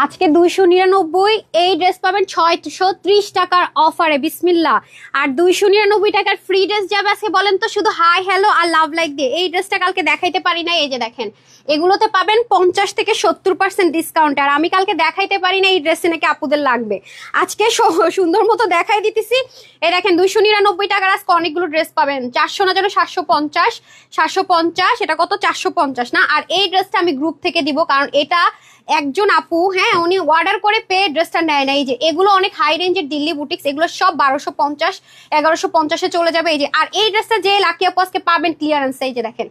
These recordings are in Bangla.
আজকে 299 এই ড্রেস পাবেন 630 টাকার অফারে বিসমিল্লাহ। আর 299 টাকার ফ্রি ড্রেস যাবে আজকে বলেন তো শুধু হাই হ্যালো আর লাভ লাইক দিয়ে। এই ড্রেসটা কালকে দেখাইতে পারি না, এই যে দেখেন এগুলোতে পাবেন 50 থেকে 70% ডিসকাউন্ট। আর আমি কালকে দেখাইতে পারি না এই ড্রেসে নাকি আপুদের লাগবে, আজকে সুন্দর মতো দেখাই দিতেছি। এই দেখেন 299 টাকার আজকে অনেকগুলো ড্রেস পাবেন। 400 না যেন 750, এটা কত 450 না। আর এই ড্রেসটা আমি গ্রুপ থেকে দিব, কারণ এটা একজন আপু হ্যাঁ উনি অর্ডার করে পেয়ে ড্রেসটা নেয় না। এই যে এগুলো অনেক হাই রেঞ্জের দিল্লি বুটিক্স, এগুলো সব 1250 1150-এ চলে যাবে। এই যে আর এই ড্রেসটা যে লাকি আপু আজকে পাবেন ক্লিয়ারেন্স, এই যে দেখেন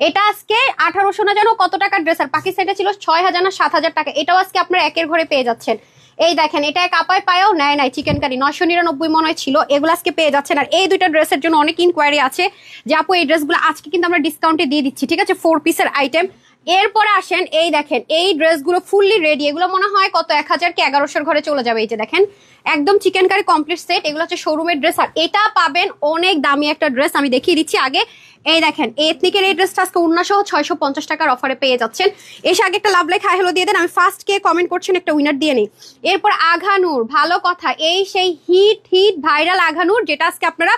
এটা আজকে 1800 না যেন কত টাকার ড্রেস, আর পাকিস্তানটা ছিল 6000 না 7000 টাকা। এটাও আজকে আপনারা একের ঘরে পেয়ে যাচ্ছেন। এই দেখেন এটা কাপায় পায়েও নেয় নাই, চিকেন কারি 999 মনে হয় ছিল, এগুলো আজকে পেয়ে যাচ্ছেন। আর এই দুইটা ড্রেসের জন্য অনেক ইনকোয়ারি আছে যে আপু এই ড্রেসগুলো আজকে কিন্তু আমরা ডিসকাউন্টে দিয়ে দিচ্ছি, ঠিক আছে, 4 পিসের আইটেম। এরপরে আসেন এই দেখেন এই ড্রেসগুলো ফুললি রেডি, এগুলো মনে হয় কত 1000 কি 1100 ঘরে চলে যাবে। এই যে দেখেন একদম চিকেন কারি কমপ্লিট সেট, এগুলো হচ্ছে শোরুমের ড্রেস। আর এটা পাবেন অনেক দামি একটা ড্রেস, আমি দেখিয়ে দিচ্ছি আগে। এই দেখেন এথনিকের এই ড্রেসটা আজকে 650 টাকার অফারে পেয়ে যাচ্ছেন। এসে আগে একটা লাভ লাইক হাই হ্যালো দিয়ে দেন, আমি ফার্স্ট কে কমেন্ট করছেন একটা উইনার দিয়ে নিই। এরপর আঘানুর, ভালো কথা, এই সেই হিট ভাইরাল আঘানুর যেটা আজকে আপনারা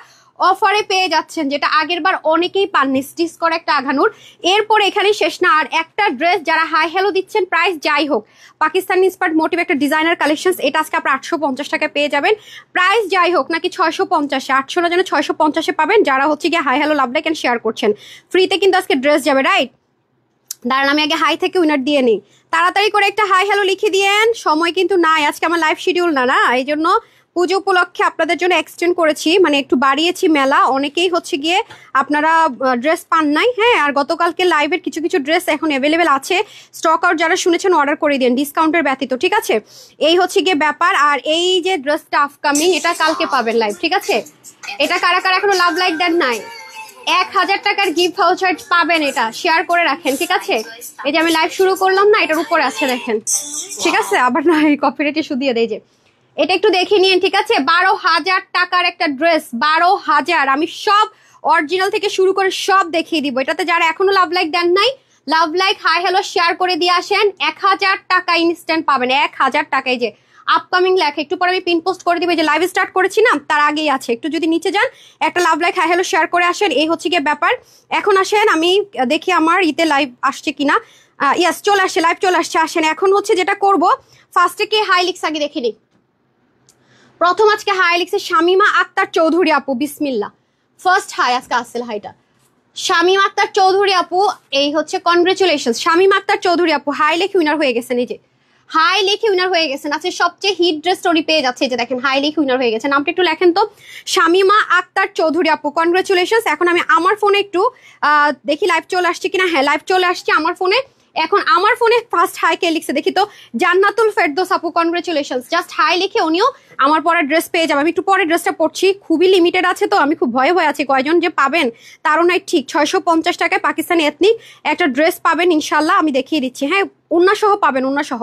অফারে পেয়ে যাচ্ছেন, যেটা আগের বার অনেকেই পাননি, স্টিচ করে একটা আঘানুর। এরপর এখানেই শেষ না, আর একটা ড্রেস যারা হাই হ্যালো দিচ্ছেন প্রাইস যাই হোক, পাকিস্তানি ইন্সপায়ার্ড মোটিভ একটা ডিজাইনার কালেকশনস, এটা আজকে আপনারা 850 টাকায় পেয়ে যাবেন। প্রাইস যাই হোক নাকি 650, 800 না যেন 650-এ পাবেন যারা হচ্ছে গিয়ে hi hello love like and share করছেন। ফ্রিতে কিন্তু আজকে ড্রেস যাবে, রাইট? দাঁড়ান আমি আগে হাই থেকে উইনার দিয়ে নিই, তাড়াতাড়ি করে একটা হাই হ্যালো লিখে দিয়েন, সময় কিন্তু নাই, আজকে আমার লাইভ শিডিউল না এই জন্য পুজো উপলক্ষে আপনাদের জন্য এক্সটেন্ড করেছি, মানে একটু বাড়িয়েছি মেলা। অনেকেই হচ্ছে গিয়ে আপনারা ড্রেস পান নাই, হ্যাঁ, আর গতকালকে লাইভের কিছু কিছু ড্রেস এখন অ্যাভেলেবেল আছে, স্টক আউট যারা শুনেছেন অর্ডার করে দিন ডিসকাউন্টের ব্যতীত, ঠিক আছে? এই হচ্ছে গিয়ে ব্যাপার। আর এই যে ড্রেসটা আপকামিং এটা কালকে পাবেন লাইভ, ঠিক আছে? এটা কারা কারা এখনো লাভ লাইক দেন নাই, 1000 টাকার গিফট ভাউচার পাবেন, এটা শেয়ার করে রাখেন, ঠিক আছে? এই যে আমি লাইভ শুরু করলাম না, এটার উপরে আছে দেখেন, ঠিক আছে? আবার না এই কপিরাইট ইস্যু দিয়ে দেয়, যে এটা একটু দেখে নিন, ঠিক আছে? 12,000 টাকার একটা ড্রেস, 12,000। আমি সব অরিজিনাল থেকে শুরু করে সব দেখিয়ে দিব। এটাতে যারা এখনো লাভ লাইক দেন নাই, love like hi hello share করে দিয়ে আসেন, 1000 টাকা ইনস্ট্যান্ট পাবেন, 1000 টাকায়। যে আপকামিং লেখা একটু পরে আমি পিন পোস্ট করে দিব, যে লাইভ স্টার্ট করেছি না তার আগেই আছে, একটু যদি নিচে যান একটা love like hi hello share করে আসেন। এই হচ্ছে গিয়ে ব্যাপার। এখন আসেন আমি দেখি আমার ইতে লাইভ আসছে কিনা। ইয়াস চলে আসছে, লাইভ চলে আসছে। আসেন এখন হচ্ছে যেটা করব, ফার্স্টে কি হাই লিক্স আগে দেখে নিই। প্রথম আজকে হাই লিখছে শামিমা আক্তার চৌধুরী আপু, বিসমিল্লাহ। ফার্স্ট হাই আজকে আসছে হাইটা শামিমা আক্তার চৌধুরী আপু, এই হচ্ছে কনগ্রেচুলেশন শামিমা আক্তার চৌধুরী আপু, হাই লিখে উইনার হয়ে গেছেন। এই যে হাই লিখে উইনার হয়ে গেছেন, আজকে সবচেয়ে হিট ড্রেস স্টোরি পেয়ে যাচ্ছে। যে দেখেন হাই লিখে উইনার হয়ে গেছে, নামটা একটু লেখেন তো, শামিমা আক্তার চৌধুরী আপু, কনগ্রেচুলেশন। এখন আমি আমার ফোনে একটু দেখি লাইভ চলে আসছে কিনা। হ্যাঁ লাইভ চলে আসছে আমার ফোনে। এখন আমার ফোনে ফার্স্ট হাই কে লিখছে দেখি তো, জান্নাতুল ফেরদৌস আপু, কনগ্রেচুলেশন। জাস্ট হাই লিখে উনিও আমার পরে ড্রেস পেয়ে যাবে। আমি একটু পরে ড্রেসটা পড়ছি, খুবই লিমিটেড আছে তো আমি খুব ভয়ে আছি কয়জন যে পাবেন, তারও নাই ঠিক। 650 টাকায় পাকিস্তানি এথনিক একটা ড্রেস পাবেন ইনশাল্লাহ, আমি দেখিয়ে দিচ্ছি। হ্যাঁ উন্না সহ পাবেন, উন্না সহ।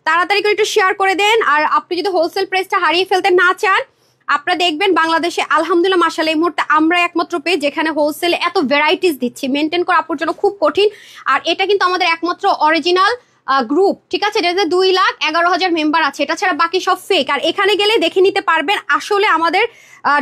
তাড়াতাড়ি করে একটু শেয়ার করে দেন। আর আপনি যদি হোলসেল প্রাইসটা হারিয়ে ফেলতে না চান, আপনারা দেখবেন বাংলাদেশে আলহামদুলিল্লাহ মাশাআল্লাহ এই মুহূর্তে আমরা একমাত্র পেজ যেখানে হোলসেলে এত ভ্যারাইটিস দিচ্ছি, মেনটেন করা আপুর জন্য খুব কঠিন। আর এটা কিন্তু আমাদের একমাত্র অরিজিনাল গ্রুপ, ঠিক আছে, যেটাতে 2,11,000 মেম্বার আছে, এটা ছাড়া বাকি সব ফেক। আর এখানে গেলে দেখে নিতে পারবেন আসলে আমাদের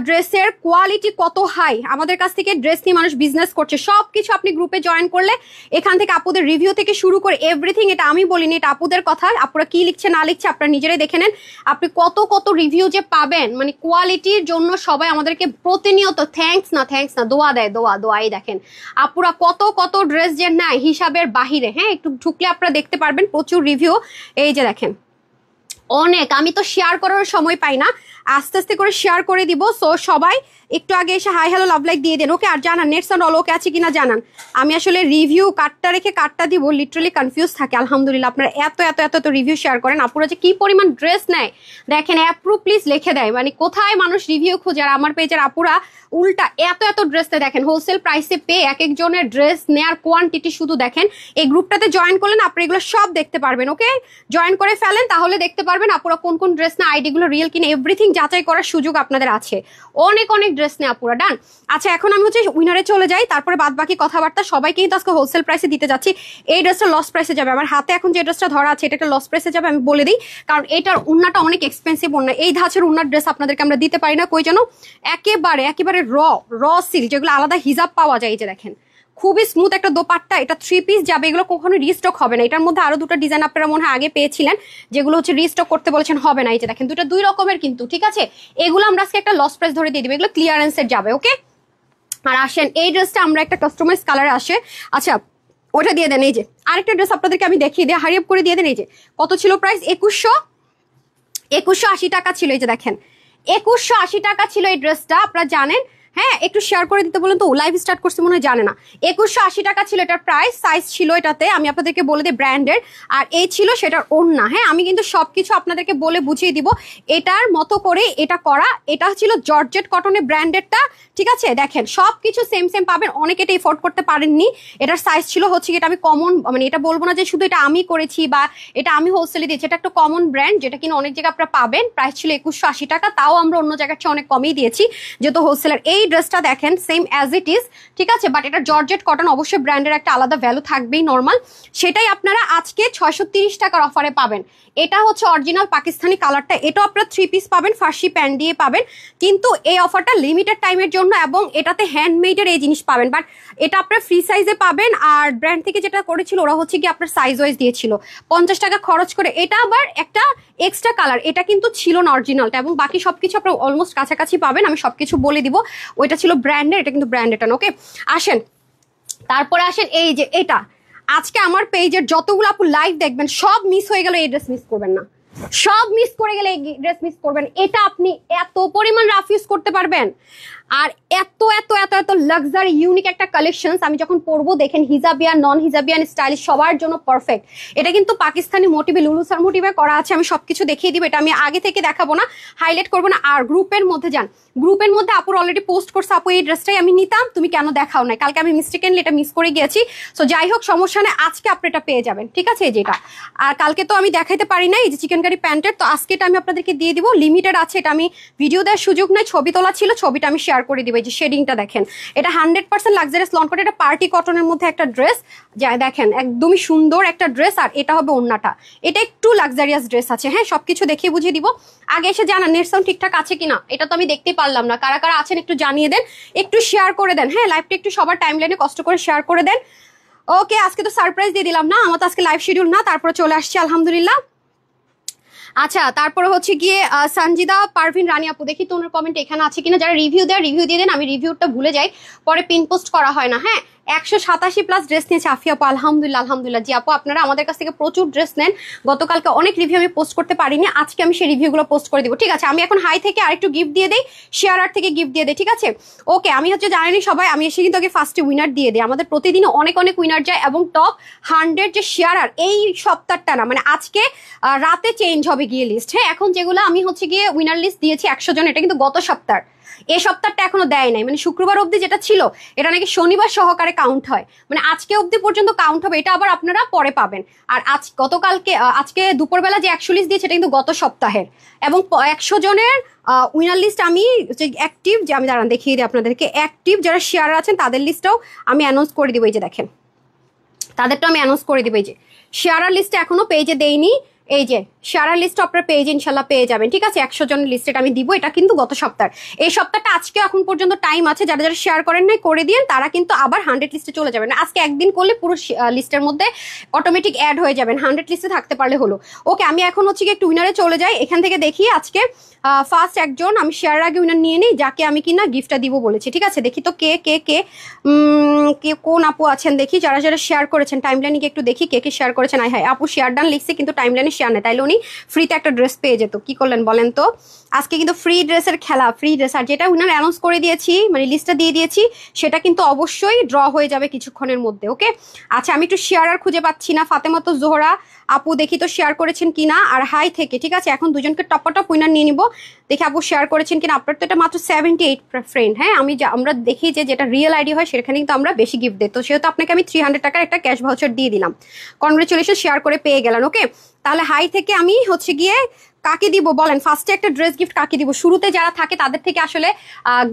ড্রেসের কোয়ালিটি কত হাই, আমাদের কাছ থেকে ড্রেস নিয়ে মানুষ বিজনেস করছে, সবকিছু আপনি গ্রুপে জয়েন করলে এখান থেকে আপুদের রিভিউ থেকে শুরু করে এভরিথিং, এটা আমি বলিনি, এটা আপুদের কথা, আপুরা কি লিখছে না লিখছে আপনারা নিজেরাই দেখে নেন। আপনি কত কত রিভিউ যে পাবেন, মানে কোয়ালিটির জন্য সবাই আমাদেরকে প্রতিনিয়ত থ্যাঙ্কস না দোয়া দেয়, দোয়াই দেখেন আপুরা কত কত ড্রেস যে নেয় হিসাবের বাহিরে। হ্যাঁ একটু ঢুকলে আপনারা দেখতে পারবেন প্রচুর রিভিউ। এই যে দেখেন অনেক, আমি তো শেয়ার করার সময় পাই না, আস্তে আস্তে করে শেয়ার করে দিব। সো সবাই একটু আগে এসে হাই হ্যালো লাভ লাইক দিয়ে দেন, ওকে? আর জানান নেট সাউন্ড অল ওকে আছে কিনা জানান। আমি আসলে রিভিউ কার্ডটা রেখে কার্ডটা দিব, লিটারালি কনফিউজ থাকে। আলহামদুলিল্লাহ আপনারা এত এত এত এত রিভিউ শেয়ার করেন, আপুরা যে কি পরিমাণ ড্রেস নেয় দেখেন, অ্যাপ্রুভ প্লিজ লিখে দেয়, মানে কোথায় মানুষ রিভিউ খোঁজে। আর আমার পেজের আপুরা উল্টা এত এত ড্রেস দেখেন হোলসেল প্রাইসে পেয়ে এক একজনের ড্রেস নেয়ার কোয়ান্টিটি শুধু দেখেন। এই গ্রুপটাতে জয়েন করলেন আপনি এগুলো সব দেখতে পারবেন, ওকে? জয়েন করে ফেলেন তাহলে দেখতে পারবেন আপুরা কোন কোন ড্রেস না, আইডিগুলো রিয়েল কিনা, এভরিথিং যাচাই করার সুযোগ আপনাদের আছে। অনেক অনেক ড্রেস নেওয়া পুরো ডান। আচ্ছা এখন আমি হচ্ছে উইনারে চলে যাই, তারপরে বাদ বাকি কথাবার্তা সবাইকে কিন্তু আজকে হোলসেল প্রাইসে দিতে যাচ্ছি। এই ড্রেসটা লস প্রাইসে যাবে, আমার হাতে এখন যে ড্রেসটা ধরা আছে এটা একটা লস প্রাইসে যাবে, আমি বলে দিই, কারণ এটার উন্নাটা অনেক এক্সপেন্সিভ উন্না। এই ধাঁচের উন্নার ড্রেস আপনাদেরকে আমরা দিতে পারি না, কই যেন একেবারে র সিল্ক, যেগুলো আলাদা হিজাব পাওয়া যায়। এই যে দেখেন খুবই স্মুথ একটা দোপাট্টা, এটা 3 পিস যাবে, এগুলো কখনো রিস্টক হবে না। এটার মধ্যে আরো দুটো ডিজাইন আপনারা মনে হয় আগে পেয়েছিলেন, যেগুলো হচ্ছে রিস্টক করতে বলেছেন, হবে না। এই যে দেখেন দুটো 2 রকমের কিন্তু, ঠিক আছে, এগুলো আমরা আজকে একটা লস প্রাইস ধরে দিয়ে দিবো, এগুলো ক্লিয়ারেন্সের যাবে। ওকে, আর আসেন এই ড্রেসটা আমরা একটা কাস্টমাইজ কালারে আসে। আচ্ছা ওটা দিয়ে দেন। এই যে আরেকটা ড্রেস আপনাদেরকে আমি দেখিয়ে দিই, হারিয়ে করে দিয়ে দেন। এই যে কত ছিল প্রাইস, 2180 টাকা ছিল। এই যে দেখেন 2180 টাকা ছিল এই ড্রেসটা, আপনারা জানেন। হ্যাঁ একটু শেয়ার করে দিতে বলেন তো, লাইভ স্টার্ট করছে মনে হয়, জানে না। 2180 টাকা ছিল এটার প্রাইস, সাইজ ছিল এটাতে, আমি আপনাদেরকে বলে দিই ব্র্যান্ডের, আর এই ছিল সেটার ওড়না। হ্যাঁ আমি কিন্তু সবকিছু আপনাদেরকে বলে বুঝিয়ে দিব এটার মতো করে এটা করা। এটা ছিল জর্জেট কটনের ব্র্যান্ডেরটা, ঠিক আছে। দেখেন সবকিছু সেম সেম পাবেন, অনেকে এটা এফোর্ড করতে পারেননি। এটার সাইজ ছিল হচ্ছে এটা আমি কমন, মানে এটা বলবো না যে শুধু এটা আমি করেছি বা এটা আমি হোলসেলে দিয়েছি, এটা একটা কমন ব্র্যান্ড যেটা কিনা অনেক জায়গায় আপনারা পাবেন। প্রাইস ছিল 2180 টাকা, তাও আমরা অন্য জায়গার চেয়ে অনেক কমই দিয়েছি যেহেতু হোলসেলার। এই ড্রেসটা দেখেন সেম অ্যাজ ইট ইজ, ঠিক আছে, বাট এটা জর্জেট কটন, অবশ্যই ব্র্যান্ডের একটা আলাদা ভ্যালু থাকবেই নর্মাল, সেটাই আপনারা আজকে 630 টাকার অফারে পাবেন। এটা হচ্ছে অরিজিনাল পাকিস্তানি কালারটা, এটাও আপনারা 3 পিস পাবেন, ফার্সি প্যান্ট দিয়ে পাবেন, কিন্তু এই অফারটা লিমিটেড টাইমের জন্য এবং এটাতে হ্যান্ডমেডের এই জিনিস পাবেন, বাট এটা আপনারা ফ্রি সাইজে পাবেন। আর ব্র্যান্ড থেকে যেটা করেছিল ওরা হচ্ছে কি আপনার সাইজ ওয়াইজ দিয়েছিল 50 টাকা খরচ করে। এটা আবার একটা এক্সট্রা কালার, এটা কিন্তু ছিল না অরিজিনালটা, এবং বাকি সবকিছু আপনারা অলমোস্ট কাছাকাছি পাবেন, আমি সবকিছু বলে দিব। ওইটা ছিল ব্র্যান্ডের, এটা কিন্তু ব্র্যান্ড এটা। ওকে আসেন তারপরে আসেন এই যে এটা, আজকে আমার পেজের যতগুলো আপু লাইভ দেখবেন সব মিস হয়ে গেল, এই ড্রেস মিস করবেন না, সব মিস করে গেলে এই ড্রেস মিস করবেন। এটা আপনি এত পরিমাণ রাফ ইউজ করতে পারবেন, আর এত এত এত এত লাক্সারি ইউনিক একটা কালেকশন। আমি যখন পরবো দেখেন হিজাবিয়ান নন হিজাবিয়ান স্টাইলিশ সবার জন্য পারফেক্ট। এটা কিন্তু পাকিস্তানি মোটিভে, লুলুসার মোটিভে করা আছে, আমি সবকিছু দেখিয়ে দিব, এটা আমি আগে থেকে দেখাবো না, হাইলাইট করবো না। আর গ্রুপের মধ্যে যান, গ্রুপের মধ্যে আপুর অলরেডি পোস্ট করছে, আপু এই ড্রেসটাই আমি নিতাম, তুমি কেন দেখাও না, কালকে আমি মিস্টেকেনলি এটা মিস করে গিয়েছি। সো যাই হোক সমস্যা নেই, আজকে আপনি এটা পেয়ে যাবেন, ঠিক আছে। যেটা আর কালকে তো আমি দেখাইতে পারি না, এই যে চিকেন কারি প্যান্টের, তো আজকে এটা আমি আপনাদেরকে দিয়ে দিব, লিমিটেড আছে, এটা আমি ভিডিও দেওয়ার সুযোগ নাই, ছবি তোলা ছিল, ছবিটা আমি শেয়ার করে দিব। এই যে শেডিংটা দেখেন, এটা 100% লাক্সারিয়াস লন করে, এটা পার্টি কটনের মধ্যে একটা ড্রেস, যা দেখেন একদমই সুন্দর একটা ড্রেস। আর এটা হবে ওড়নাটা, এটা একটু লাক্সারিয়াস ড্রেস আছে। হ্যাঁ সবকিছু দেখিয়ে বুঝিয়ে দিব, আগে এসে জানান নেট সাউন্ড ঠিকঠাক আছে কিনা, এটা তো আমি দেখতে পারলাম না, কারা কারা আছেন একটু জানিয়ে দেন, একটু শেয়ার করে দেন। হ্যাঁ লাইভটা একটু সবার টাইম লাইনে কষ্ট করে শেয়ার করে দেন। ওকে আজকে তো সারপ্রাইজ দিয়ে দিলাম না, আমার তো আজকে লাইভ শিডিউল না, তারপরে চলে আসছি আলহামদুলিল্লাহ। আচ্ছা তারপরে হচ্ছে গিয়ে সঞ্জিদা পারভিন রানী আপু, দেখি তোমার কমেন্ট এখানে আছে কিনা, যারা রিভিউ দেয় রিভিউ দিয়ে দেন, আমি রিভিউটা ভুলে যাই, পরে পিন পোস্ট করা হয় না। হ্যাঁ 187+ ড্রেস নিয়েছে আফিয়া আপু, আলহামদুলিল্লাহ আলহামদুলিল্লাহ। জি আপু আপনারা আমাদের কাছ থেকে প্রচুর ড্রেস নেন, গতকালকে অনেক রিভিউ আমি পোস্ট করতে পারিনি, আজকে আমি সেই রিভিউগুলো পোস্ট করে দিব, ঠিক আছে। আমি এখন হাই থেকে আরেকটু গিফট দিয়ে দিই, শেয়ার আর্ট থেকে গিফট দিয়ে দিই, ঠিক আছে। ওকে আমি হচ্ছে জানেনি সবাই, আমি এসে কিন্তু আগে ফার্স্টে উইনার দিয়ে দিই, আমাদের প্রতিদিনও অনেক অনেক উইনার যায়, এবং টপ 100 যে শেয়ার আর এই সপ্তাহটা না, মানে আজকে রাতে চেঞ্জ হবে গিয়ে লিস্ট। হ্যাঁ এখন যেগুলো আমি হচ্ছে গিয়ে উইনার লিস্ট দিয়েছি 100 জন, এটা কিন্তু গত সপ্তাহ, এই সপ্তাহটা এখনো দেয় নাই, মানে শুক্রবার অবধি যেটা ছিল এটা নাকি শনিবার সহকারে কাউন্ট হয়, মানে আজকে অবধি পর্যন্ত কাউন্ট হবে, এটা আবার আপনারা পরে পাবেন। আর গতকালকে আজকে দুপুরবেলা যে 100 লিস্ট দিয়েছে এটা কিন্তু গত সপ্তাহের, এবং 100 জনের উইনার লিস্ট আমি যে অ্যাক্টিভ, যে আমি দাঁড়ান দেখিয়ে দিই আপনাদেরকে, অ্যাক্টিভ যারা শেয়ার আছেন তাদের লিস্টটাও আমি অ্যানাউন্স করে দিব। এই যে দেখেন তাদেরটা আমি অ্যানাউন্স করে দিব, এই যে শেয়ার লিস্টে এখনো পেজে দেইনি, এই যে শেয়ার লিস্ট আপনার পেজ ইনশাল্লাহ পেয়ে যাবেন, ঠিক আছে। 100 জনের লিস্টেড আমি দিব, এটা কিন্তু গত সপ্তাহ, এই সপ্তাহটা আজকে এখন পর্যন্ত টাইম আছে, যারা যারা শেয়ার করেন নাই করে দিন, তারা কিন্তু আবার 100 লিস্টে চলে যাবেন। আজকে একদিন করলে পুরো লিস্টের মধ্যে অটোমেটিক অ্যাড হয়ে যাবেন, 100 লিস্টে থাকতে পারলে হলো। ওকে আমি এখন হচ্ছে কি একটু উইনারে চলে যাই, এখান থেকে দেখি আজকে ফার্স্ট একজন আমি শেয়ার আগে উইনার নিয়ে নিই, যাকে আমি কিনা গিফটটা দিব বলেছি, ঠিক আছে। দেখি তো কে কে কে কে কোন আপু আছেন দেখি, যারা যারা শেয়ার করেছেন টাইমলাইনে একটু দেখি কে কে শেয়ার করেছেন। আয় হায় আপু শেয়ার ডান লিখছে কিন্তু টাইমলাইনে শেয়ার নেই, তাইলে উনি ফ্রিতে একটা ড্রেস পেয়ে যেত, কি করলেন বলেন তো। আজকে কিন্তু ফ্রি ড্রেসের খেলা, ফ্রি ড্রেস, আর যেটা উইনার অ্যানাউন্স করে দিয়েছি, মানে লিস্টটা দিয়ে দিয়েছি, সেটা কিন্তু অবশ্যই ড্র হয়ে যাবে কিছুক্ষণের মধ্যে। ওকে আচ্ছা আমি একটু শেয়ার আর খুঁজে পাচ্ছি না, ফাতেমা তো জোহরা আপু দেখি তো শেয়ার করেছেন কিনা, আর হাই থেকে, ঠিক আছে। এখন দুজনকে টপ উইনার নিয়ে নিব, দেখি আপু শেয়ার করেছেন কিনা। আপনার তো এটা মাত্র 78 ফ্রেন্ড। হ্যাঁ আমরা দেখি যে যেটা রিয়েল আইডি হয় সেখানে কিন্তু আমরা বেশি গিফট দিই, তো সেহেতু আপনাকে আমি 300 টাকার একটা ক্যাশ ভাউচার দিয়ে দিলাম, কনগ্রেচুলেশন শেয়ার করে পেয়ে গেলেন। ওকে তাহলে হাই থেকে আমি হচ্ছে গিয়ে কাকে দিব বলেন? ফার্স্টে একটা ড্রেস গিফট কাকে দিব? শুরুতে যারা থাকে তাদের থেকে আসলে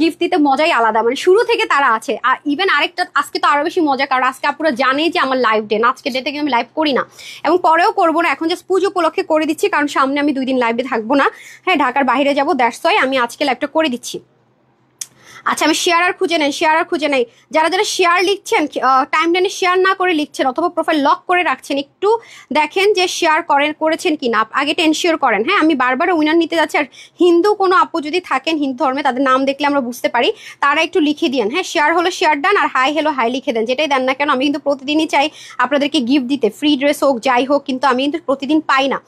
গিফট দিতে মজাই আলাদা, মানে শুরু থেকে তারা আছে। আর ইভেন আরেকটা আজকে তো আরো বেশি মজা, কারণ আজকে আপুরা জানেই যে আমার লাইভ ডে, আজকে ডে থেকে আমি লাইভ করি না এবং পরেও করবো না, এখন জাস্ট পুজো উপলক্ষে করে দিচ্ছি, কারণ সামনে আমি 2 দিন লাইভে থাকবো না। হ্যাঁ, ঢাকার বাইরে যাবো, দ্যাটস ওয়াই আমি আজকে লাইভটা করে দিচ্ছি। আচ্ছা, আমি শেয়ার আর খুঁজে নেই, শেয়ার আর খুঁজে নেই। যারা যারা শেয়ার লিখছেন, টাইমলাইনে শেয়ার না করে লিখছেন অথবা প্রোফাইল লক করে রাখছেন, একটু দেখেন যে শেয়ার করেছেন কিনা, আগে এনশিওর করেন। হ্যাঁ, আমি বারবার উইনার নিতে যাচ্ছি। আর হিন্দু কোনো আপু যদি থাকেন হিন্দু ধর্মে, তাদের নাম দেখলে আমরা বুঝতে পারি, তারা একটু লিখে দিন। হ্যাঁ, শেয়ার হলো শেয়ার ডান, আর হাই হলো হাই লিখে দেন, যেটাই দেন না কেন। আমি কিন্তু প্রতিদিনই চাই আপনাদেরকে গিফট দিতে, ফ্রি ড্রেস হোক যাই হোক, কিন্তু আমি কিন্তু প্রতিদিন পাই না।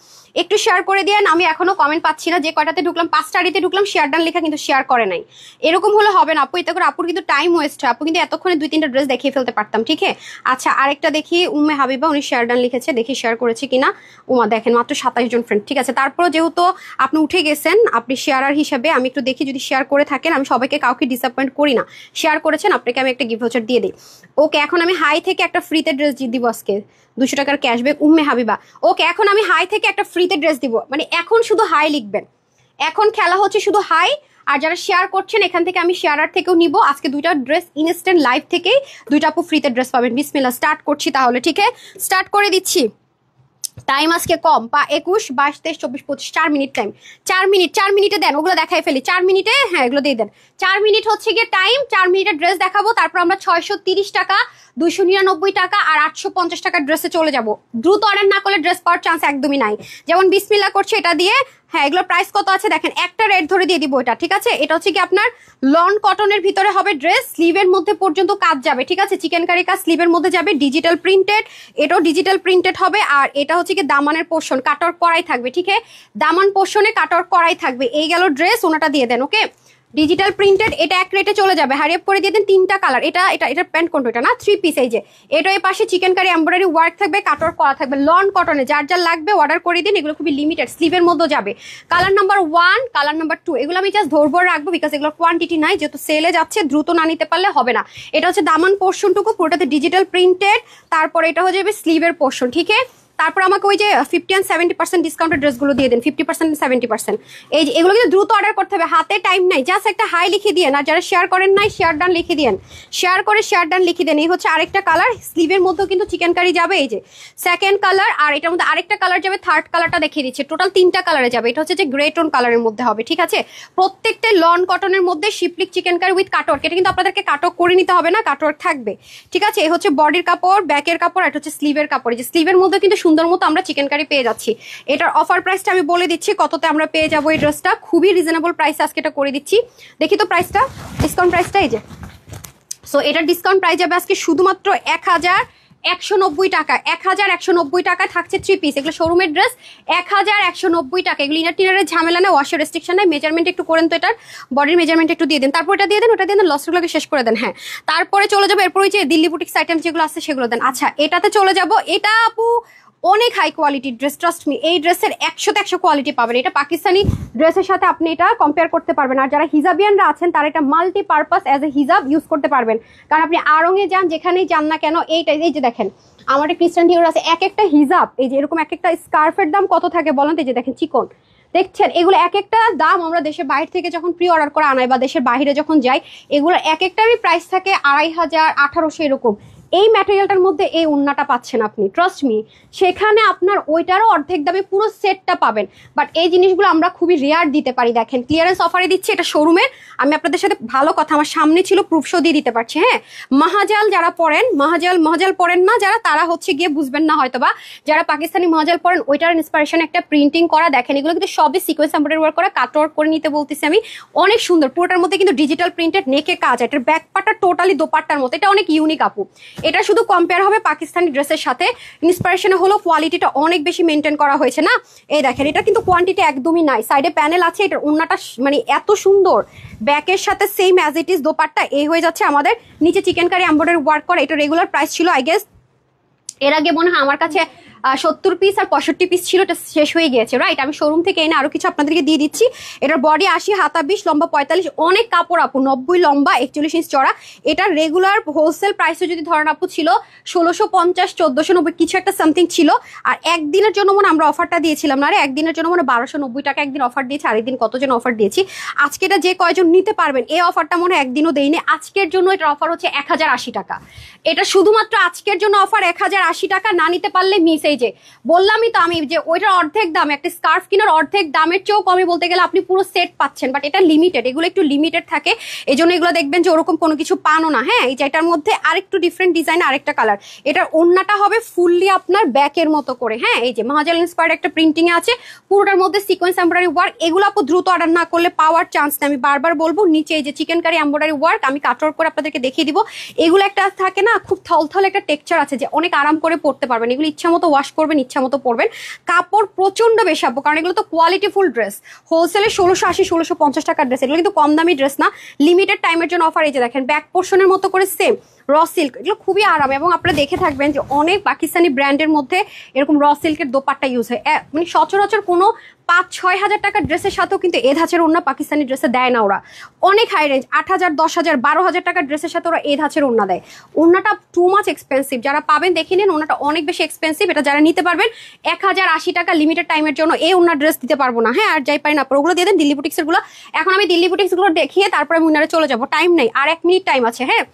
একটু শেয়ার করে দিয়েন। আমি এখনো কমেন্ট পাচ্ছি না, যে কয়টাতে ঢুকলাম 5টা আড়িতে ঢুকলাম, শেয়ার ডান লেখা কিন্তু শেয়ার করে নাই। এরকম হলে হবে না আপু, এতে করে আপুর কিন্তু টাইম ওয়েস্ট হয়। আপু কিন্তু এতক্ষণে 2-3টা ড্রেস দেখিয়ে ফেলতে পারতাম, ঠিক আছে? আচ্ছা, আরেকটা দেখি, উম্মে হাবিবা, উনি শেয়ার ডান লিখেছে, দেখি শেয়ার করেছে কিনা। উমা দেখেন মাত্র 27 জন ফ্রেন্ড, ঠিক আছে। তারপর যেহেতু আপনি উঠে গেছেন, আপনি শেয়ারার হিসাবে, আমি একটু দেখি যদি শেয়ার করে থাকেন। আমি সবাইকে কাউকে ডিসঅ্যাপয়েন্ট করি না, শেয়ার করেছেন আপনাকে আমি একটা গিফট ভাউচার দিয়ে দিই। ওকে, এখন আমি হাই থেকে একটা ফ্রিতে ড্রেস দিব আজকে, 200 টাকার ক্যাশব্যাক। উম্মে হাবিবা, ওকে, এখন আমি হাই থেকে একটা ফ্রিতে ড্রেস দিব, মানে এখন শুধু হাই লিখবেন, এখন খেলা হচ্ছে শুধু হাই। আর যারা শেয়ার করছেন এখান থেকে আমি শেয়ারার থেকেও নিব আজকে 2টা ড্রেস, ইনস্ট্যান্ট লাইভ থেকেই 2টা আপু ফ্রিতে ড্রেস পাবেন। বিসমিল্লাহ, স্টার্ট করছি তাহলে, ঠিক আছে? স্টার্ট করে দিচ্ছি। টাইম আজকে কম, 21, 22, 23, 24, 25, 4 মিনিট টাইম। 4 মিনিটে দেন, ওগুলো দেখাই ফেলি 4 মিনিটে। হ্যাঁ, এগুলো দিয়ে দেন। 4 মিনিট হচ্ছে গিয়ে টাইম, 4 মিনিটের ড্রেস দেখাবো, তারপর আমরা 630 টাকা, 299 টাকা আর 850 টাকার ড্রেসে চলে যাব। দ্রুত অর্ডার না করলে ড্রেস পাওয়ার চান্স একদমই নাই। যেমন বিসমিল্লাহ করছে এটা দিয়ে। হ্যাঁ, এগুলোর প্রাইস কত আছে দেখেন, একটা রেট ধরে দিয়ে দিব এটা, ঠিক আছে? এটা হচ্ছে কি আপনার লন কটনের ভিতরে হবে ড্রেস, স্লিভের মধ্যে পর্যন্ত কাজ যাবে, ঠিক আছে? চিকেন কারি কাজ স্লিভের মধ্যে যাবে, ডিজিটাল প্রিন্টেড, এটাও ডিজিটাল প্রিন্টেড হবে। আর এটা হচ্ছে কি দামানের পোর্শন, কাটওয়ার্ক করাই থাকবে, ঠিক আছে? দামান পোর্শনে কাটওয়ার্ক করাই থাকবে। এই গেল ড্রেস, ওনাটা দিয়ে দেন। ওকে, ডিজিটাল প্রিন্টেড, এটা এক রেটে চলে যাবে। হারিয়ে করে দিয়ে দেন 3টা কালার। এটা প্যান্ট কোনটা, এটা না 3 পিস। এই যে এটা, এই পাশে চিকেন কারি এমব্রয়ডারি ওয়ার্ক থাকবে, কাটওয়ার্ক করা থাকবে, লন কটনে। যার যার লাগবে অর্ডার করে দিন, এগুলো খুবই লিমিটেড, স্লিভের মধ্যে যাবে। কালার নাম্বার 1, কালার নাম্বার 2, এগুলো আমি জাস্ট ধরবো রাখবো, বিকজ এগুলোর কোয়ান্টিটি নাই, যেহেতু সেলে যাচ্ছে, দ্রুত না নিতে পারলে হবে না। এটা হচ্ছে দামান পোর্শনটুকু, পুরোটাতে ডিজিটাল প্রিন্টেড। তারপর এটা হয়ে যাবে স্লিভের পোর্শন, ঠিক আছে? তারপর আমাকে ওই যে 50 and 70% ডিসকাউন্টের ড্রেসগুলো দিয়ে দেন, 50% and 70%। এই যে এগুলো কিন্তু দ্রুত অর্ডার করতে হবে, হাতে টাইম নাই। জাস্ট একটা হাই লিখে দিয়ে, আর যারা শেয়ার করেন নাই শেয়ার ডান লিখে দেন, শেয়ার করে শেয়ার ডান লিখে দেন। এই হচ্ছে আরেকটা কালার, স্লিভের মধ্যেও কিন্তু চিকেন কারি যাবে। এই যে সেকেন্ড কালার, আর এটার মধ্যে আরেকটা কালার যাবে, থার্ড কালারটা দেখিয়ে দিচ্ছে। টোটাল 3টা কালারে যাবে। এটা হচ্ছে যে গ্রে টোন কালারের মধ্যে হবে, ঠিক আছে? প্রত্যেকটা লন কটনের মধ্যে শিপলিক চিকেন কারি উইথ কাটওয়ার্ক। এটা কিন্তু আপনাদেরকে কাটওয়ার্ক করে নিতে হবে না, কাটওয়ার্ক থাকবে, ঠিক আছে? এই হচ্ছে বডির কাপড়, ব্যাকের কাপড়, এটা হচ্ছে স্লিভের কাপড়। এই যে স্লিভের মধ্যে কিন্তু সুন্দর মতো আমরা চিকেন কারি পেয়ে যাচ্ছি। এটার অফার প্রাইসটা আমি বলে দিচ্ছি কততে আমরা পেয়ে যাবো এই ড্রেসটা, খুবই রিজনেবল প্রাইস আজকে এটা করে দিচ্ছি। দেখি তো প্রাইসটা, ডিসকাউন্ট প্রাইসটা। এই যে সো এটার ডিসকাউন্ট প্রাইস যাবে আজকে শুধুমাত্র 1190 টাকা। 1190 টাকায় থাকছে 3 পিস। এগুলো শোরুমের ড্রেস, 1190 টাকা। এগুলো ইনার টিনারের ঝামেলা নেই, ওয়াশের রেস্ট্রিকশন নেই। মেজারমেন্ট একটু করেন তো, এটার বডির মেজারমেন্ট একটু দিয়ে দেন, তারপর এটা দিয়ে দেন, ওটা দিয়ে দেন, লসগুলোকে শেষ করে দেন। হ্যাঁ, তারপরে চলে যাবো এরপর ওই যে দিল্লি বুটিক্স আইটেম যেগুলো আছে সেগুলো দেন। আচ্ছা, এটাতে চলে যাবো। এটা আপু অনেক হাই কোয়ালিটির ড্রেস, ট্রাস্ট মি। এই ড্রেসের 100তে 100 কোয়ালিটি পাবেন। এটা পাকিস্তানি ড্রেসের সাথে আপনি এটা কম্পেয়ার করতে পারবেন। আর যারা হিজাবিয়ানরা আছেন তারা এটা মাল্টি পারপাস অ্যাজ এ হিজাব ইউজ করতে পারবেন। কারণ আপনি আড়ঙে যান, যেখানেই যান না কেন, এইটাই। এই যে দেখেন আমার একটা ক্রিস্টান ডিওর আছে, এক একটা হিজাব, এই যে এরকম এক একটা স্কার্ফের দাম কত থাকে বলেন তো? এই যে দেখেন চিকন, দেখছেন? এগুলো এক একটা দাম আমরা দেশের বাইরে থেকে যখন প্রি অর্ডার করে আনাই বা দেশের বাইরে যখন যাই, এগুলো এক একটারই প্রাইস থাকে 2500, 1800 এরকম। এই ম্যাটেরিয়ালটার মধ্যে এই ওন্নাটা পাচ্ছেন আপনি, ট্রাস্ট মি। সেখানে আপনার ওইটারও অর্ধেক দামে পুরো সেটটা পাবেন। বাট এই জিনিসগুলো আমরা খুবই রেয়ার দিতে পারি। দেখেন ক্লিয়ারেন্স অফারে দিচ্ছি, এটা শোরুমের। আমি আপনাদের সাথে ভালো কথা, আমার সামনে ছিল, প্রুফ শো দিয়ে দিতে পারছি। হ্যাঁ, মাহাজাল যারা পড়েন, মাহাজাল পড়েন না যারা, তারা হচ্ছে গিয়ে বুঝবেন না হয়তো, বা যারা পাকিস্তানি মাহাজাল পড়েন ওইটার ইন্সপিরেশন একটা প্রিন্টিং করা। দেখেন এগুলো কিন্তু সবই সিকোয়েন্স এমব্রয়ডারি ওয়ার্ক করা, কাট ওয়ার্ক করে নিতে বলতেছি আমি। অনেক সুন্দর, পুরোটার মধ্যে কিন্তু ডিজিটাল প্রিন্টেড নেকে কাজ। এটার ব্যাক পার্টটা টোটালি দোপাট্টার মতো, এটা অনেক ইউনিক আপু। এটা শুধু কম্পেয়ার হবে পাকিস্তানি ড্রেসের সাথে। ইন্সপিরেশন হলো কোয়ালিটিটা অনেক বেশি মেনটেন করা হয়েছে না। এই দেখেন, এটা কিন্তু কোয়ান্টিটি একদমই নাই। সাইডে প্যানেল আছে, এটার ওন্নাটা মানে এত সুন্দর, ব্যাকের সাথে same as it is dupatta. এই হয়ে যাচ্ছে আমাদের নিচে চিকেন কারি এমব্রয়ডারি ওয়ার্ক করা। এটা রেগুলার প্রাইস ছিল আই গেস এর আগে মনে হয় আমার কাছে 70 পিস আর 65 পিস ছিল, এটা শেষ হয়ে গিয়েছে, রাইট? আমি শোরুম থেকে এনে আরো কিছু আপনাদেরকে দিয়ে দিচ্ছি। এটার বডি 80, হাতা 20, লম্বা 45, অনেক কাপড় আপু, 90 লম্বা, 41 ইঞ্চ চড়া। এটার রেগুলার হোলসেল প্রাইসে যদি ধরেন আপু ছিল 1650, 1490 কিছু একটা সামথিং ছিল। আর একদিনের জন্য মনে আমরা অফারটা দিয়েছিলাম না রে, একদিনের জন্য মনে 1290 টাকা একদিন অফার দিয়েছি, আরেকদিন কতজন অফার দিয়েছি। আজকে এটা যে কয়জন নিতে পারবেন, এই অফারটা মনে একদিনও দেয়নি। আজকের জন্য এটার অফার হচ্ছে 1080 টাকা। এটা শুধুমাত্র আজকের জন্য অফার 1080 টাকা। না নিতে পারলে মিস। এই যে বললামই তো আমি যে ওইটার অর্ধেক দাম, একটা স্কার্ফ কেনার অর্ধেক দামের চেয়েও কমে বলতে গেলে আপনি পুরো সেট পাচ্ছেন, বাট এটা লিমিটেড, এগুলো একটু লিমিটেড থাকে, এই জন্য এগুলো দেখবেন যে ওরকম কোনো কিছু পানো না। হ্যাঁ, এই যে এটার মধ্যে আরেকটু ডিফারেন্ট ডিজাইন, আরেকটা কালার। এটার ওড়নাটা হবে ফুললি আপনার ব্যাকের মতো করে। হ্যাঁ, এই যে মাহাজাল ইন্সপায়ার্ড একটা প্রিন্টিং এ আছে, পুরোটার মধ্যে সিকোয়েন্স এমব্রয়ডারি ওয়ার্ক। এগুলো আপু দ্রুত অর্ডার না করলে পাওয়ার চান্স নেই, আমি বারবার বলবো। নিচে এই যে চিকেন কারি এমব্রয়ডারি ওয়ার্ক, আমি কাটওয়ার্ক করে আপনাদেরকে দেখিয়ে দিব। এগুলো একটা থাকে না, খুব থলথল একটা টেক্সচার আছে, যে অনেক আরাম করে পড়তে পারবেন। এগুলো ইচ্ছা মতো ওয়াশ করবেন, ইচ্ছা মতো পরবেন। কাপড় প্রচন্ড বেশি আপু, কারণ এগুলো তো কোয়ালিটিফুল ড্রেস। হোলসেলে 1680, 1650 টাকার ড্রেস, এগুলো কিন্তু কম দামি ড্রেস না, লিমিটেড টাইমের জন্য অফার। এই যে দেখেন ব্যাক পোর্শনের মতো করে সেম র সিল্ক, এগুলো খুবই আরাম। এবং আপনারা দেখে থাকবেন যে অনেক পাকিস্তানি ব্র্যান্ডের মধ্যে এরকম র সিল্কের দোপাট্টা ইউজ হয়, মানে সচরাচর কোনো 5-6 হাজার টাকার ড্রেসের সাথেও কিন্তু এ ধাঁচের ওড়না পাকিস্তানি ড্রেসে দেয় না ওরা। অনেক হাই রেঞ্জ 8000, 10000, 12000 টাকার ড্রেসের সাথে ওরা এ ধাঁচের ওড়না দেয়। ওড়নাটা টু মাচ এক্সপেন্সিভ, যারা পাবেন দেখে নিন, ওড়নাটা অনেক বেশি এক্সপেন্সিভ। এটা যারা নিতে পারবেন 1080 টাকা লিমিটেড টাইমের জন্য এই ওড়নার ড্রেস দিতে পারবো না। হ্যাঁ, আর যাই পারি না ওগুলো দিয়ে দেন দিল্লি বুটিক্সের গুলো। এখন আমি দিল্লি বুটিক্স গুলো দেখিয়ে তারপরে আমি উনারে চলে যাবো, টাইম নেই, আর 1 মিনিট টাইম আছে। হ্যাঁ,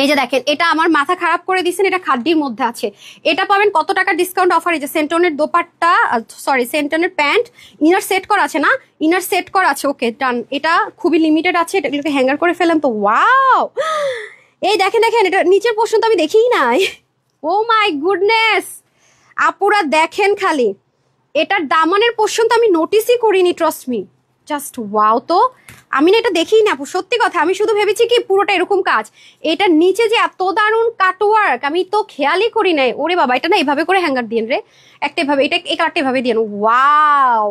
এই যে দেখেন, এটা আমার মাথা খারাপ করে দিচ্ছেন, এটা খাদ্যির মধ্যে আছে। এটা পাবেন কত টাকা ডিসকাউন্ট অফার? এই যে সেন্টনের দোপাট্টা, সরি সেন্টনের প্যান্ট, ইনার সেট করা আছে না, ইনার সেট করা আছে। ওকে ডান, এটা খুবই লিমিটেড আছে, এটাগুলোকে হ্যাঙ্গার করে ফেলেন তো। ওয়াও, এই দেখেন দেখেন, এটা নিচের পোর্শন তো আমি দেখিই নাই। ও মাই গুডনেস, আপুরা দেখেন খালি, এটার দামানের পোর্শন তো আমি নোটিসই করিনি, ট্রাস্ট মি, জাস্ট ওয়াও। তো আমি না এটা দেখি না আপু, সত্যি কথা, আমি শুধু ভেবেছি কি পুরোটা এরকম কাজ। এটার নিচে যে এত দারুণ কাটওয়ার্ক আমি তো খেয়ালই করি নাই। ওরে বাবা, এটা না এইভাবে করে হ্যাঙ্গার দিন রে, একটা এভাবে, এটা এই কাটটা এভাবে দিন। ওয়াও,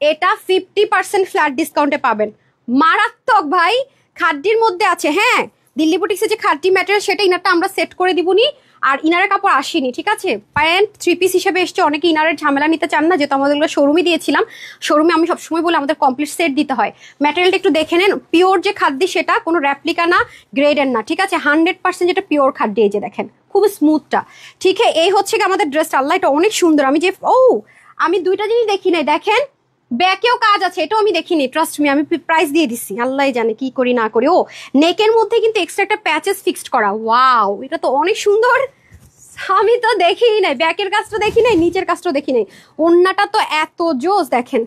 এটা 50% ফ্ল্যাট ডিসকাউন্টে পাবেন, মারাত্মক ভাই। খাদ্যির মধ্যে আছে। হ্যাঁ, দিল্লি বুটিক্সের যে খাদ্যি ম্যাটেরিয়াল সেটা ইনারটা আমরা সেট করে দিবনি, আর ইনারের কাপড় আসেনি, ঠিক আছে? প্যান্ট 3 পিস হিসেবে এসছে, অনেকে ইনারের ঝামেলা নিতে চান না, যেহেতু আমাদের শোরুমে দিয়েছিলাম। শোরুমে আমি সবসময় বলি আমাদের কমপ্লিট সেট দিতে হয়। ম্যাটেরিয়ালটা একটু দেখে নেন, পিওর যে খাদ্য সেটা, কোনো র্যাপ্লিকা না, গ্রেডের না, ঠিক আছে? 100% যেটা পিওর খাদ্য। এই যে দেখেন খুব স্মুথটা, ঠিক আছে? এই হচ্ছে কি আমাদের ড্রেসটা। আল্লাহ, এটা অনেক সুন্দর। আমি যে আমি দুইটা জিনিস দেখি নাই, দেখেন ব্যাকেও কাজ আছে, এটাও আমি দেখিনি, ট্রাস্ট মি, আমি প্রাইস দিয়ে দিচ্ছি, আল্লাহ জানে কি করি না করি। নেকের মধ্যে কিন্তু এক্সট্রা একটা প্যাচেস ফিক্সড করা। ওয়াও, এটা তো অনেক সুন্দর। আমি তো দেখিই নাই, ব্যাকের কাজটা দেখি নাই, নিচের কাজটা দেখি নাই। ওড়নাটা তো এত জোস। দেখেন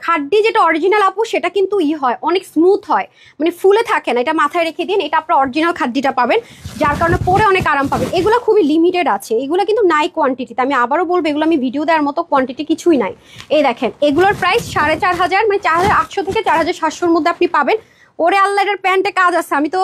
খাড্ডি যেটা অরিজিনাল আপু, সেটা কিন্তু হয় অনেক স্মুথ হয়, মানে ফুলে থাকে না। এটা মাথায় রেখে দিন, এটা আপনার অরিজিনাল খাড্ডিটা পাবেন, যার কারণে পরে অনেক আরাম পাবেন। এগুলো খুবই লিমিটেড আছে, এগুলো কিন্তু নাই কোয়ান্টিটিতে। আমি আবারও বলবো, এগুলো আমি ভিডিও দেওয়ার মতো কোয়ান্টিটি কিছুই নাই। এই দেখেন, এগুলোর প্রাইস 4500, মানে 4800 থেকে 4700-র মধ্যে আপনি পাবেন। ওরে আল্লাহ, এটার প্যান্টে কাজ আছে, আমি তো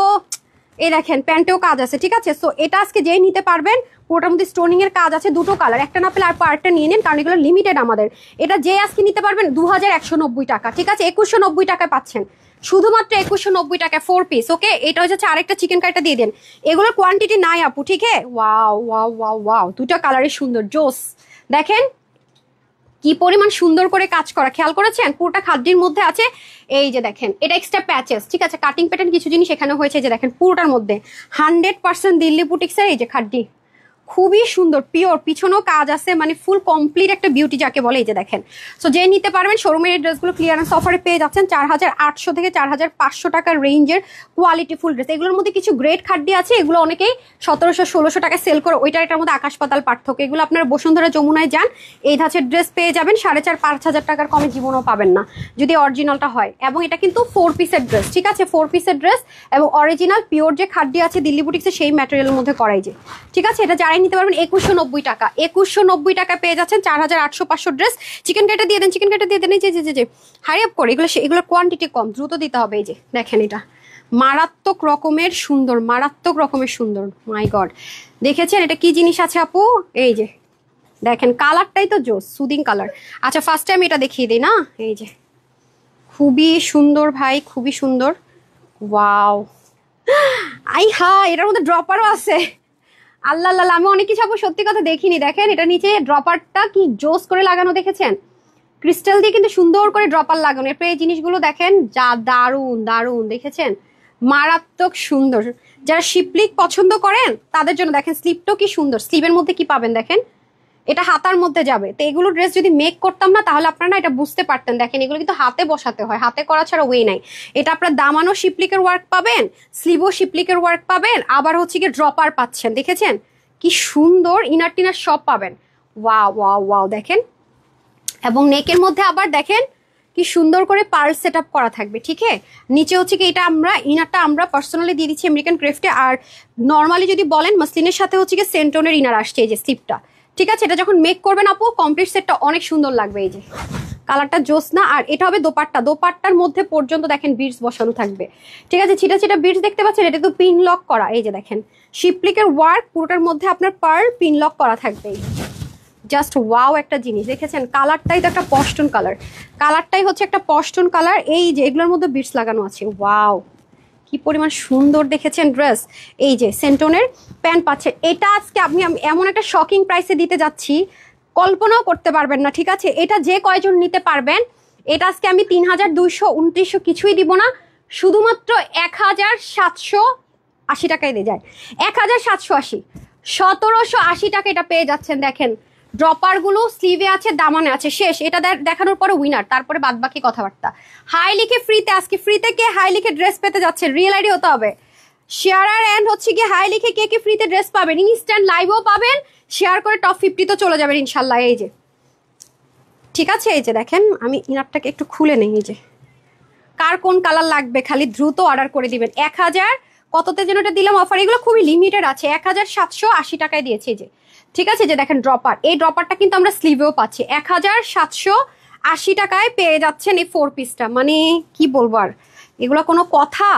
এই দেখেন প্যান্টেও কাজ আছে, ঠিক আছে? সো এটা আজকে যেই নিতে পারবেন, পুরোটার মধ্যে স্টোনিং এর কাজ আছে, দুটো কালার, একটা না পেলে আর আরেকটা নিয়ে নেন, কারণ এগুলো লিমিটেড আমাদের। এটা যে আজকে নিতে পারবেন 2190 টাকা, ঠিক আছে? 2190 টাকায় পাচ্ছেন, শুধুমাত্র 2190 টাকায় 4 পিস। ওকে, এটা হচ্ছে আরেকটা চিকেন কারিটা দিয়ে দেন। এগুলোর কোয়ান্টিটি নাই আপু, ঠিক আছে? ওয়াও ওয়াও ওয়াও ওয়াও, দুটো কালারই সুন্দর, জোস। দেখেন কি পরিমাণ সুন্দর করে কাজ করা, খেয়াল করেছেন? পুরোটা খাদ্যের মধ্যে আছে। এই যে দেখেন, এটা এক্সট্রা প্যাচেস, ঠিক আছে? কাটিং প্যাটার্ন কিছু জিনিস এখানে হয়েছে, যে দেখেন পুরোটার মধ্যে 100% দিল্লি বুটিক্সের এই যে খাদ্যি, খুবই সুন্দর, পিওর, পিছনেও কাজ আছে, মানে ফুল কমপ্লিট একটা বিউটি যাকে বলে। এই যে দেখেন, সো যে নিতে পারবেন, শোরুমের এই ড্রেসগুলো ক্লিয়ারেন্স অফারে পেয়ে যাচ্ছেন 4800 থেকে 4500 টাকার রেঞ্জের কোয়ালিটি ফুল ড্রেস। এগুলোর মধ্যে কিছু গ্রেট খাদ্য আছে, এগুলো অনেকেই 1700-1600 টাকায় সেল করে, ওইটার এটার মধ্যে আকাশ পাতাল পার্থক্য। এগুলো আপনারা বসুন্ধরা যমুনায় যান, এই ধাঁচের ড্রেস পেয়ে যাবেন 4500-5000 টাকার কমে জীবনও পাবেন না, যদি অরিজিনালটা হয়। এবং এটা কিন্তু 4 পিসের ড্রেস, ঠিক আছে? 4 পিসের ড্রেস, এবং অরিজিনাল পিওর যে খাদ্য আছে দিল্লি বুটিক্সে, সেই ম্যাটেরিয়ালের মধ্যে করাই যে, ঠিক আছে? এটা যারাই নিতে পারবেন 2190 টাকা, 2190 টাকা পেয়ে যাচ্ছেন 4800-500 ড্রেস। চিকেন কাটা দিয়ে দেন, চিকেন কাটা দিয়ে দেন। এই যে হাই আপ করে, এগুলোর কোয়ান্টিটি কম, দ্রুত দিতে হবে। এই যে দেখেন, এটা মারাত্মক রকমের সুন্দর, মারাত্মক রকমের সুন্দর। মাই গড, দেখেছেন এটা কি জিনিস আছে আপু? এই যে দেখেন, কালারটাই তো জোস, সুদিং কালার। আচ্ছা, ফার্স্ট টাইম এটা দেখিয়ে দিই না। এই যে খুবই সুন্দর ভাই, খুবই সুন্দর। ওয়াও, আই হা, এটার মধ্যে ড্রপারও আছে। আল্লাহ আল্লাহ, আমি অনেক কিছু আপু সত্যি কথা দেখিনি। দেখেন এটা নিচে ড্রপারটা কি জোস করে লাগানো, দেখেছেন? ক্রিস্টাল দিয়ে কিন্তু সুন্দর করে ড্রপার লাগানো। এরপরে এই জিনিসগুলো দেখেন, যা দারুন দারুন, দেখেছেন? মারাত্মক সুন্দর। যারা শিপলিক পছন্দ করেন তাদের জন্য দেখেন স্লিপটাও কি সুন্দর। স্লিপের মধ্যে কি পাবেন দেখেন, এটা হাতার মধ্যে যাবে। তো এগুলো ড্রেস যদি মেক করতাম না তাহলে আপনারা এটা বুঝতে পারতেন। দেখেন এগুলো কিন্তু হাতে বসাতে হয়, হাতে করা ছাড়া ওয়ে নাই। এটা আপনার দামানো শিপলিকের ওয়ার্ক পাবেন, স্লিভও শিপলিকের ওয়ার্ক পাবেন, আবার হচ্ছে কি ড্রপার পাচ্ছেন। দেখেছেন কি সুন্দর, ইনার টিনার সব পাবেন। ওয়াও ওয়াও ওয়াও, দেখেন। এবং নেকের মধ্যে আবার দেখেন কি সুন্দর করে পার্ল সেট আপ করা থাকবে। ঠিক আছে, নিচে হচ্ছে কি এটা আমরা ইনারটা আমরা পার্সোনালি দিয়ে দিচ্ছি আমেরিকান ক্রেফটে। আর নর্মালি যদি বলেন মাসলিনের সাথে হচ্ছে কি সেন্টোনের ইনার আসছে, এই যে স্লিপটা। ঠিক আছে, এটা যখন মেক করবেন আপু কমপ্লিট সেটটা অনেক সুন্দর লাগবে। এই যে কালারটা জোসনা। আর এটা হবে দোপাট্টা, দোপাট্টার মধ্যে পর্যন্ত দেখেন বিটস বসানো থাকবে। ঠিক আছে, ছিটা ছিটা বিটস দেখতে পাচ্ছেন, এটা তো পিন লক করা। এই যে দেখেন শিপলিকের ওয়ার্ক পুরোটার মধ্যে আপনার পার্ল পিন লক করা থাকবে। জাস্ট ওয়াও একটা জিনিস, দেখেছেন? কালারটাই তো একটা পশটন কালার, কালারটাই হচ্ছে একটা পশটন কালার। এই যে এগুলোর মধ্যে বিটস লাগানো আছে। ওয়াও কি পরিমাণ সুন্দর, দেখেছেন ড্রেস? এই যে সেন্টোনের প্যান্ট পাচ্ছে। এটা আজকে আমি এমন একটা শকিং প্রাইসে দিতে যাচ্ছি, কল্পনাও করতে পারবেন না। ঠিক আছে, এটা যে কয়জন নিতে পারবেন, এটা আজকে আমি 3229 কিছুই দিব না, শুধুমাত্র 1780 টাকায় দিয়ে যায়। 1780, 1780 টাকা এটা পেয়ে যাচ্ছেন। দেখেন ড্রপার গুলো স্লিভে আছে, দামানে আছে, শেষ। এটা দেখানোর পরে উইনার, তারপরে বাদ বাকি কথাবার্তা। হাই লিখে ফ্রিতে, আজকে ফ্রিতে কে হাই লিখে ড্রেস পেতে যাচ্ছে, রিয়েল আইডি হতে হবে। শেয়ার এন্ড হচ্ছে কি হাই লিখে কে কে ফ্রিতে ড্রেস পাবেন, ইনস্ট্যান্ট লাইভও পাবেন, শেয়ার করে টপ 50 তো চলে যাবেন ইনশাল্লাহ। এই যে ঠিক আছে, এই যে দেখেন আমি ইনারটাকে একটু খুলে নেই। এই যে কার কোন কালার লাগবে খালি দ্রুত অর্ডার করে দিবেন। 1000 কততে যেন এটা দিলাম অফার, এগুলো খুবই লিমিটেড আছে। 1780 টাকায় দিয়েছি। যে ঠিক আছে, যে দেখেন ড্রপার, এই ড্রপারটা কিন্তু আমরা স্লিভেও পাচ্ছি। 1780 টাকায় পেয়ে যাচ্ছেন এই 4 পিসটা। মানে কি বলবো আর, এগুলো কোনো কথা?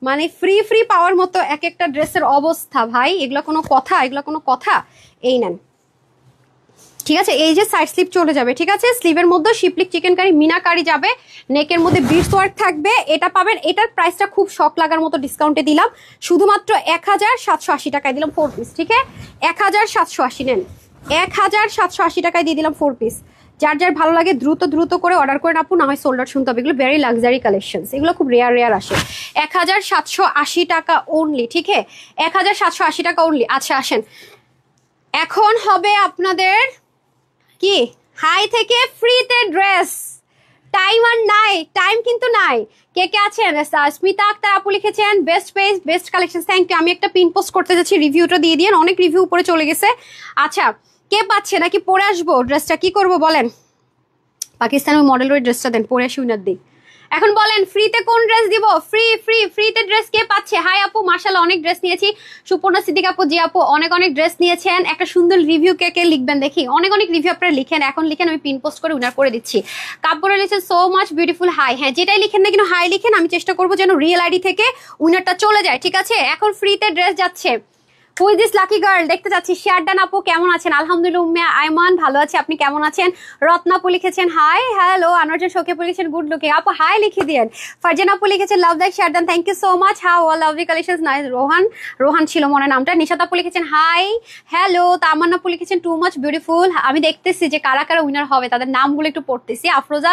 মানে ফ্রি ফ্রি পাওয়ার মতো এক একটা ড্রেসের অবস্থা ভাই, এগুলো কোনো কথা? এগুলো কোনো কথা? এই নেন। ঠিক আছে, এই যে সাইড স্লিপ চলে যাবে। ঠিক আছে, স্লিভের মধ্যে শিপলিক চিকেন কারি মিনা কারি যাবে, নেকের মধ্যে বিটস ওয়ার্ক থাকবে। এটা পাবেন, এটার প্রাইসটা খুব শক লাগার মতো ডিসকাউন্টে দিলাম, শুধুমাত্র 1780 টাকায় দিলাম 4 পিস। ঠিক আছে, 1780 নেন, 1780 টাকায় দিয়ে দিলাম 4 পিস। যার যার ভালো লাগে দ্রুত দ্রুত করে অর্ডার করে আপু, না হয় সোল্ড আউট শুনতে হবে। এগুলো ভেরি লাক্সারি কালেকশন, এগুলো খুব রেয়ার রেয়ার আসে। 1780 টাকা অনলি। ঠিক আছে, 1780 টাকা অনলি। আচ্ছা আসেন, এখন হবে আপনাদের কি হাই থেকে ফ্রিতে ড্রেস। টাইম আর নাই, টাইম কিন্তু নাই। কে কে আছেন? স্মিতা আক্তার আপু লিখেছেন best page best collection, thank you. আমি একটা পিন পোস্ট করতে যাচ্ছি, রিভিউটা দিয়ে দিন, অনেক রিভিউ উপরে চলে গেছে। আচ্ছা কে পাচ্ছে নাকি পরে আসবো ড্রেসটা, কি করবো বলেন? পাকিস্তানের মডেলের ওই ড্রেসটা দেন, পরে আসি উনার দিক। এখন বলেন ফ্রিতে কোন ড্রেস দিব? ফ্রিতে ড্রেস কে পাচ্ছে? হাই আপু মাশাআল্লাহ অনেক ড্রেস নিয়েছি। সুপর্ণা সিদ্দিক আপু, জি আপু অনেক অনেক ড্রেস নিয়েছেন। একটা সুন্দর রিভিউ কে কে লিখবেন দেখি, অনেক অনেক রিভিউ আপনারা লিখেন, এখন লিখেন, আমি পিন পোস্ট করে উনার করে দিচ্ছি। কাপড়ে লিখেছেন সো মাচ বিউটিফুল হাই। হ্যাঁ যেটাই লিখেন না কিন্তু হাই লিখেন, আমি চেষ্টা করবো যেন রিয়েল আইডি থেকে উইনারটা চলে যায়। ঠিক আছে, এখন ফ্রিতে ড্রেস যাচ্ছে। হুই দিস লাকি গার্ল দেখতে চাচ্ছি। শেয়ার ডান আপু কেমন আছেন? আলহামদুলিল্লাহ উম্মে আইমান ভালো আছে, আপনি কেমন আছেন? রত্নাপু লিখেছেন হাই হ্যালো। আনোয়ার শোকেপু লিখেছেন গুড লুকিং আপু, হাই লিখে দিয়েন। ফারজান আপু লিখেছেন love like share done, thank you so much. How all lovely collections nice. Rohan ছিল মনে নামটা। নিশাত আপু লিখেছেন হাই হ্যালো। তামান্না আপু লিখেছেন টু মাচ বিউটিফুল। আমি দেখতেছি যে কারা কারা উইনার হবে, তাদের নামগুলো একটু পড়তেছি। আফরোজা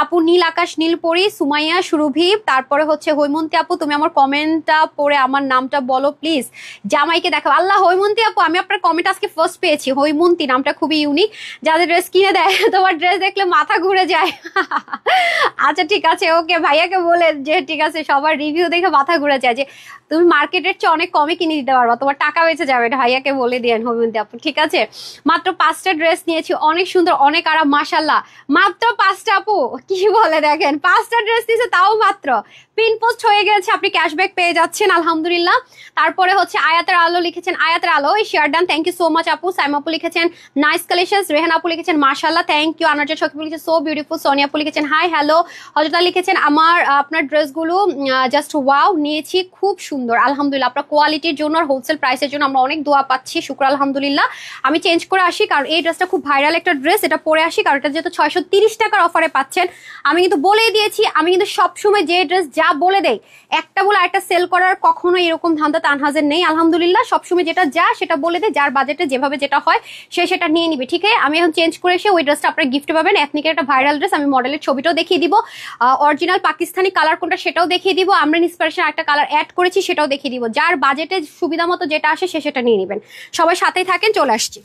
আপু, নীল আকাশ নীলপরি, সুমাইয়া, সুরভি, তারপরে হচ্ছে হৈমন্তী আপু, তুমি আমার কমেন্টটা পড়ে আমার নামটা বলো প্লিজ। জামাইকে দেখো আল্লাহ। হৈমন্তী আপু আমি আপনার কমেন্ট আজকে ফার্স্ট পেয়েছি। হৈমন্তী নামটা খুবই ইউনিক, যাদের ড্রেস কিনে দেয় তোমার ড্রেস দেখলে মাথা ঘুরে যায়। আচ্ছা ঠিক আছে, ওকে ভাইয়াকে বলে যে ঠিক আছে, সবার রিভিউ দেখে মাথা ঘুরে যায় যে তুমি মার্কেটের চেয়ে অনেক কমে কিনে দিতে পারবা, তোমার টাকা বেঁচে যাবে। ভাইয়াকে বলে দিয়েন হৈমন্তী আপু। ঠিক আছে, মাত্র 5টা ড্রেস নিয়েছি, অনেক সুন্দর অনেক আরাম মাশাল্লাহ। মাত্র 5টা আপু, কি বলে দেখেন 5টা ড্রেস নিয়েছে, তাও মাত্র। পিন পোস্ট হয়ে গেছে, আপনি ক্যাশব্যাক পেয়ে যাচ্ছেন আলহামদুলিল্লাহ। তারপরে হচ্ছে আয়াতের আলো লিখেছেন, আয়াতের আলো এই share done, thank you so much আপু। সাইম আপু লিখেছেন নাইস কালেকশনস। রেহান আপু লিখেছেন মাশাআল্লাহ, থ্যাংক ইউ। আনারজান শকিব লিখেছেন সো বিউটিফুল। সোনিয়া আপু লিখেছেন হাই হ্যালো। হযরত লিখেছেন আপনার ড্রেসগুলো জাস্ট ওয়াও, নিয়েছি খুব সুন্দর আলহামদুলিল্লাহ। আপনার কোয়ালিটির জন্য আর হোলসেল প্রাইসের জন্য আমরা অনেক দোয়া পাচ্ছি, শুকর আলহামদুলিল্লাহ। আমি চেঞ্জ করে আসি কারণ এই ড্রেসটা খুব ভাইরাল একটা ড্রেস, এটা পরে আসি কারণ এটা যেহেতু 630 টাকার অফারে পাচ্ছেন। আমি কিন্তু বলেই দিয়েছি, আমি কিন্তু সবসময় যে ড্রেস যা বলে দেই একটা বলে একটা সেল করার কখনো এরকম ধান্দা তানহাজের নেই আলহামদুলিল্লাহ। সবসময় যেটা যা সেটা বলে দে, যার বাজেটে যেভাবে যেটা হয় সে সেটা নিয়ে নিবে, ঠিক আছে? আমি এখন চেঞ্জ করে এসে ওই ড্রেসটা আপনার গিফটে পাবেন। এথনিকের একটা ভাইরাল ড্রেস, আমি মডেলের ছবিটাও দেখিয়ে দিব, অরিজিনাল পাকিস্তানি কালার কোনটা সেটাও দেখিয়ে দিব, আমরা ইন্সপিরেশন একটা কালার অ্যাড করেছি সেটাও দেখিয়ে দিব। যার বাজেটে সুবিধা মতো যেটা আসে সে সেটা নিয়ে নেবেন। সবাই সাথেই থাকেন, চলে আসছি।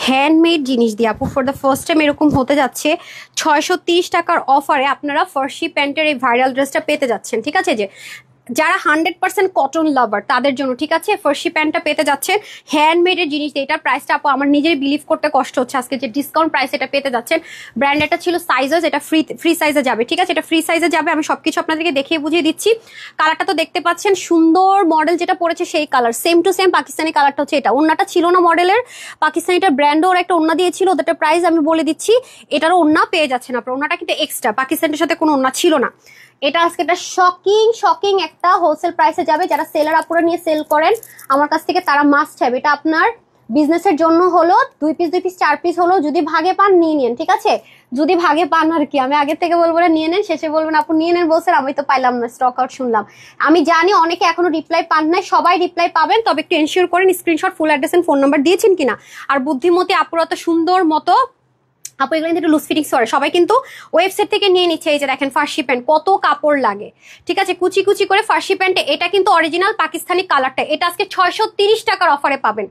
হ্যান্ডমেড জিনিস দিয়ে আপু ফর দ্য ফার্স্ট টাইম এরকম হতে যাচ্ছে 630 টাকার অফারে আপনারা ফার্সি প্যান্টের এই ভাইরাল ড্রেসটা পেতে যাচ্ছেন, ঠিক আছে? যে যারা 100% কটন লাভার তাদের জন্য, ঠিক আছে, ফার্সি প্যান্টটা পেতে যাচ্ছেন হ্যান্ডমেডের জিনিস দিয়ে। এটার প্রাইসটা আপু আমার নিজেই বিলিভ করতে কষ্ট হচ্ছে, আজকে যে ডিসকাউন্ট প্রাইস এটা পেতে যাচ্ছেন। ব্র্যান্ড এটা ছিল সাইজেস, এটা ফ্রি সাইজে যাবে, ঠিক আছে? এটা ফ্রি সাইজে যাবে, আমি সবকিছু আপনাদেরকে দেখিয়ে বুঝিয়ে দিচ্ছি। কালারটা তো দেখতে পাচ্ছেন, সুন্দর মডেল যেটা পড়েছে সেই colour, same to same Pakistani কালারটা হচ্ছে এটা। ওন্নাটা ছিল না মডেলের, পাকিস্তানিটার ব্র্যান্ডও ওরা একটা ওন্না দিয়েছিল, ওদেরটা প্রাইস আমি বলে দিচ্ছি। এটারও ওন্না পেয়ে যাচ্ছেন আপনারা, ওন্নাটা কিন্তু এক্সট্রা, পাকিস্তানের সাথে কোনো ওন্না ছিল না। এটা আজকে একটা শকিং একটা হোলসেল প্রাইসে যাবে। যারা সেলার আপুরা নিয়ে সেল করেন আমার কাছ থেকে তারা মাস্ট হ্যাভ। এটা আপনার বিজনেসের জন্য হলো 2 পিস 4 পিস হলো, যদি ভাগে পান নিয়ে নেন, ঠিক আছে? যদি ভাগে পান আর কি, আমি আগে থেকে বলবো না নিয়ে নেন, শেষে বলবেন আপু নিয়ে নেন বলছেন, আমি তো পাইলাম না, স্টক আউট শুনলাম। আমি জানি অনেকে এখনো রিপ্লাই পান নাই, সবাই রিপ্লাই পাবেন, তবে একটু এনশিওর করেন screenshot full address and phone number দিয়েছেন কিনা। আর বুদ্ধিমতী আপুরা তো সুন্দর মতো আপু এগুলো কিন্তু লুজ ফিটিংস করে, সবাই কিন্তু ওয়েবসাইট থেকে নিয়ে নিচ্ছে। এই যে দেখেন ফার্সি প্যান্ট, কত কাপড় লাগে, ঠিক আছে? কুচি কুচি করে ফার্সি প্যান্টে, এটা কিন্তু অরিজিনাল পাকিস্তানি কালারটা। এটা আজকে 630 টাকার অফারে পাবেন,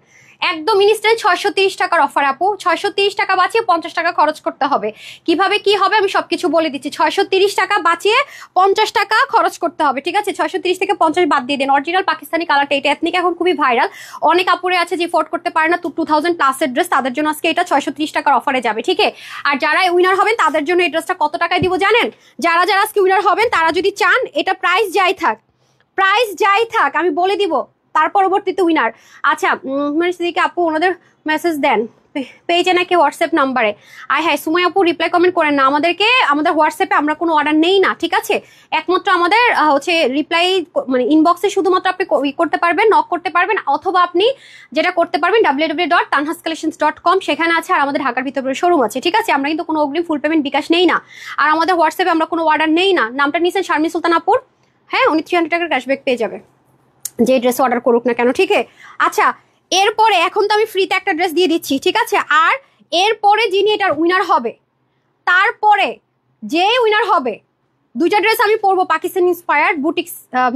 একদম ইনস্ট্যান্ট 630 টাকার অফার আপু। 630 টাকা বাঁচিয়ে 50 টাকা খরচ করতে হবে। কিভাবে কি হবে আমি সবকিছু বলে দিচ্ছি। 630 টাকা বাঁচিয়ে 50 টাকা খরচ করতে হবে, ঠিক আছে? 630 থেকে 50 বাদ দিয়ে দেন। অরিজিনাল পাকিস্তানি কালারটা, এটা এথনিক এখন খুবই ভাইরাল, অনেক আপুরে আছে যে এফোর্ড করতে পারে না 2000 প্লাসের ড্রেস, তাদের জন্য আজকে এটা 630 টাকার অফারে যাবে, ঠিক আছে? আর যারা উইনার হবেন তাদের জন্য এই ড্রেসটা কত টাকায় দিব জানেন? যারা যারা আজকে উইনার হবেন তারা যদি চান, এটা প্রাইস যাই থাক আমি বলে দিব, তার পরবর্তীতে উইনার। আচ্ছা আপু ওনাদের মেসেজ দেন পেজে নাকি হোয়াটসঅ্যাপ নাম্বারে। হ্যাঁ সুমাই আপু রিপ্লাই কমেন্ট করেন না আমাদেরকে, আমাদের হোয়াটসঅ্যাপে আমরা কোনো অর্ডার নেই না, ঠিক আছে? একমাত্র আমাদের হচ্ছে রিপ্লাই মানে ইনবক্সে শুধুমাত্র আপনি করতে পারবেন, নক করতে পারবেন, অথবা আপনি যেটা করতে পারবেন www.tanhascollections.com, সেখানে আছে। আর আমাদের ঢাকার ভিতরে শোরুম আছে, ঠিক আছে? আমরা কিন্তু কোনো অগ্রিম ফুল পেমেন্ট বিকাশ নেই না। আর আমাদের হোয়াটসঅ্যাপে আমরা কোনো অর্ডার নেই না। নামটা নিয়েছেন শারমিন সুলতান আপুর, হ্যাঁ উনি 300 টাকার ক্যাশব্যাক পেয়ে যাবে যে ড্রেস অর্ডার করুক না কেন, ঠিক আছে? আচ্ছা এরপরে এখন তো আমি ফ্রিতে একটা ড্রেস দিয়ে দিচ্ছি, ঠিক আছে? আর এরপরে যিনি এটার উইনার হবে, তারপরে যে উইনার হবে, দুইটা ড্রেস আমি পরবো Pakistan inspired boutique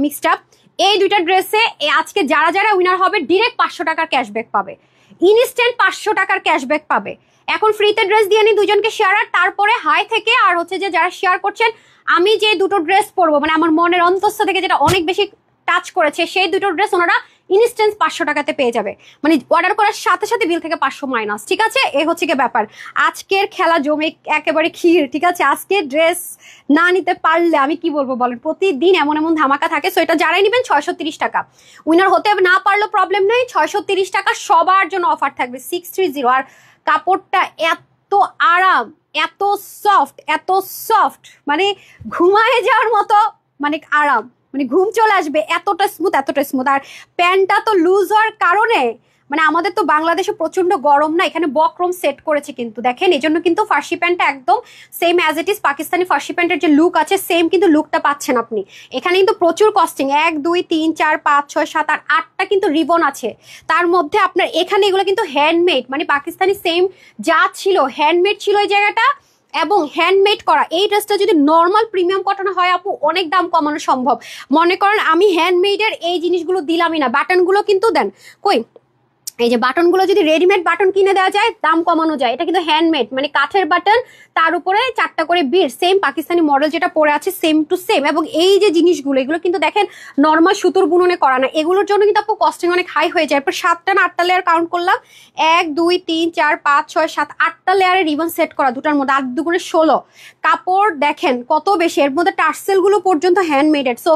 mixed up. এই দুইটা ড্রেসে আজকে যারা যারা উইনার হবে ডিরেক্ট 500 টাকার ক্যাশব্যাক পাবে, ইনস্ট্যান্ট 500 টাকার ক্যাশব্যাক পাবে। এখন ফ্রিতে ড্রেস দিয়ে নি দুজনকে শেয়ার, আর তারপরে হাই থেকে আর হচ্ছে যে যারা শেয়ার করছেন, আমি যে দুটো ড্রেস পরবো মানে আমার মনের অন্তঃস্থ থেকে যেটা অনেক বেশি টাচ করেছে, সেই দুটো ড্রেস ওনারা ইনস্ট্যান্ট 500 টাকাতে পেয়ে যাবে, মানে অর্ডার করার সাথে সাথে বিল থেকে 500 মাইনাস, ঠিক আছে? এ হচ্ছে কি ব্যাপার। আজকের খেলা জমে একেবারে ক্ষীর, ঠিক আছে? আজকে ড্রেস না নিতে পারলে আমি কি বলবো বলেন, প্রতিদিন এমন এমন ধামাকা থাকে। সো এটা যারাই নেবেন 630 টাকা, উইনার হতে না পারলেও প্রবলেম নেই, 630 টাকা সবার জন্য অফার থাকবে 630। আর কাপড়টা এত আরাম, এত সফট মানে ঘুমায় যাওয়ার মতো, মানে আরাম, মানে ঘুম চলে আসবে, এতটা স্মুথ। আর প্যান্টটা তো লুজ হওয়ার কারণে মানে আমাদের তো বাংলাদেশে প্রচন্ড গরম না, এখানে বক্রম সেট করেছে কিন্তু দেখেন, এই জন্য কিন্তু ফার্সি প্যান্টটা একদম same as it is Pakistani ফার্সি প্যান্টের যে লুক আছে সেম কিন্তু লুকটা পাচ্ছেন আপনি। এখানে কিন্তু প্রচুর কস্টিং, 1 2 3 4 5 6 7 আর 8টা কিন্তু রিবন আছে, তার মধ্যে আপনার এখানে এগুলো কিন্তু হ্যান্ডমেড, মানে পাকিস্তানি সেম যা ছিল হ্যান্ডমেড ছিল এই জায়গাটা, এবং হ্যান্ডমেড করা। এই ড্রেসটা যদি নর্মাল প্রিমিয়াম কটন হয় আপু অনেক দাম কমানো সম্ভব। মনে করেন আমি হ্যান্ডমেডের এই জিনিসগুলো দিলামই না, বাটনগুলো কিন্তু দেন কই, এই যে বাটনগুলো যদি রেডিমেড বাটন কিনে দেওয়া যায় দাম কমানো যায়। এটা কিন্তু হ্যান্ডমেড, মানে কাঠের বাটন, তার উপরে 4টা করে বিট, সেম পাকিস্তানি মডেল যেটা পরে আছে সেম টু সেম। এবং এই যে জিনিসগুলো এগুলো কিন্তু দেখেন নর্মাল সুতোর বুননে করা না, এগুলোর জন্য কিন্তু আপু কস্টিং অনেক হাই হয়ে যায়। এরপর 7টা না 8টা লেয়ার কাউন্ট করলাম, 1 2 3 4 5 6 7 8টা লেয়ারে রিবন সেট করা, দুটার মধ্যে 8 2 16 কাপড় দেখেন কত বেশি, এর মধ্যে টার্সেল গুলো পর্যন্ত হ্যান্ডমেডেড। সো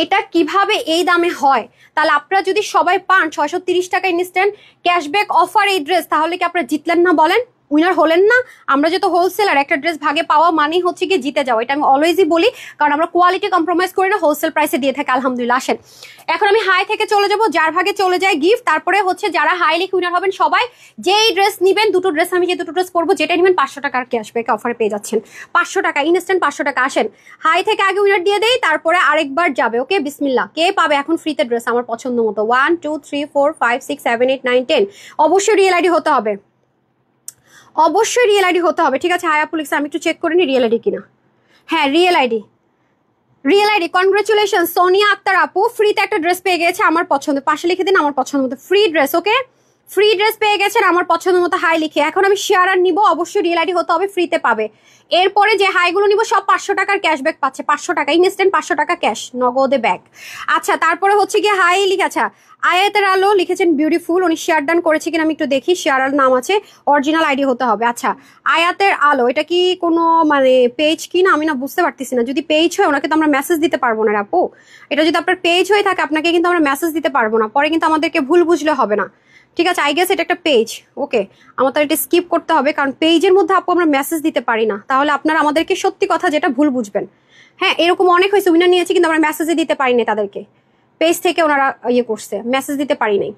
এটা কিভাবে এই দামে হয়, তাহলে আপনারা যদি সবাই পান 630 টাকা ইনস্ট্যান্ট, ক্যাশব্যাক অফার এই ড্রেস, তাহলে কি আপনারা জিতলেন না বলেন? উইনার হলেন না? আমরা যেহেতু হোলসেলার, একটা ড্রেস ভাগে পাওয়া মানেই হচ্ছে কি জিতে যাওয়া, এটা আমি অলওয়েজই বলি, কারণ আমরা কোয়ালিটি কম্প্রোমাইজ করি না, হোলসেল প্রাইসে দিয়ে থাকি আলহামদুলিল্লাহ। আসেন এখন আমি হাই থেকে চলে যাব, যার ভাগে চলে যায় গিফট, তারপরে হচ্ছে যারা হাই লিখ উইনার হবেন সবাই যেই ড্রেস নিবেন, দুটো ড্রেস, আমি যে দুটো ড্রেস পরবো যেটা নিবেন 500 টাকার ক্যাশব্যাক অফারে পেয়ে যাচ্ছেন, 500 টাকা ইনস্ট্যান্ট 500 টাকা। আসেন হাই থেকে আগে উইনার দিয়ে দেই, তারপরে আরেকবার যাবে। ওকে বিসমিল্লাহ। কে পাবে এখন ফ্রিতে ড্রেস আমার পছন্দ মতো? 1 2 3 4 5 6 7 8 9 10। অবশ্যই রিয়েল আইডি হতে হবে, অবশ্যই রিয়েল আইডি হতে হবে। ঠিক আছে হাই আপু লিখছে, আমি একটু চেক করে নি রিয়েল আইডি কিনা। হ্যাঁ real ID, real ID. Congratulation Sonia Akter আপু, ফ্রিতে একটা ড্রেস পেয়ে গেছে আমার পছন্দ, পাশে লিখে দিন আমার পছন্দ মতো ফ্রি ড্রেস। ওকে ফ্রি ড্রেস পেয়ে গেছেন আমার পছন্দ মতো, হাই লিখে। এখন আমি শেয়ার আর নিবো, অবশ্যই রিয়েল আইডি হতে হবে, ফ্রিতে পাবে। এরপরে যে হাইগুলো নিবো সব 500 টাকার ক্যাশব্যাক পাচ্ছে, 500 টাকা ইনস্ট্যান্ট, 500 টাকা ক্যাশ নগদে ব্যাগ। আচ্ছা তারপরে হচ্ছে কি হাই লিখে, আচ্ছা আয়াতের আলো লিখেছেন বিউটিফুল, উনি শেয়ার ডান করেছে কিনা আমি একটু দেখি। শেয়ার আর নাম আছে, অরিজিনাল আইডি হতে হবে। আচ্ছা আয়াতের আলো, এটা কি কোনো মানে পেজ কি না আমি না বুঝতে পারতেছি না। যদি পেজ হয় ওনাকে তো আমরা মেসেজ দিতে পারবো না আপু, এটা যদি আপনার পেজ হয়ে থাকে আপনাকে কিন্তু আমরা মেসেজ দিতে পারবো না, পরে কিন্তু আমাদেরকে ভুল বুঝলে হবে না। ঠিক আছে আই গেস এটা একটা পেজ। ওকে আমার তো এটা স্কিপ করতে হবে, কারণ পেজের মধ্যে আপু আমরা মেসেজ দিতে পারি না, তাহলে আপনারা আমাদেরকে সত্যি কথা যেটা ভুল বুঝবেন। হ্যাঁ এরকম অনেক হয়েছে, উইনার নিয়েছি কিন্তু আমরা মেসেজে দিতে পারি না তাদেরকে, পেজ থেকে ওনারা ইয়ে করছে, মেসেজ দিতে পারি নাই,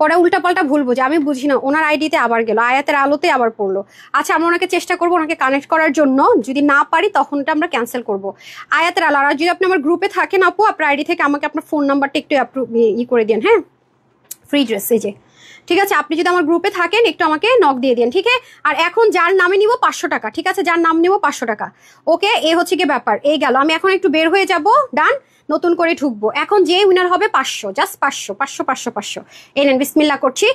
পরে উল্টাপাল্টা ভুল বুঝে, আমি বুঝি না, ওনার আইডিতে আবার গেল, আয়াতের আলোতে আবার পড়লো। আচ্ছা আমরা ওনাকে চেষ্টা করবো ওনাকে কানেক্ট করার জন্য, যদি না পারি তখন এটা আমরা ক্যান্সেল করবো। আয়াতের আলো, আর যদি আপনি আমার গ্রুপে থাকেন আপু আপনার আইডি থেকে আমাকে আপনার ফোন নাম্বারটা একটু ই করে দিন। হ্যাঁ ফ্রি ড্রেস এই যে, ঠিক আছে আপনি যদি আমার গ্রুপে থাকেন একটু আমাকে নক দিয়ে দিন। ঠিক আছে আর এখন যার নামে নিব 500 টাকা, ঠিক আছে যার নাম নিব 500 টাকা। ওকে এ হচ্ছে কি ব্যাপার, এই গেল। আমি এখন একটু বের হয়ে যাব, ডান, নতুন করে ঢুকবো। এখন যে উইনার হবে 500, জাস্ট 500 500 500 500। এই নেন বিসমিল্লাহ করছি,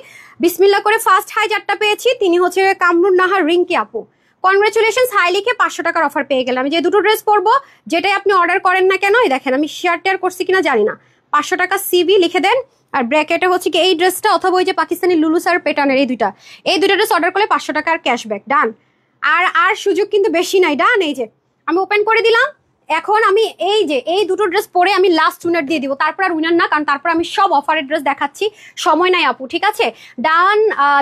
বিসমিল্লাহ করে ফার্স্ট হাই যারটা পেয়েছি তিনি হচ্ছে কামরুন নাহার রিঙ্কি আপু। কনগ্রেচুলেশন হাই লিখে 500 টাকার অফার পেয়ে গেলাম। আমি যে দুটো ড্রেস পরবো যেটাই আপনি অর্ডার করেন না কেন, এই দেখেন আমি শেয়ার টেয়ার করছি কিনা জানি না, 500 টাকা সিভি লিখে দেন, আর ব্র্যাকেটে হচ্ছে কি এই ড্রেসটা অথবা ওই যে পাকিস্তানি লুলু স্যার প্যাটার্নের এই দুইটা ড্রেস অর্ডার করলে 500 টাকার ক্যাশব্যাক। ডান, আর সুযোগ কিন্তু বেশি নাই। ডান এই যে আমি ওপেন করে দিলাম। এখন আমি এই যে এই দুটো ড্রেস পরে আমি লাস্ট উইনার দিয়ে দিব, তারপর আর উইনার না, কারণ তারপর আমি সব অফারের ড্রেস দেখাচ্ছি, সময় নাই আপু। ঠিক আছে done,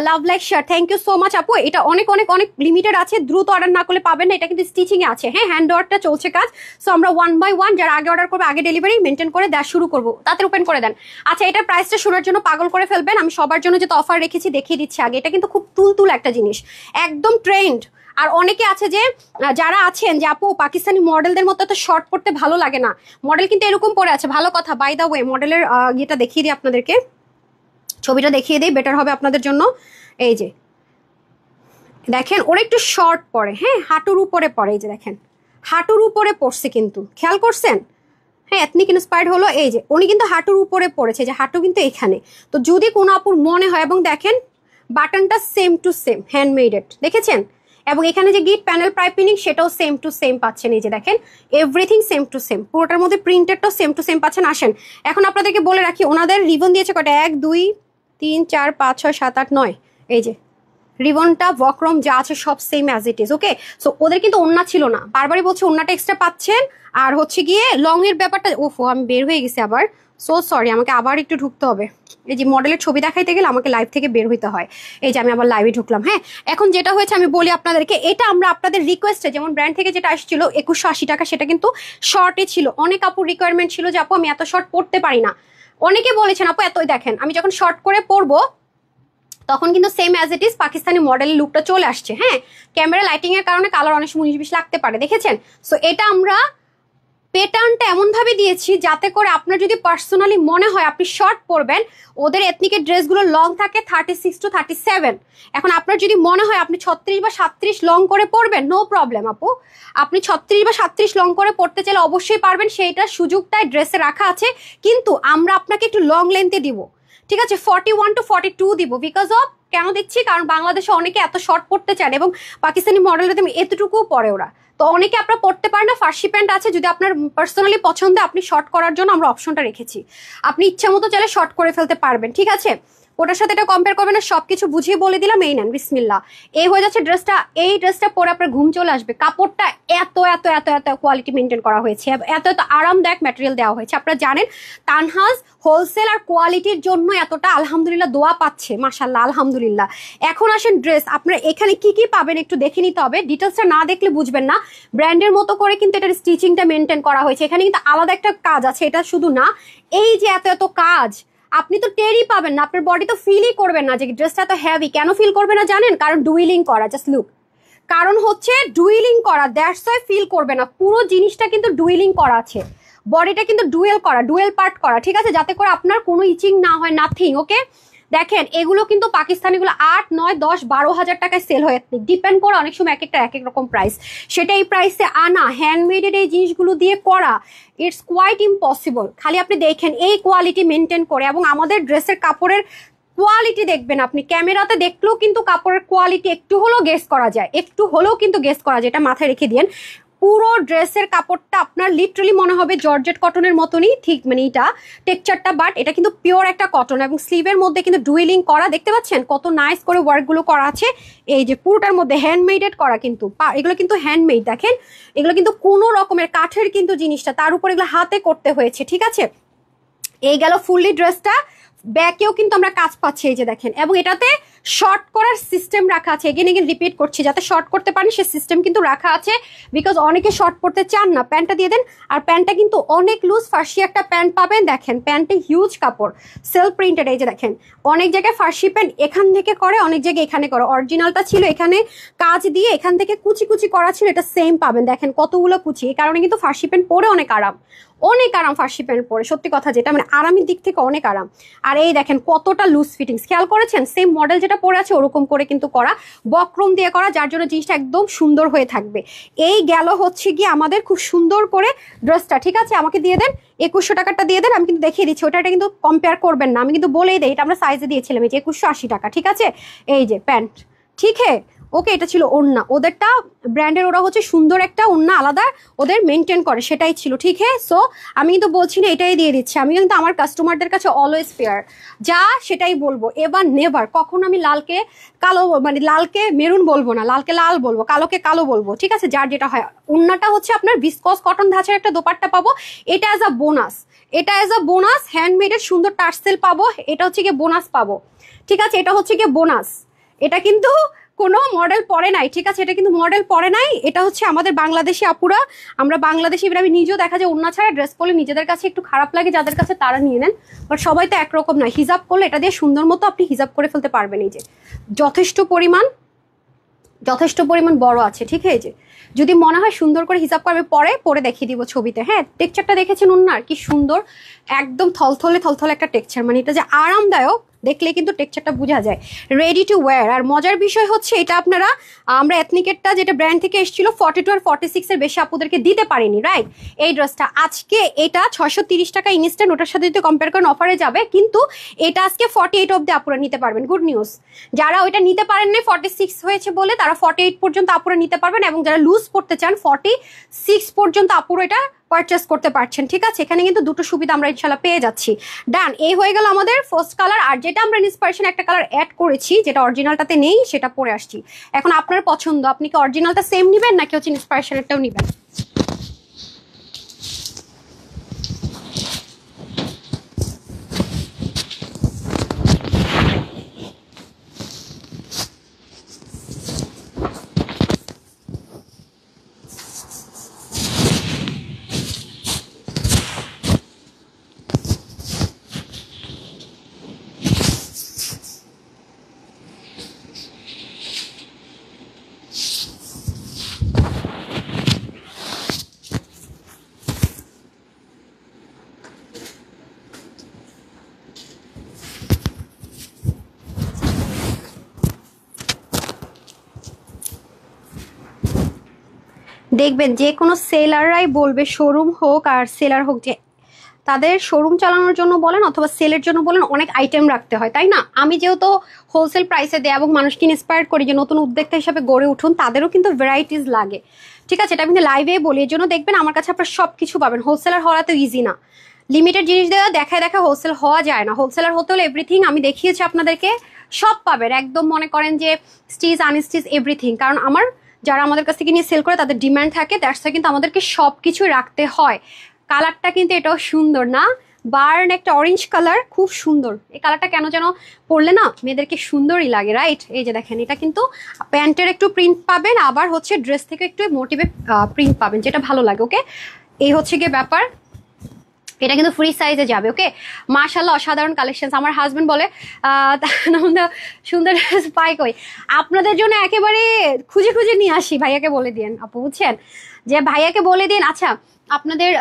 love like share, thank you so much আপু। এটা অনেক অনেক অনেক লিমিটেড আছে, দ্রুত অর্ডার না করলে পাবেন না, এটা কিন্তু স্টিচিং এ আছে। হ্যাঁ হ্যান্ড ওয়ার্কটা চলছে কাজ, সো আমরা 1 বাই 1 যারা আগে অর্ডার করবে আগে ডেলিভারি মেনটেন করে দেওয়া শুরু করবো, তাতে ওপেন করে দেন। আচ্ছা এটার প্রাইসটা শোনার জন্য পাগল করে ফেলবেন, আমি সবার জন্য যেটা অফার রেখেছি দেখিয়ে দিচ্ছি আগে। এটা কিন্তু খুব তুল একটা জিনিস, একদম ট্রেন্ড। আর অনেকে আছে যে যারা আছেন যে আপু পাকিস্তানি মডেলদের মতো তো শর্ট পড়তে ভালো লাগে না, মডেল কিন্তু এরকম পরে আছে, ভালো কথা। বাই দা ওয়ে মডেলের ইয়েটা দেখিয়ে দিই আপনাদেরকে, ছবিটা দেখিয়ে দিই বেটার হবে আপনাদের জন্য। এই যে দেখেন ওরা একটু শর্ট পরে, হ্যাঁ হাঁটুর উপরে পরে, এই যে দেখেন হাঁটুর উপরে পড়ছে, কিন্তু খেয়াল করছেন? হ্যাঁ এথনিক ইন্সপায়ার্ড হলো, এই যে উনি কিন্তু হাঁটুর উপরে পড়েছে, যে হাঁটু কিন্তু এখানে। তো যদি কোনো আপুর মনে হয়, এবং দেখেন বাটনটা সেম টু সেম হ্যান্ডমেডেড, দেখেছেন? এবং এখানে যে গিট প্যানেল পাইপিং সেটাও সেম টু সেম পাচ্ছেন, এই যে দেখেন এভরিথিং সেম টু সেম, পুরোটার মধ্যে প্রিন্টেডটাও সেম টু সেম পাচ্ছেন। আসেন এখন আপনাদেরকে বলে রাখি ওনাদের রিবন দিয়েছে কয়টা, 1 2 3 4 5 6 7 8 9, এই যে রিবনটা বক্রম যা আছে সব same as it is. Okay so ওদের কিন্তু ওন্না ছিল না, বারবারই বলছে ওন্নাটা এক্সট্রা পাচ্ছেন। আর হচ্ছে গিয়ে লং এর ব্যাপারটা, ওফো আমি বের হয়ে গেছি আবার, সো সরি আমাকে আবার একটু ঢুকতে হবে। এই যে মডেলের ছবি দেখাইতে গেলে আমাকে লাইভ থেকে বের হইতে হয়, এই যে আমি আবার লাইভে ঢুকলাম। হ্যাঁ এখন যেটা হয়েছে আমি বলি আপনাদেরকে, এটা আমরা আপনাদের রিকোয়েস্টে, যেমন ব্র্যান্ড থেকে যেটা আসছিল 2180 টাকা, সেটা কিন্তু শর্টে ছিল। অনেক আপুর রিকোয়ারমেন্ট ছিল যে আপু আমি এত শর্ট পড়তে পারি না, অনেকে বলেছেন আপু এতই। দেখেন আমি যখন শর্ট করে পরবো তখন কিন্তু same as it is Pakistani model লুকটা চলে আসছে। হ্যাঁ ক্যামেরা লাইটিং এর কারণে কালার অনেক 19-20 লাগতে পারে, দেখেছেন? সো এটা আমরা প্যাটার্নটা এমন ভাবে দিয়েছি যাতে করে আপনার যদি পার্সোনালি মনে হয় আপনি শর্ট পরবেন, ওদের এথনিকের ড্রেসগুলো লং থাকে 36 to 37। এখন আপনার যদি মনে হয় আপনি 36 বা 37 লং করে পরবেন, নো প্রবলেম আপু, আপনি 36 বা 37 লং করে পড়তে চাইলে অবশ্যই পারবেন, সেইটার সুযোগটাই ড্রেসে রাখা আছে। কিন্তু আমরা আপনাকে একটু লং লেন্থে দিব, ঠিক আছে? 41 to 42 দিব, বিকজ অফ কেন দিচ্ছি, কারণ বাংলাদেশে অনেকে এত শর্ট পড়তে চান এবং পাকিস্তানি মডেলটা এতটুকু পরে ওরা, তো অনেকে আপনারা পড়তে পারেন না। ফার্সি প্যান্ট আছে, যদি আপনার পার্সোনালি পছন্দ আপনি শর্ট করার জন্য আমরা অপশনটা রেখেছি, আপনি ইচ্ছা মতো চাইলে শর্ট করে ফেলতে পারবেন, ঠিক আছে? ওটার সাথে এটা কম্পেয়ার করবেন না, সবকিছু বুঝিয়ে বলে দিলাম। এই নেন বিসমিল্লাহ, এই হয়ে যাচ্ছে ড্রেসটা। এই ড্রেসটা পরে আপনার ঘুম চলে আসবে। কাপড়টা এত এত এত এত কোয়ালিটি মেনটেন করা হয়েছে, এত এত আরামদায়ক ম্যাটেরিয়াল দেওয়া হয়েছে। আপনারা জানেন তানহাজ হোলসেল আর কোয়ালিটির জন্য এতটা আলহামদুলিল্লাহ দোয়া পাচ্ছে, মাশাআল্লাহ আলহামদুলিল্লাহ। এখন আসেন ড্রেস, আপনারা এখানে কি কি পাবেন একটু দেখে নিতে হবে, ডিটেলসটা না দেখলে বুঝবেন না। ব্র্যান্ডের মতো করে কিন্তু এটার স্টিচিংটা মেনটেন করা হয়েছে, এখানে কিন্তু আলাদা একটা কাজ আছে, এটা শুধু না। এই যে এত এত কাজ, আপনি তো টেরই পাবেন না, আপনার বডি তো ফিলই করবেন না যে ড্রেসটা এত হেভি। কেন ফিল করবে না জানেন? কারণ ডুইলিং করা, জাস্ট লুক, কারণ হচ্ছে ডুইলিং করা, দ্যাটস ওয়াই ফিল করবে না। পুরো জিনিসটা কিন্তু ডুইলিং করা আছে, বডিটা কিন্তু ডুয়েল করা, ডুয়েল পার্ট করা, ঠিক আছে, যাতে করে আপনার কোনো ইচিং না হয়, নাথিং। ওকে, দেখেন এগুলো কিন্তু পাকিস্তানিগুলো 8, 9, 10, 12 হাজার টাকায় সেল হয়ে, ডিপেন্ড করে অনেক সময় এক একটা এক এক রকম প্রাইস। সেটা এই প্রাইসে আনা, হ্যান্ডমেডের এই জিনিসগুলো দিয়ে করা, ইটস কোয়াইট ইম্পসিবল। খালি আপনি দেখেন এই কোয়ালিটি মেনটেন করে, এবং আমাদের ড্রেসের কাপড়ের কোয়ালিটি দেখবেন আপনি, ক্যামেরাতে দেখলেও কিন্তু কাপড়ের কোয়ালিটি একটু হলেও গেস করা যায়, একটু হলেও কিন্তু গেস করা যায়, এটা মাথায় রেখে দিন। পুরো ড্রেসের কাপড়টা আপনার লিটারালি মনে হবে জর্জেট কটনের মতনই, ঠিক মানে এটা টেক্সচারটা, বাট এটা কিন্তু পিওর একটা কটন, এবং স্লিভের মধ্যে কিন্তু ডুয়েলিং করা, দেখতে পাচ্ছেন কত নাইস করে ওয়ার্কগুলো করা আছে। এই যে পুরোটার মধ্যে হ্যান্ডমেডেড করা, কিন্তু এগুলো কিন্তু হ্যান্ডমেড, দেখেন এগুলো কিন্তু কোনো রকমের কাঠের কিন্তু জিনিসটা, তার উপর এগুলো হাতে করতে হয়েছে, ঠিক আছে। এই গেল ফুললি ড্রেসটা। ব্যাকেও কিন্তু আমরা কাজ পাচ্ছি, এই যে দেখেন, এবং এটাতে শর্ট করার সিস্টেম রাখা আছে। এগেন রিপিট করছি, যাতে শর্ট করতে পারেন সে সিস্টেম কিন্তু রাখা আছে, বিকজ অনেকে শর্ট করতে চান না। প্যান্টটা দিয়ে দেন, আর প্যান্টটা কিন্তু অনেক লুজ ফার্সি একটা প্যান্ট পাবেন, দেখেন প্যান্টে হিউজ কাপড়, সেলফ প্রিন্টেড। এই যে দেখেন, অনেক জায়গায় ফার্সি প্যান্ট এখান থেকে করে, অনেক জায়গায় এখানে করে। অরিজিনালটা ছিল এখানে কাজ দিয়ে, এখান থেকে কুচি কুচি করা ছিল, এটা সেম পাবেন, দেখেন কতগুলো কুচি। এই কারণে কিন্তু ফার্সি প্যান্ট পরে অনেক আরাম, অনেক আরাম ফার্সি প্যান্ট পরে, সত্যি কথা যেটা, মানে আরামের দিক থেকে অনেক আরাম। আর এই দেখেন কতটা লুজ ফিটিংস, খেয়াল করেছেন? সেম মডেল যেটা পরে আছে ওরকম করে কিন্তু করা, বক্রম দিয়ে করা, যার জন্য জিনিসটা একদম সুন্দর হয়ে থাকবে। এই গেল হচ্ছে গিয়ে আমাদের খুব সুন্দর করে ড্রেসটা, ঠিক আছে। আমাকে দিয়ে দেন 2100 টাকাটা দিয়ে দেন, আমি কিন্তু দেখিয়ে দিচ্ছি, ওটা কিন্তু কম্পেয়ার করবেন না, আমি কিন্তু বলেই দেই, এটা আমরা সাইজে দিয়েছিলাম, এই যে 2180 টাকা, ঠিক আছে। এই যে প্যান্ট, ঠিক হ্যাঁ, ওকে। এটা ছিল ওড়না, ওদেরটা ব্র্যান্ডের, ওরা হচ্ছে সুন্দর একটা ওড়না আলাদা ওদের মেনটেন করে, সেটাই ছিল, ঠিক হ্যাঁ। সো আমি কিন্তু বলছি না এটাই দিয়ে দিচ্ছি, আমি কিন্তু আমার কাস্টমারদের কাছে অলওয়েজ ফেয়ার, যা সেটাই বলবো, এবার নেভার কখনো আমি লালকে কালো, মানে লালকে মেরুন বলবো না, লালকে লাল বলবো, কালোকে কালো বলবো, ঠিক আছে। যার যেটা হয়, ওড়নাটা হচ্ছে আপনার ভিসকস কটন ধাঁচের একটা দোপাট্টা পাবো, এটা অ্যাজ আ বোনাস, এটা অ্যাজ আ বোনাস হ্যান্ডমেডের সুন্দর টার্সেল পাবো, এটা হচ্ছে গিয়ে বোনাস পাবো, ঠিক আছে। এটা হচ্ছে গিয়ে বোনাস, এটা কিন্তু কোনো মডেল পরে নাই, ঠিক আছে, এটা কিন্তু মডেল পরে নাই, এটা হচ্ছে আমাদের বাংলাদেশি আপুরা, আমরা বাংলাদেশি, আমি নিজেও দেখা যায় ওড়না ছাড়া ড্রেস পরলে নিজেদের কাছে একটু খারাপ লাগে, যাদের কাছে তারা নিয়ে নেন, বাট সবাই তো একরকম নয়। হিজাব করলে এটা দিয়ে সুন্দর মতো আপনি হিজাব করে ফেলতে পারবেন, এই যে যথেষ্ট পরিমাণ বড় আছে, ঠিক আছে। যে যদি মনে হয় সুন্দর করে হিসাব করবে, পরে দেখিয়ে দিব ছবিতে। হ্যাঁ, টেক্সচারটা দেখেছেন ওনার কি সুন্দর, একদম থলথলে একটা টেক্সচার, মানে এটা যে আরামদায়ক দেখলে কিন্তু টেক্সচারটা বোঝা যায়, রেডি টু ওয়্যার। আর মজার বিষয় হচ্ছে এটা আপনারা, আমরা এথনিকেরটা যেটা ব্র্যান্ড থেকে এসেছিল 42 আর 46 এর বেশি আপুদেরকে দিতে পারিনি, রাইট। এই ড্রেসটা আজকে এটা 630 টাকা ইনস্ট্যান্ট, ওটার সাথে যদি কম্পেয়ার করেন অফারে যাবে, কিন্তু এটা আজকে 48 অব্দি আপুরা নিতে পারবেন। গুড নিউজ, যারা ওইটা নিতে পারেন না 46 হয়েছে বলে, তারা 48 পর্যন্ত আপুরা নিতে পারবেন, এবং যারা লুজ পড়তে চান 46 পর্যন্ত আপুরা এটা পারচেস করতে পারছেন, ঠিক আছে। এখানে কিন্তু দুটো সুবিধা আমরা ইনশাল্লাহ পেয়ে যাচ্ছি। ডান, এই হয়ে গেল আমাদের ফার্স্ট কালার। আর যেটা আমরা ইন্সপিরেশন একটা কালার অ্যাড করেছি, যেটা অরিজিনালটাতে নেই, সেটা পরে আসছি। এখন আপনার পছন্দ, আপনি কি অরিজিনালটা সেম নিবেন নাকি হচ্ছে ইন্সপিরেশনেরটাও নিবেন? দেখবেন যে কোনো সেলাররাই বলবে, শোরুম হোক আর সেলার হোক, যে তাদের শোরুম চালানোর জন্য বলেন অথবা সেলের জন্য বলেন, অনেক আইটেম রাখতে হয়, তাই না। আমি যেহেতু হোলসেল প্রাইসে দেয় এবং মানুষকে ইন্সপায়ার করি যে নতুন উদ্যোক্তা হিসাবে গড়ে উঠুন, তাদেরও কিন্তু ভ্যারাইটিস লাগে, ঠিক আছে। এটা কিন্তু লাইভে বলি, এর জন্য দেখবেন আমার কাছে আপনার সব কিছু পাবেন। হোলসেলার হওয়া তো ইজি না, লিমিটেড জিনিস দেওয়া দেখায় দেখা হোলসেল হওয়া যায় না, হোলসেলার হতে হলে এভরিথিং আমি দেখিয়েছি আপনাদেরকে, সব পাবেন একদম, মনে করেন যে স্টিচ আনস্টিচ এভরিথিং। কারণ আমার যারা আমাদের কাছ থেকে নিয়ে সেল করে তাদের ডিমান্ড থাকে, দ্যাটস ওয়াই কিন্তু আমাদেরকে সব কিছু রাখতে হয়। কালারটা কিন্তু এটাও সুন্দর না, বার্ন একটা অরেঞ্জ কালার, খুব সুন্দর। এই কালারটা কেন যেন পরলে না মেয়েদেরকে সুন্দরই লাগে, রাইট? এই যে দেখেন, এটা কিন্তু প্যান্টের একটু প্রিন্ট পাবেন, আবার হচ্ছে ড্রেস থেকে একটু মোটিভে প্রিন্ট পাবেন, যেটা ভালো লাগে। ওকে, এই হচ্ছে গিয়ে ব্যাপার। এটা কিন্তু ফ্রি সাইজে যাবে। ওকে, মাশাআল্লাহ অসাধারণ কালেকশন। আমার হাজবেন্ড বলে সুন্দর পাই কই, আপনাদের জন্য একেবারে খুঁজে খুঁজে নিয়ে আসি। ভাইয়াকে বলে দিন আপু, বুঝছেন, যে ভাইয়াকে বলে দিন। আচ্ছা, আপনাদের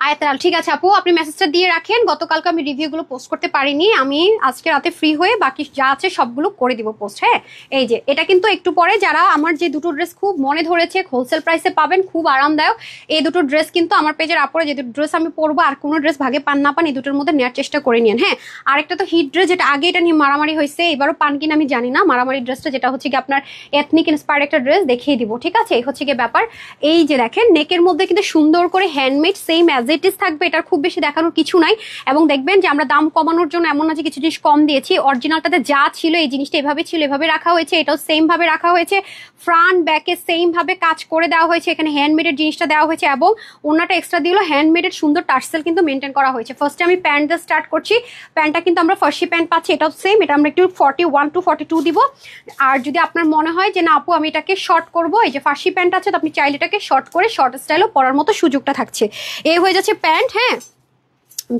আয়াতাল, ঠিক আছে আপু, আপনি মেসেজটা দিয়ে রাখেন। গতকালকে আমি রিভিউগুলো পোস্ট করতে পারিনি, আমি আজকে রাতে ফ্রি হয়ে বাকি যা আছে সবগুলো করে দিব পোস্ট। হ্যাঁ, এই যে এটা কিন্তু একটু পরে, যারা আমার যে দুটো ড্রেস খুব মনে ধরেছে, হোলসেল প্রাইসে পাবেন, খুব আরামদায়ক, এই দুটো ড্রেস কিন্তু আমার পেজের আপরে যে দুটো ড্রেস আমি পরবো, আর কোনো ড্রেস ভাগে পান না পান, এই দুটোর মধ্যে নেওয়ার চেষ্টা করে নিন। হ্যাঁ, আরেকটা তো হিট ড্রেস, যেটা আগে এটা নিয়ে মারামারি হয়েছে, এবারও পান কিনা আমি জানি না, মারামারি ড্রেসটা যেটা হচ্ছে কি আপনার এথনিক ইন্সপায়ার্ড একটা ড্রেস দেখিয়ে দিব। ঠিক আছে, এই হচ্ছে কি ব্যাপার। এই যে দেখেন, নেকের মধ্যে কিন্তু সুন্দর করে handmade same as it is থাকবে, এটার খুব বেশি দেখানোর কিছু নাই। এবং দেখবেন যে আমরা দাম কমানোর জন্য এমন না যে কিছু জিনিস কম দিয়েছি, অরিজিনালটাতে যা ছিল এই জিনিসটা এভাবে ছিল, এভাবে রাখা হয়েছে, এটাও সেম ভাবে রাখা হয়েছে, ফ্রন্ট ব্যাকে সেম ভাবে কাজ করে দেওয়া হয়েছে, এখানে হ্যান্ডমেডের জিনিসটা দেওয়া হয়েছে, এবং ওনাটা এক্সট্রা দিল হ্যান্ডমেডের সুন্দর টার্সেল কিন্তু মেনটেন করা হয়েছে। ফার্স্টে আমি প্যান্ট দিয়ে স্টার্ট করছি। প্যান্টটা কিন্তু আমরা ফার্সি প্যান্ট পাচ্ছি, এটাও সেম, এটা আমরা একটু 41 to 42 দিব। আর যদি আপনার মনে হয় যে না আপু আমি এটাকে শর্ট করবো, এই যে ফার্সি প্যান্ট আছে, তো আপনি চাইলে এটাকে শর্ট করে শর্ট স্টাইলও পরার মতো সুযোগটা থাকছে। এই হয়ে যাচ্ছে প্যান্ট। হ্যাঁ,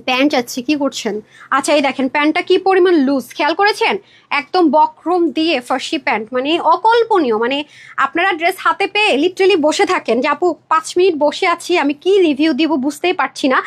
প্যান্ট আছে, কি করছেন? আচ্ছা, এই দেখেন প্যান্টটা কি পরিমাণ লুজ, খেয়াল করেছেন? একদম বক্রম দিয়ে ফার্সি প্যান্ট, মানে অকল্পনীয়। মানে আপনারা ড্রেস হাতে পেয়ে লিটারেলি বসে থাকেন যে আপু 5 মিনিট বসে আছি, আমি কি রিভিউ দিব বুঝতেই পারছি না।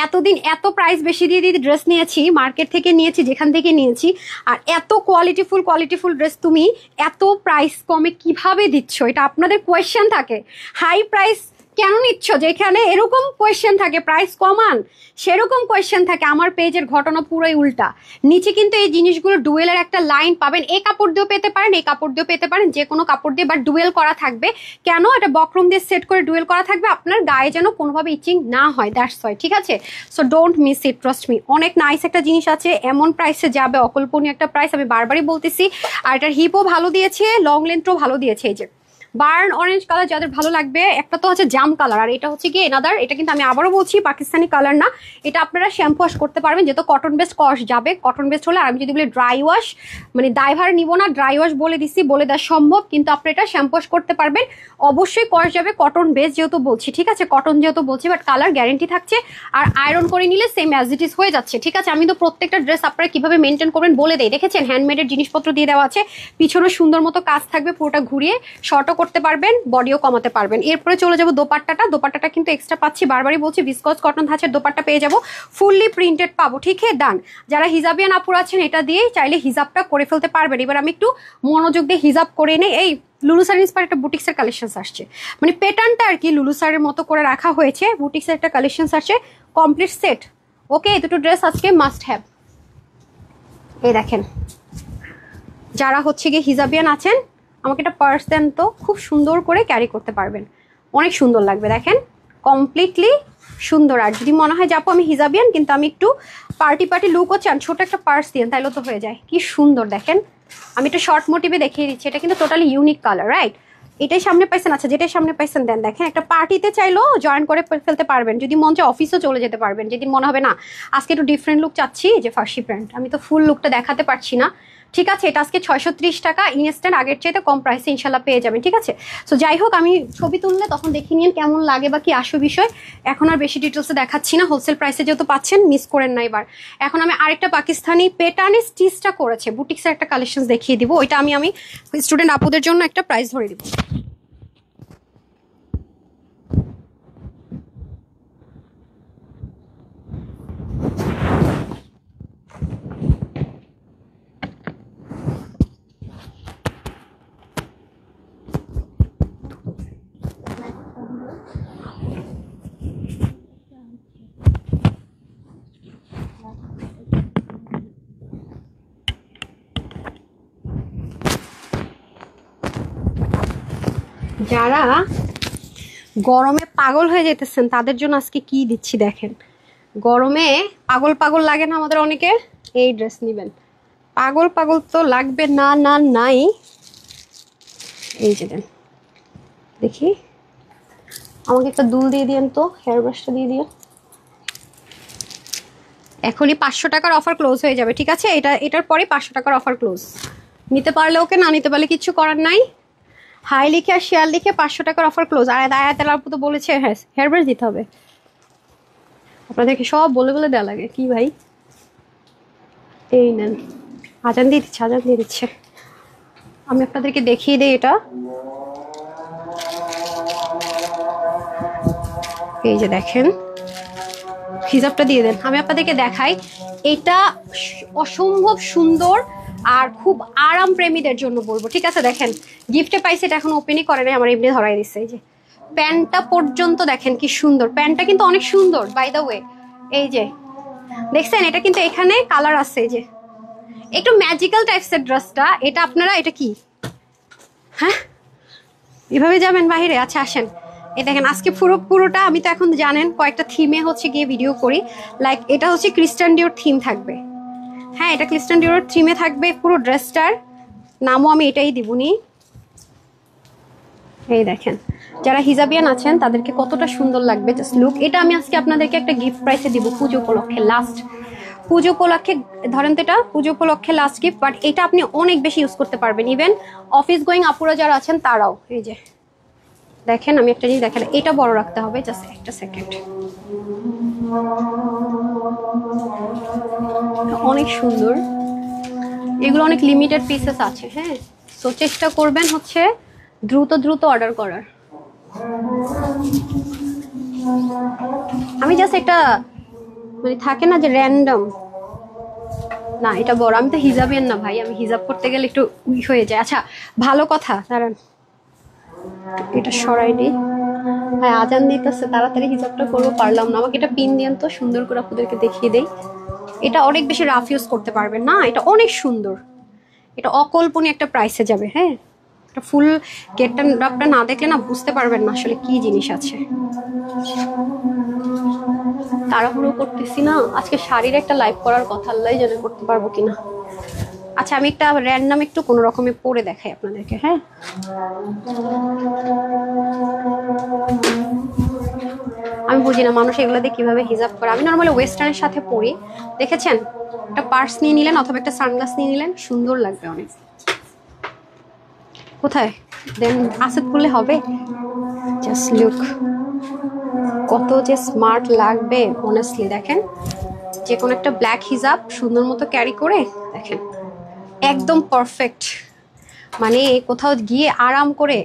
এতদিন এত প্রাইস বেশি দিয়ে দিয়ে ড্রেস নিয়েছি, মার্কেট থেকে নিয়েছি, যেখান থেকে নিয়েছি, আর এত কোয়ালিটিফুল ড্রেস তুমি এত প্রাইস কমে কিভাবে দিচ্ছ? এটা আপনাদের কোয়েশ্চেন থাকে, হাই প্রাইস কেন নিচ্ছ? যেখানে এরকম কোয়েশ্চেন থাকে প্রাইস কমান, সেরকম কোয়েশ্চেন থাকে। আমার পেজের ঘটনা পুরোই উল্টা। নিচে কিন্তু এই জিনিসগুলো ডুয়েলের একটা লাইন পাবেন, এই কাপড় দিয়েও পেতে পারেন, এই কাপড় দিয়েও পেতে পারেন, যে কোনো কাপড় দিয়ে, বাট ডুয়েল করা থাকবে। কেন? এটা বক্রম দিয়ে সেট করে ডুয়েল করা থাকবে, আপনার গায়ে যেন কোনোভাবে ইচিং না হয়, দ্যাটস ওয়াই। ঠিক আছে, so don't miss it, trust me. অনেক নাইস একটা জিনিস আছে, এমন প্রাইসে যাবে, অকল্পনীয় একটা প্রাইস, আমি বারবারই বলতেছি। আর এটার হিপও ভালো দিয়েছে, লং লেন্থও ভালো দিয়েছে। এই যে বার্ন অরেঞ্জ কালার যাদের ভালো লাগবে, একটা তো হচ্ছে জাম কালার, আর এটা হচ্ছে কি এনাদার, এটা কিন্তু আমি আবারও বলছি পাকিস্তানি কালার না, এটা আপনারা শ্যাম্পু ওয়াশ করতে পারবেন, যেহেতু কটন বেস্ট কস যাবে, কটন বেস্ট হলে। আর আমি যদি বলি ড্রাই ওয়াশ, মানে দায়ভার নিব না, ড্রাই ওয়াশ বলে দিচ্ছি, বলে দেওয়া সম্ভব, কিন্তু আপনি এটা শ্যাম্পু ওয়াশ করতে পারবেন, অবশ্যই কস যাবে, কটন বেস্ট যেহেতু বলছি। ঠিক আছে, কটন যেহেতু বলছি, বাট কালার গ্যারেন্টি থাকছে, আর আয়রন করে নিলে সেম অ্যাজ ইট ইজ হয়ে যাচ্ছে। ঠিক আছে, আমি তো প্রত্যেকটা ড্রেস আপনারা কিভাবে মেনটেন করবেন বলে দেই, দেখেছেন হ্যান্ডমেডের জিনিসপত্র দিয়ে দেওয়া আছে, পিছনে সুন্দর মতো কাজ থাকবে, পুরোটা ঘুরিয়ে শর্টও করতে পারবেন, বডিও কমাতে পারবেন। এরপরে চলে যাবো দোপাট্টাটা। দোপাট্টাটা কিন্তু এক্সট্রা পাচ্ছি, বারবারই বলছি, বিসকস কটন ধাঁচের দোপাট্টা পেয়ে যাবো, ফুললি প্রিন্টেড পাবো। ঠিক আছে, ডান। যারা হিজাবিয়ান আপুর আছেন, এটা দিয়ে চাইলে হিজাবটা করে ফেলতে পারবেন। এবার আমি একটু মনোযোগ দিয়ে হিজাব করে নেই। এই লুলুসার ইন্সপায়ার একটা বুটিক্সের কালেকশন আসছে, মানে প্যাটার্নটা আর কি লুলুসারের মতো করে রাখা হয়েছে, বুটিক্সের একটা কালেকশন আসছে, কমপ্লিট সেট। ওকে, এই দুটো ড্রেস আজকে মাস্ট হ্যাভ। এই দেখেন, যারা হচ্ছে গিয়ে হিজাবিয়ান আছেন, আমাকে একটা পার্স দেন তো, খুব সুন্দর করে ক্যারি করতে পারবেন, অনেক সুন্দর লাগবে। দেখেন কমপ্লিটলি সুন্দর। আর যদি মনে হয় যে আপু আমি হিজাবিয়ান কিন্তু আমি একটু পার্টি লুকও চান, ছোট একটা পার্স দিন, তাইলে তো হয়ে যায়। কি সুন্দর দেখেন, আমি একটু শর্ট মোটিভে দেখিয়ে দিচ্ছি, এটা কিন্তু টোটালি ইউনিক কালার, রাইট? এটাই সামনে পাইছেন, আচ্ছা যেটাই সামনে পাইছেন দেন। দেখেন একটা পার্টিতে চাইলেও জয়েন করে ফেলতে পারবেন, যদি মন চায় অফিসেও চলে যেতে পারবেন, যদি মনে হবে না আজকে একটু ডিফারেন্ট লুক চাচ্ছি, যে ফার্সি প্যান্ট, আমি তো ফুল লুকটা দেখাতে পারছি না। ঠিক আছে, এটা আজকে 630 টাকা ইনস্ট্যান্ট, আগের চাইতে কম প্রাইসে ইনশাল্লাহ পেয়ে যাবেন। ঠিক আছে, সো যাই হোক, আমি ছবি তুললে তখন দেখে নিন কেমন লাগে বা কি আসো বিষয়। এখন আর বেশি ডিটেলসে দেখাচ্ছি না, হোলসেল প্রাইসে যেহেতু পাচ্ছেন, মিস করেন না। এবার এখন আমি আরেকটা পাকিস্তানি প্যাটার্নে স্টিচটা করেছে বুটিক্সের একটা কালেকশন দেখিয়ে দিব, ওইটা আমি স্টুডেন্ট আপুদের জন্য একটা প্রাইস ধরে দিব। যারা গরমে পাগল হয়ে যেতেছেন তাদের জন্য আজকে কি দিচ্ছি দেখেন, গরমে পাগল পাগল লাগে না আমাদের অনেকে, এই ড্রেস নেবেন। পাগল পাগল তো লাগবে না, না নাই। এই যে দেন, দেখি আমাকে একটা দুল দিয়ে দিয়েন তো, হেয়ার ব্রাশটা দিয়ে দিয়েন। এখনই 500 টাকার অফার ক্লোজ হয়ে যাবে, ঠিক আছে? এটার পরে 500 টাকার অফার ক্লোজ। নিতে পারলে ওকে, না নিতে পারলে কিচ্ছু করার নাই। হাই লিখে আর শেয়ার লিখে 500 টাকার অফার ক্লোজ। আর আয়াতের আপু তো বলেছে হ্যাঁ হেয়ার ব্রাশ দিতে হবে। আপনাদেরকে সব বলে বলে দেওয়া লাগে কি ভাই? এই নেন, আজান দিয়ে দিচ্ছে, আজান দিয়ে দিচ্ছে। আমি আপনাদেরকে দেখিয়ে দিই এটা। এই যে দেখেন, হিজাবটা দিয়ে দেন, আমি আপনাদেরকে দেখাই। এটা অসম্ভব সুন্দর আর খুব আরাম প্রেমীদের জন্য বলবো, ঠিক আছে? দেখেন গিফটে পাইছে, এটা এখন ওপেনই করে নাই, আমার এমনি ধরাই দিচ্ছে। এই যে প্যান্টটা পর্যন্ত দেখেন কি সুন্দর, প্যান্টটা কিন্তু অনেক সুন্দর বাই দ্য ওয়ে। এই যে দেখছেন, এটা কিন্তু এখানে কালার আছে, এই যে একটু ম্যাজিক্যাল টাইপসের ড্রেসটা। এটা আপনারা, এটা কি হ্যাঁ এভাবে যাবেন বাহিরে? আচ্ছা আসেন, এই দেখেন আজকে পুরোটা আমি তো এখন জানেন কয়েকটা থিমে হচ্ছে গিয়ে ভিডিও করি। লাইক এটা হচ্ছে ক্রিস্টান ডিওর থিম থাকবে, হ্যাঁ এটা ক্রিস্টান ডিওর থিমে থাকবে পুরো ড্রেসটার। নামও আমি এটাই দিবনি। এই দেখেন যারা হিজাবিয়ান আছেন তাদেরকে কতটা সুন্দর লাগবে, জাস্ট লুক। এটা আমি আজকে আপনাদেরকে একটা গিফট প্রাইসে দিব পুজো উপলক্ষে, লাস্ট পুজো উপলক্ষে ধরেন তো, এটা পুজো উপলক্ষে লাস্ট গিফট। বাট এটা আপনি অনেক বেশি ইউজ করতে পারবেন, ইভেন অফিস গোয়িং আপুরা যারা আছেন তারাও। এই যে দেখেন, আমি একটা জিনিস দেখেন, এটা বড় রাখতে হবে, জাস্ট একটা সেকেন্ড। অনেক সুন্দর, এগুলো অনেক লিমিটেড পিসেস আছে, হ্যাঁ। সো চেষ্টা করবেন হচ্ছে দ্রুত অর্ডার করার। আমি জাস্ট একটা মানে থাকে না যে র্যান্ডম, না এটা বড়। আমি তো হিজাবিয়ান না ভাই, আমি হিজাব করতে গেলে একটু উইক হয়ে যায়। আচ্ছা ভালো কথা, দাঁড়ান এটা সরাই দিই। ভাই আজান দিতেছে, তাড়াতাড়ি হিজাবটা করবো, পারলাম না। আমাকে এটা পিন দিয়েন তো, সুন্দর করে আপনাদেরকে দেখিয়ে দেই। এটা অনেক বেশি রাফ ইউজ করতে পারবেন না, এটা অনেক সুন্দর, এটা অকল্পনীয় একটা প্রাইসে যাবে, হ্যাঁ। এটা ফুল গেটটা আপনারা না দেখলে না বুঝতে পারবেন না আসলে কি জিনিস আছে। তাড়াহুড়ো করতেছি না আজকে, শাড়ির একটা লাইভ করার কথা, আল্লাহ জানে করতে পারবো কিনা। আচ্ছা আমি একটা র্যান্ডম একটু কোনো রকমে পরে দেখাই আপনাদেরকে, হ্যাঁ। আমি বুঝি না মানুষ এগুলো দিয়ে কিভাবে হিজাব করে। আমি নর্মালি ওয়েস্টার্নের সাথে পরি, দেখেছেন? একটা পার্স নিয়ে নিলেন অথবা একটা সানগ্লাস নিয়ে নিলেন, সুন্দর লাগবে অনেক। কোথায় দেন আসেট করলে হবে, জাস্ট লুক কত যে স্মার্ট লাগবে অনেস্টলি। দেখেন যে কোনো একটা ব্ল্যাক হিজাব সুন্দর মতো ক্যারি করে দেখেন, একদম পারফেক্ট। মানে কোথাও গিয়ে আরাম করে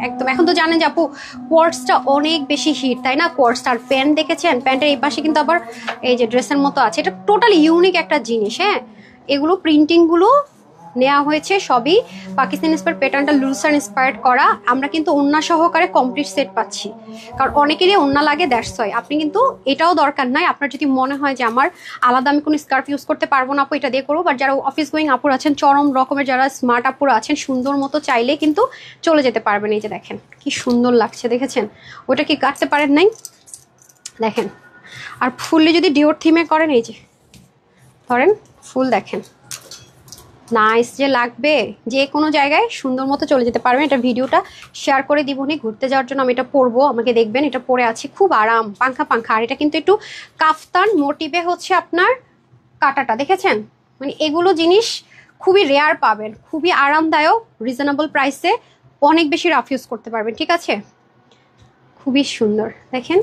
একদম। এখন তো জানেন যে আপু কোয়ার্টসটা অনেক বেশি হিট, তাই না? কোয়ার্টসটা আর প্যান্ট দেখেছেন, প্যান্টের এই পাশে কিন্তু আবার এই যে ড্রেসের মতো আছে, এটা টোটালি ইউনিক একটা জিনিস, হ্যাঁ। এগুলো প্রিন্টিংগুলো নেওয়া হয়েছে সবই পাকিস্তান ইন্সপায়ার্ড, প্যাটার্নটা লুসার ইন্সপায়ার্ড করা। আমরা কিন্তু ওন্না সহকারে কমপ্লিট সেট পাচ্ছি, কারণ অনেকেরই ওন্না লাগে, দ্যাটস ওয়াই। আপনি কিন্তু এটাও দরকার নাই, আপনার যদি মনে হয় যে আমার আলাদা আমি কোনো স্কার্ফ ইউজ করতে পারবো না আপু, এটা দিয়ে করবো। বাট যারা অফিস গোয়িং আপুর আছেন, চরম রকমের যারা স্মার্ট আপুর আছেন, সুন্দর মতো চাইলে কিন্তু চলে যেতে পারবেন। এই যে দেখেন কি সুন্দর লাগছে, দেখেছেন? ওটা কি কাটতে পারেন নাই? দেখেন। আর ফুললি যদি ডিওর থিমে করেন, এই যে ধরেন ফুল, দেখেন নাইস যে লাগবে, যে কোনো জায়গায় সুন্দর মতো চলে যেতে পারবেন। এটা ভিডিওটা শেয়ার করে দিবনি, ঘুরতে যাওয়ার জন্য আমি এটা পরবো, আমাকে দেখবেন এটা পরে আছি, খুব আরাম, পাংখা। আর এটা কিন্তু একটু কাফতান মোটিভে হচ্ছে আপনার কাটাটা, দেখেছেন? মানে এগুলো জিনিস খুবই রেয়ার পাবেন, খুবই আরামদায়ক, রিজনেবল প্রাইসে, অনেক বেশি রাফ ইউজ করতে পারবেন, ঠিক আছে? খুবই সুন্দর। দেখেন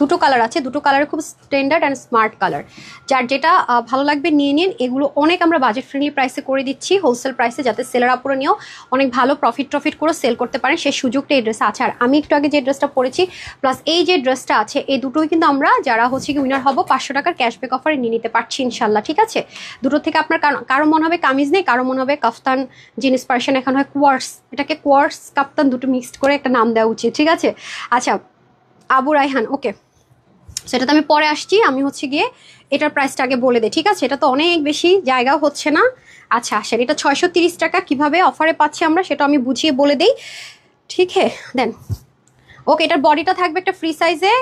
দুটো কালার আছে, দুটো কালার খুব স্ট্যান্ডার্ড অ্যান্ড স্মার্ট কালার। যার যেটা ভালো লাগবে নিয়ে নিন। এগুলো অনেক আমরা বাজেট ফ্রেন্ডলি প্রাইসে করে দিচ্ছি, হোলসেল প্রাইসে, যাতে সেলার আপুরা নিয়েও অনেক ভালো প্রফিট করে সেল করতে পারেন, সেই সুযোগটা এই ড্রেসে আছে। আর আমি একটু আগে যে ড্রেসটা পরেছি প্লাস এই যে ড্রেসটা আছে, এই দুটোই কিন্তু আমরা যারা হচ্ছে কি উইনার হব 500 টাকার ক্যাশব্যাক অফারে নিয়ে নিতে পারছি ইনশাল্লাহ, ঠিক আছে? দুটো থেকে আপনার কারো মনে হবে কামিজ নেই, কারো মনে হবে কাফতান জিনিস পার্সন, এখন হয় কোয়ার্স, এটাকে কোয়ার্স কাফতান দুটো মিক্সড করে একটা নাম দেওয়া উচিত, ঠিক আছে? আচ্ছা আবু রায়হান, ওকে সেটা তো আমি পরে আসছি, আমি হচ্ছে গিয়ে এটার প্রাইসটা আগে বলে দিই, ঠিক আছে? এটা তো অনেক বেশি জায়গাও হচ্ছে না। আচ্ছা আসেন, এটা 630 টাকা কিভাবে অফারে পাচ্ছি আমরা সেটা আমি বুঝিয়ে বলে দিই, ঠিক দেন। ওকে, এটার বডিটা থাকবে একটা ফ্রি সাইজে,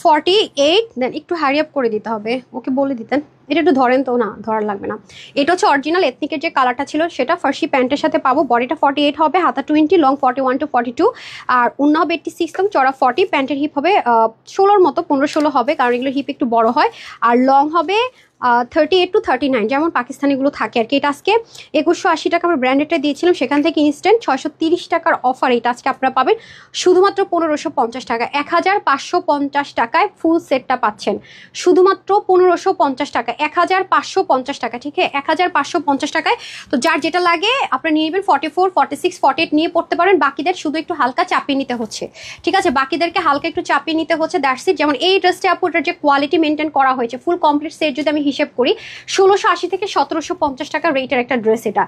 48, দেন একটু হ্যারি আপ করে দিতে হবে, ওকে বলে দিতেন এটা একটু ধরেন তো, না ধরার লাগবে না। এটা হচ্ছে অরিজিনাল এথনিকের যে কালারটা ছিল সেটা ফার্সি প্যান্টের সাথে পাবো। বডিটা 48 হবে, হাতা 20, লং 41 to 42, আর ওন্না হবে 86, লং চড়া 40, প্যান্টের হিপ হবে 16-র মতো, 15-16 হবে কারণ এগুলো হিপ একটু বড় হয়, আর লং হবে 38 to 39 যেমন পাকিস্তানিগুলো থাকে আর কি। এটা আজকে 2180 টাকা আমরা ব্র্যান্ডেডটা দিয়েছিলাম, সেখান থেকে ইনস্ট্যান্ট 630 টাকার অফার এটা আজকে আপনারা পাবেন শুধুমাত্র 1550 টাকা। 1550 টাকায় ফুল সেটটা পাচ্ছেন শুধুমাত্র 1550 টাকা, 1550 টাকা, ঠিক আছে 1550 টাকায়। তো যার যেটা লাগে আপনারা নিয়ে নেবেন, 44, 46, 48 নিয়ে পড়তে পারেন, বাকিদের শুধু একটু হালকা চাপিয়ে নিতে হচ্ছে, ঠিক আছে বাকিদেরকে হালকা একটু চাপিয়ে নিতে হচ্ছে, দ্যাটস ইট। যেমন এই ড্রেসটা আপু এটার যে কোয়ালিটি মেনটেন করা হয়েছে, ফুল কমপ্লিট সেট যদি আমি হিসেব করি 1680 থেকে 1750 টাকা রেটের একটা ড্রেস এটা,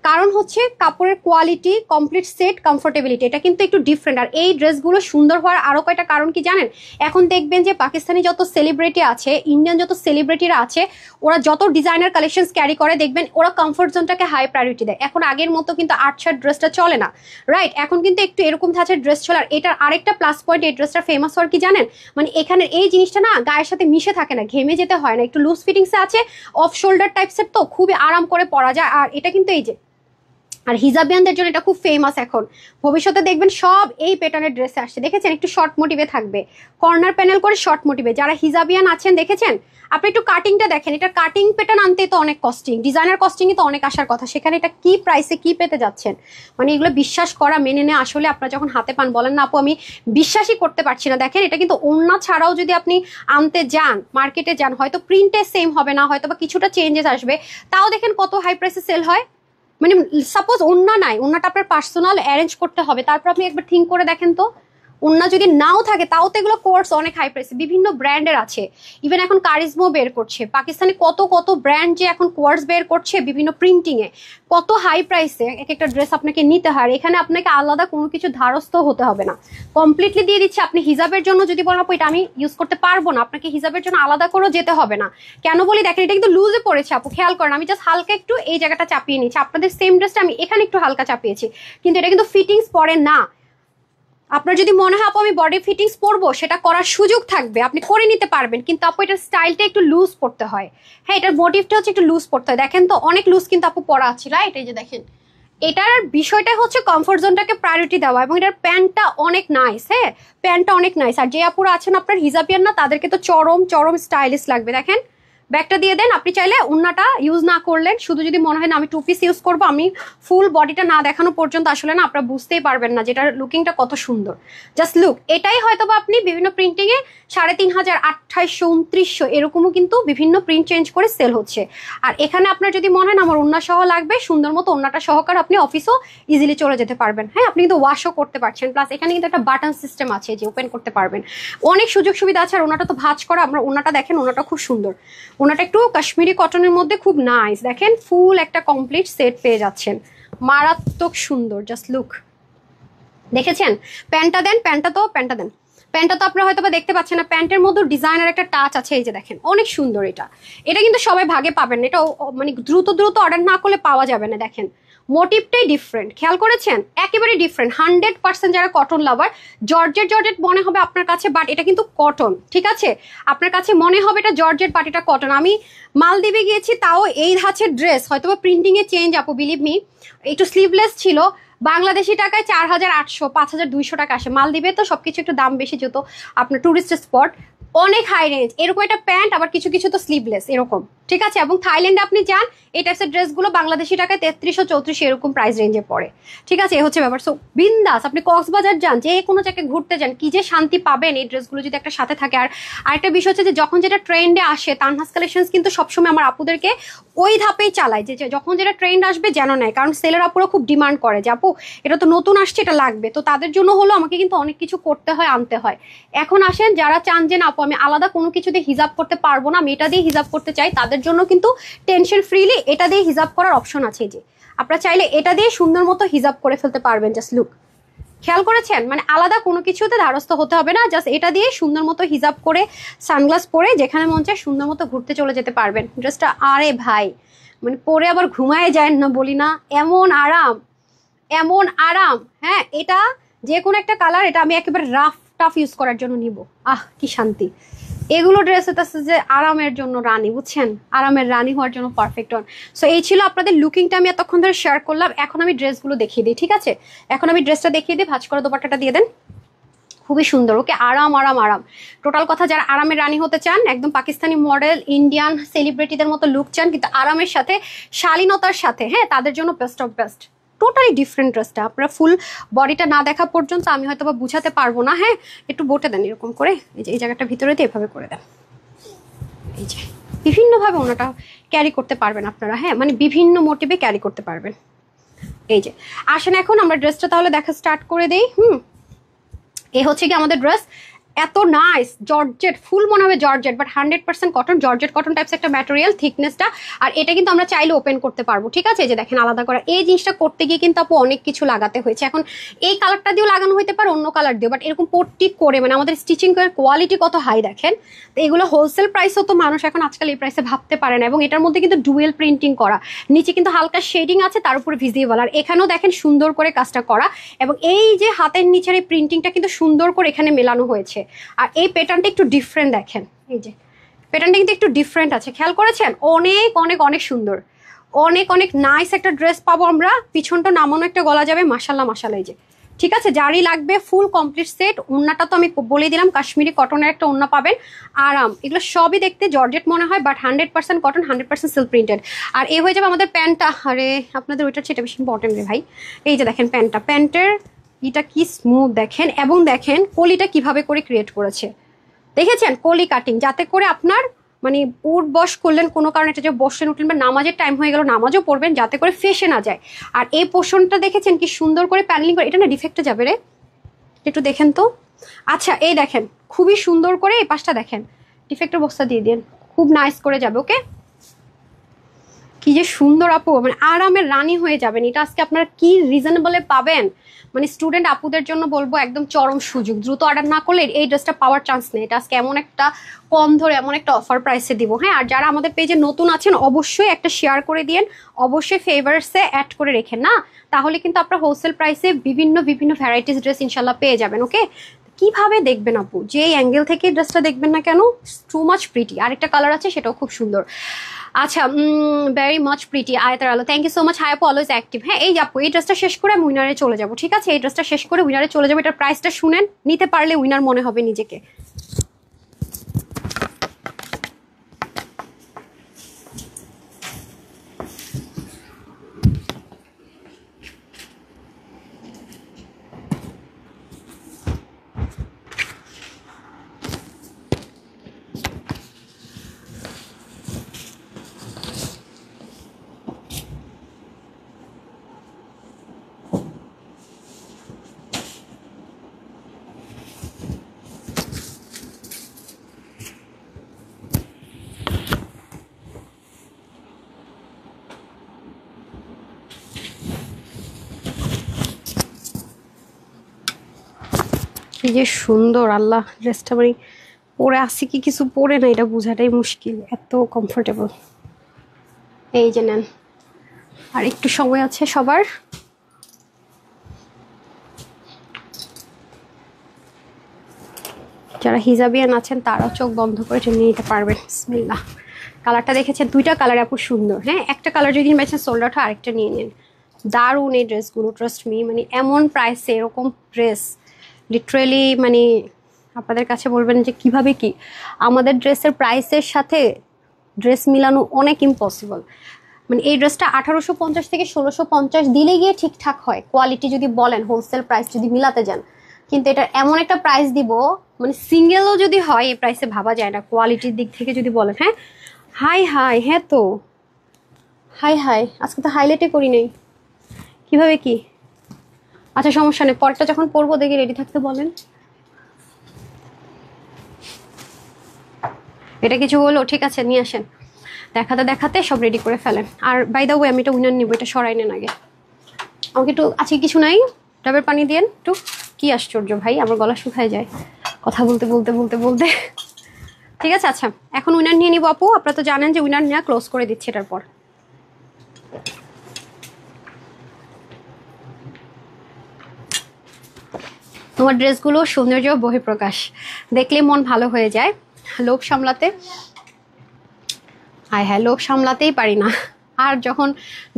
কারণ হচ্ছে কাপড়ের কোয়ালিটি, কমপ্লিট সেট, কমফোর্টেবিলিটি এটা কিন্তু একটু ডিফারেন্ট। আর এই ড্রেসগুলো সুন্দর হওয়ার আরো কয়টা কারণ কি জানেন, এখন দেখবেন যে পাকিস্তানি যত সেলিব্রিটি আছে, ইন্ডিয়ান যত সেলিব্রিটিরা আছে, ওরা যত ডিজাইনার কালেকশন ক্যারি করে দেখবেন ওরা কমফোর্ট জোনটাকে হাই প্রায়োরিটি দেয়। এখন আগের মতো কিন্তু আর্টশার্ট ড্রেসটা চলে না, রাইট, এখন কিন্তু একটু এরকম ধাঁচের ড্রেস চলে। আর এটার আরেকটা প্লাস পয়েন্ট, এই ড্রেসটা ফেমাস হওয়ার কি জানেন, মানে এখানে এই জিনিসটা না গায়ের সাথে মিশে থাকে না, ঘেমে যেতে হয় না, একটু লুজ ফিটিংসে আছে, অফ শোল্ডার টাইপসের, তো খুবই আরাম করে পরা যায়। আর এটা কিন্তু এই যে, আর হিজাবিয়ানদের জন্য এটা খুব ফেমাস, এখন ভবিষ্যতে দেখবেন সব এই প্যাটার্নের ড্রেসে আসছে, দেখেছেন একটু শর্ট মোটিভে থাকবে, কর্নার প্যানেল করে শর্ট মোটিভে। যারা হিজাবিয়ান আছেন দেখেছেন, আপনি একটু কাটিংটা দেখেন, এটা কাটিং প্যাটার্ন আনতে তো অনেক কস্টিং, ডিজাইনার কস্টিংই তো অনেক আসার কথা, সেখানে এটা কি প্রাইসে কি পেতে যাচ্ছেন, মানে এগুলো বিশ্বাস করা মেনে নেওয়া আসলে আপনারা যখন হাতে পান বলেন না আপু আমি বিশ্বাসই করতে পারছি না। দেখেন এটা কিন্তু ওড়না ছাড়াও যদি আপনি আনতে যান, মার্কেটে যান, হয়তো প্রিন্টে সেম হবে না, হয়তো বা কিছুটা চেঞ্জেস আসবে, তাও দেখেন কত হাই প্রাইসে সেল হয়। মানে সাপোজ ওন্না নাই, ওন্নাটা আপনার পার্সোনাল অ্যারেঞ্জ করতে হবে, তারপর আপনি একবার থিঙ্ক করে দেখেন তো, ওন্না যদি নাও থাকে তাও তো এগুলো কোর্স অনেক হাই প্রাইসে, বিভিন্ন ব্র্যান্ডের আছে, ইভেন এখন কারিজমো বের করছে, পাকিস্তানি কত কত ব্র্যান্ড যে এখন কোয়ার্স বের করছে বিভিন্ন প্রিন্টিং এ, কত হাই প্রাইসে এক একটা ড্রেস আপনাকে নিতে হয়। এখানে আপনাকে আলাদা কোনো কিছু ধারস্থ হতে হবে না, কমপ্লিটলি দিয়ে দিচ্ছে। আপনি হিজাবের জন্য যদি বলেন আপু এটা আমি ইউজ করতে পারবো না, আপনাকে হিজাবের জন্য আলাদা করেও যেতে হবে না। কেন বলি দেখেন, এটা কিন্তু লুজে পড়েছে আপু, খেয়াল করেন আমি জাস্ট হালকা একটু এই জায়গাটা চাপিয়ে নিচ্ছি, আপনাদের সেম ড্রেসটা আমি এখানে একটু হালকা চাপিয়েছি, কিন্তু এটা কিন্তু ফিটিংস পরে না। আপনার যদি মনে হয় আপু আমি বডি ফিটিংস পরবো, সেটা করার সুযোগ থাকবে, আপনি করে নিতে পারবেন, কিন্তু আপু এটার স্টাইলটা একটু লুজ পড়তে হয়, হ্যাঁ এটার মোটিভটা হচ্ছে একটু লুজ পড়তে হয়। দেখেন তো অনেক লুজ কিন্তু আপু পরা আছে, রাইট, এই যে দেখেন এটার বিষয়টা হচ্ছে কমফোর্ট জোনটাকে প্রায়োরিটি দেওয়া, এবং এটার প্যান্টটা অনেক নাইস, হ্যাঁ প্যান্টটা অনেক নাইস। আর যে আপুরা আছেন আপনার হিজাবিয়ান না, তাদেরকে তো চরম চরম স্টাইলিশ লাগবে। দেখেন ব্যাগটা দিয়ে দেন, আপনি চাইলে উন্নাটা ইউজ না করলেন, শুধু যদি মনে হয় না আমি টু পিস ইউজ করবো, আমি ফুল বডিটা না দেখানো পর্যন্ত আসলে না আপনারা বুঝতেই পারবেন না যেটার লুকিংটা কত সুন্দর। জাস্ট লুক, এটাই হয়তো বা আপনি বিভিন্ন প্রিন্টিং এ 3500, 2800, 2900 এরকমও কিন্তু বিভিন্ন প্রিন্ট চেঞ্জ করে সেল হচ্ছে। আর এখানে আপনার যদি মনে হয় না আমার ওন্না সহ লাগবে, সুন্দর মতো ওন্নাটা সহকারে আপনি অফিসও ইজিলি চলে যেতে পারবেন, হ্যাঁ আপনি কিন্তু ওয়াশও করতে পারছেন, প্লাস এখানে কিন্তু একটা বাটন সিস্টেম আছে যে ওপেন করতে পারবেন, অনেক সুযোগ সুবিধা আছে। আর ওনাটা তো ভাঁজ করা, আমরা ওনাটা দেখেন, ওনাটা খুব সুন্দর, ওনাটা একটু কাশ্মীরি কটনের মধ্যে খুব নাইস, দেখেন ফুল একটা কমপ্লিট সেট পেয়ে যাচ্ছেন, মারাত্মক সুন্দর। জাস্ট লুক, দেখেছেন প্যান্টটা দেন, প্যান্টটা দেন, প্যান্টটা তো আপনারা হয়তো বা দেখতে পাচ্ছেন না, প্যান্টের মধ্যে ডিজাইনার একটা টাচ আছে, এই যে দেখেন অনেক সুন্দর। এটা কিন্তু সবাই ভাগে পাবেন না, এটা মানে দ্রুত দ্রুত অর্ডার না করলে পাওয়া যাবে না। দেখেন মোটিভটাই ডিফারেন্ট, খেয়াল করেছেন, একেবারে ডিফারেন্ট, 100% যারা কটন লাভার, জর্জেট মনে হবে আপনার কাছে, বাট এটা কিন্তু কটন, ঠিক আছে আপনার কাছে মনে হবে এটা জর্জেট, বাট এটা কটন। আমি মালদ্বীপে গিয়েছি, তাও এই ধাঁচের ড্রেস হয়তো বা প্রিন্টিং এ চেঞ্জ আপু, বিলিভ মি, একটু স্লিভলেস ছিল, বাংলাদেশি টাকায় 4800, 5200 টাকা আসে। মালদ্বীপে তো সবকিছু একটু দাম বেশি, যেহেতু আপনার টুরিস্ট স্পট, অনেক হাই রেঞ্জ, এরকম একটা প্যান্ট, আবার কিছু কিছু তো স্লিভলেস এরকম, ঠিক আছে। এবং থাইল্যান্ডে আপনি যান, এই টাইপসের ড্রেসগুলো বাংলাদেশি টাকায় 3300, 3400 এরকম প্রাইস রেঞ্জে পড়ে, ঠিক আছে, এ হচ্ছে ব্যাপার। সো বিন্দাস আপনি কক্সবাজার যান, যে কোনো জায়গায় ঘুরতে যান, কি যে শান্তি পাবেন এই ড্রেসগুলো যদি একটা সাথে থাকে। আর আরেকটা বিষয় হচ্ছে যে যখন যেটা ট্রেন্ডে আসে, তানহাস কালেকশনস কিন্তু সবসময় আমার আপুদেরকে ওই ধাপেই চালায়, যে যখন যেটা ট্রেন্ড আসবে যেন নেয়, কারণ সেলের আপুরা খুব ডিমান্ড করে যে আপু এটা তো নতুন আসছে, এটা লাগবে, তো তাদের জন্য হলো আমাকে কিন্তু অনেক কিছু করতে হয়, আনতে হয়। এখন আসেন যারা চান যে না আপু আমি আলাদা কোনো কিছু দিয়ে হিজাব করতে পারবো না, আমি এটা দিয়ে হিজাব করতে চাই, তাদের জন্য কিন্তু টেনশন ফ্রিলি এটা দিয়ে হিজাব করার অপশন আছে, যে আপনারা চাইলে এটা দিয়ে সুন্দর মতো হিজাব করে ফেলতে পারবেন। জাস্ট লুক, খেয়াল করেছেন, মানে আলাদা কোনো কিছুতে ধারস্থ হতে হবে না, জাস্ট এটা দিয়ে সুন্দর মতো হিজাব করে সানগ্লাস পরে যেখানে মন চায় সুন্দর মতো ঘুরতে চলে যেতে পারবেন। ড্রেসটা আরে ভাই মানে পরে আবার ঘুমায় যায় না বলি না, এমন আরাম, এমন আরাম, হ্যাঁ এটা যে কোনো একটা কালার, এটা আমি একেবারে রাফ টাফ ইউজ করার জন্য নিব। কি শান্তি। এগুলো ড্রেস হচ্ছে যে আরামের জন্য রানী, বুঝছেন, আরামের রানী হওয়ার জন্য পারফেক্ট অন। সো এই ছিল আপনাদের লুকিংটা, আমি এতক্ষণ ধরে শেয়ার করলাম। এখন আমি ড্রেসগুলো দেখিয়ে দিই, ঠিক আছে? এখন আমি ড্রেসটা দেখিয়ে দিই, ভাঁজ করা দোপাট্টাটা দিয়ে দেন, খুবই সুন্দর। ওকে, আরাম আরাম আরাম, টোটাল কথা। যারা আরামের রানী হতে চান, একদম পাকিস্তানি মডেল ইন্ডিয়ান সেলিব্রিটিদের মতো লুক চান কিন্তু আরামের সাথে শালীনতার সাথে, হ্যাঁ, তাদের জন্য best of best. Totally different ড্রেসটা। আপনারা ফুল বডিটা না দেখা পর্যন্ত আমি হয়তো বা বুঝাতে পারবো না। হ্যাঁ, একটু বোটে দেন এরকম করে, এই যে এই জায়গাটা ভিতরে দিয়ে এভাবে করে দেন। এই যে বিভিন্নভাবে ওনাটা ক্যারি করতে পারবেন আপনারা, হ্যাঁ, মানে বিভিন্ন মোটিভে ক্যারি করতে পারবেন। এই যে আসেন এখন আমরা ড্রেসটা তাহলে দেখা স্টার্ট করে দেই। এই হচ্ছে কি আমাদের ড্রেস, এত নাইস জর্জেট, ফুল মনে হবে georgette, but 100% cotton, georgette cotton types একটা ম্যাটেরিয়াল, থিকনেসটা। আর এটা কিন্তু আমরা চাইলে ওপেন করতে পারবো, ঠিক আছে? এই যে দেখেন আলাদা করা, এই জিনিসটা করতে গিয়ে কিন্তু আপু অনেক কিছু লাগাতে হয়েছে। এখন এই কালারটা দিয়েও লাগানো হতে পারে, অন্য কালার দিয়েও, বাট এরকম পট্টি করে মানে আমাদের স্টিচিং এর কোয়ালিটি কত হাই দেখেন। তো এগুলো হোলসেল প্রাইসও তো মানুষ এখন আজকাল এই প্রাইসে ভাবতে পারে না। এবং এটার মধ্যে কিন্তু ডুয়েল প্রিন্টিং করা, নিচে কিন্তু হালকা শেডিং আছে, তার উপরে ভিজিবল। আর এখানেও দেখেন সুন্দর করে কাজটা করা, এবং এই যে হাতের নিচের এই প্রিন্টিংটা কিন্তু সুন্দর করে এখানে মেলানো হয়েছে। আর এই প্যাটার্নটা একটু ডিফারেন্ট দেখেন, এই যে প্যাটার্নটা কিন্তু একটু ডিফারেন্ট আছে, খেয়াল করেছেন? অনেক অনেক অনেক সুন্দর, অনেক অনেক নাইস একটা ড্রেস পাবো আমরা। পিছনটা নামানো একটা গলা যাবে, মাশাল্লাহ মাশাল্লাহ। এই যে ঠিক আছে, যারই লাগবে ফুল কমপ্লিট সেট। ওড়নাটা তো আমি বলে দিলাম, কাশ্মীরি কটনের একটা ওড়না পাবেন, আরাম। এগুলো সবই দেখতে জর্জেট মনে হয়, বাট 100% কটন, 100% সিল্ক প্রিন্টেড। আর এ হয়ে যাবে আমাদের প্যান্টটা। আরে আপনাদের ওইটা সেটা বেশি ইম্পর্টেন্ট রে ভাই। এই যে দেখেন প্যান্টটা, প্যান্টের এটা কি স্মুথ দেখেন, এবং দেখেন কলিটা কিভাবে করে ক্রিয়েট করেছে, দেখেছেন? কলি কাটিং, যাতে করে আপনার মানে উঠ বস করলেন কোনো কারণে, এটা যে বসেন উঠলেন বা নামাজের টাইম হয়ে গেল নামাজও পড়বেন, যাতে করে ফেসে না যায়। আর এই পোর্শনটা দেখেছেন কি সুন্দর করে প্যানেলিং করে, এটা না ডিফেক্টে যাবে রে, একটু দেখেন তো। আচ্ছা এই দেখেন খুবই সুন্দর করে এই পাশটা দেখেন, ডিফেক্টের বস্তা দিয়ে দিন, খুব নাইস করে যাবে। ওকে, কি যে সুন্দর আপু, মানে আরামের রানী হয়ে যাবেন। এটা আজকে আপনারা কি রিজনেবলে পাবেন, মানে স্টুডেন্ট আপুদের জন্য বলবো একদম চরম সুযোগ। দ্রুত অর্ডার না করলে এই ড্রেসটা পাওয়ার চান্স নেই। এটা আজকে এমন একটা কম ধরে এমন একটা অফার প্রাইসে দিব। হ্যাঁ, আর যারা আমাদের পেজে নতুন আছেন অবশ্যই একটা শেয়ার করে দিন, অবশ্যই ফেভারসে অ্যাড করে রেখেন না, তাহলে কিন্তু আপনারা হোলসেল প্রাইসে বিভিন্ন বিভিন্ন ভ্যারাইটিস ড্রেস ইনশাল্লাহ পেয়ে যাবেন। ওকে, কিভাবে দেখবেন আপু, যে অ্যাঙ্গেল থেকে ড্রেসটা দেখবেন না কেন, টু মাচ প্রিটি। আরেকটা কালার আছে সেটাও খুব সুন্দর। আচ্ছা, ভেরি মাচ প্রিটি আয়তার আলো, thank you so much. Hi আপু, অলওয়েজ অ্যাক্টিভ। হ্যাঁ, এই আপু এই ড্রেসটা শেষ করে আমি উইনারে চলে যাবো, ঠিক আছে? এই ড্রেসটা শেষ করে উইনারে চলে যাবো। এটার প্রাইসটা শুনেন, নিতে পারলে উইনার মনে হবে নিজেকে। কি যে সুন্দর, আল্লাহ, ড্রেসটা মানে পরে আসি কি কিছু পরে না, এটা বোঝাটাই মুশকিল, এত কমফোর্টেবল। এই যে নেন, আর একটু সময় আছে সবার। যারা হিজাবিয়ান আছেন তারাও চোখ বন্ধ করে নিয়ে নিতে পারবেন। বিসমিল্লাহ। কালারটা দেখেছেন, দুইটা কালার আপু সুন্দর। হ্যাঁ, একটা কালার যদি পাইছেন সোল্ড আউট, আরেকটা নিয়ে নিন। দারুণ এই ড্রেসগুলো, ট্রাস্ট মি, মানে এমন প্রাইসে এরকম ড্রেস লিটারেলি মানে আপনাদের কাছে বলবেন যে কিভাবে কি আমাদের ড্রেসের প্রাইসের সাথে ড্রেস মিলানো অনেক ইম্পসিবল। মানে এই ড্রেসটা 1850 থেকে 1650 দিলে গিয়ে ঠিকঠাক হয়, কোয়ালিটি যদি বলেন, হোলসেল প্রাইস যদি মিলাতে যান। কিন্তু এটা এমন একটা প্রাইস দিব, মানে সিঙ্গেলও যদি হয় এই প্রাইসে ভাবা যায় না, কোয়ালিটির দিক থেকে যদি বলেন। হ্যাঁ, হাই হাই, হ্যাঁ তো হাই হাই, আজকে তো হাইলাইটে করি নাই, কিভাবে কি? আচ্ছা সমস্যা নেই, পরটা যখন পরবো দেখে রেডি থাকতে বলেন। এটা কিছু হলো, ঠিক আছে নিয়ে আসেন। দেখাতে দেখাতে সব রেডি করে ফেলেন। আর বাই দা ওয়ে আমি এটা উইনার নিব, এটা সরাই নেন আগে। আমাকে একটু আছে কিছু নাই, ডাবের পানি দিয়েন একটু। কি আশ্চর্য ভাই, আমার গলা শুকায় যায় কথা বলতে বলতে বলতে বলতে। ঠিক আছে, আচ্ছা এখন উইনার নিয়ে নিব আপু। আপনারা তো জানেন যে উইনার নিয়ে ক্লোজ করে দিচ্ছি এটার পর। তোমার ড্রেসগুলো সৌন্দর্য বহিঃপ্রকাশ, দেখলে মন ভালো হয়ে যায়। লোভ সামলাতে হ্যাঁ লোভ সামলাতেই পারি না। আর যখন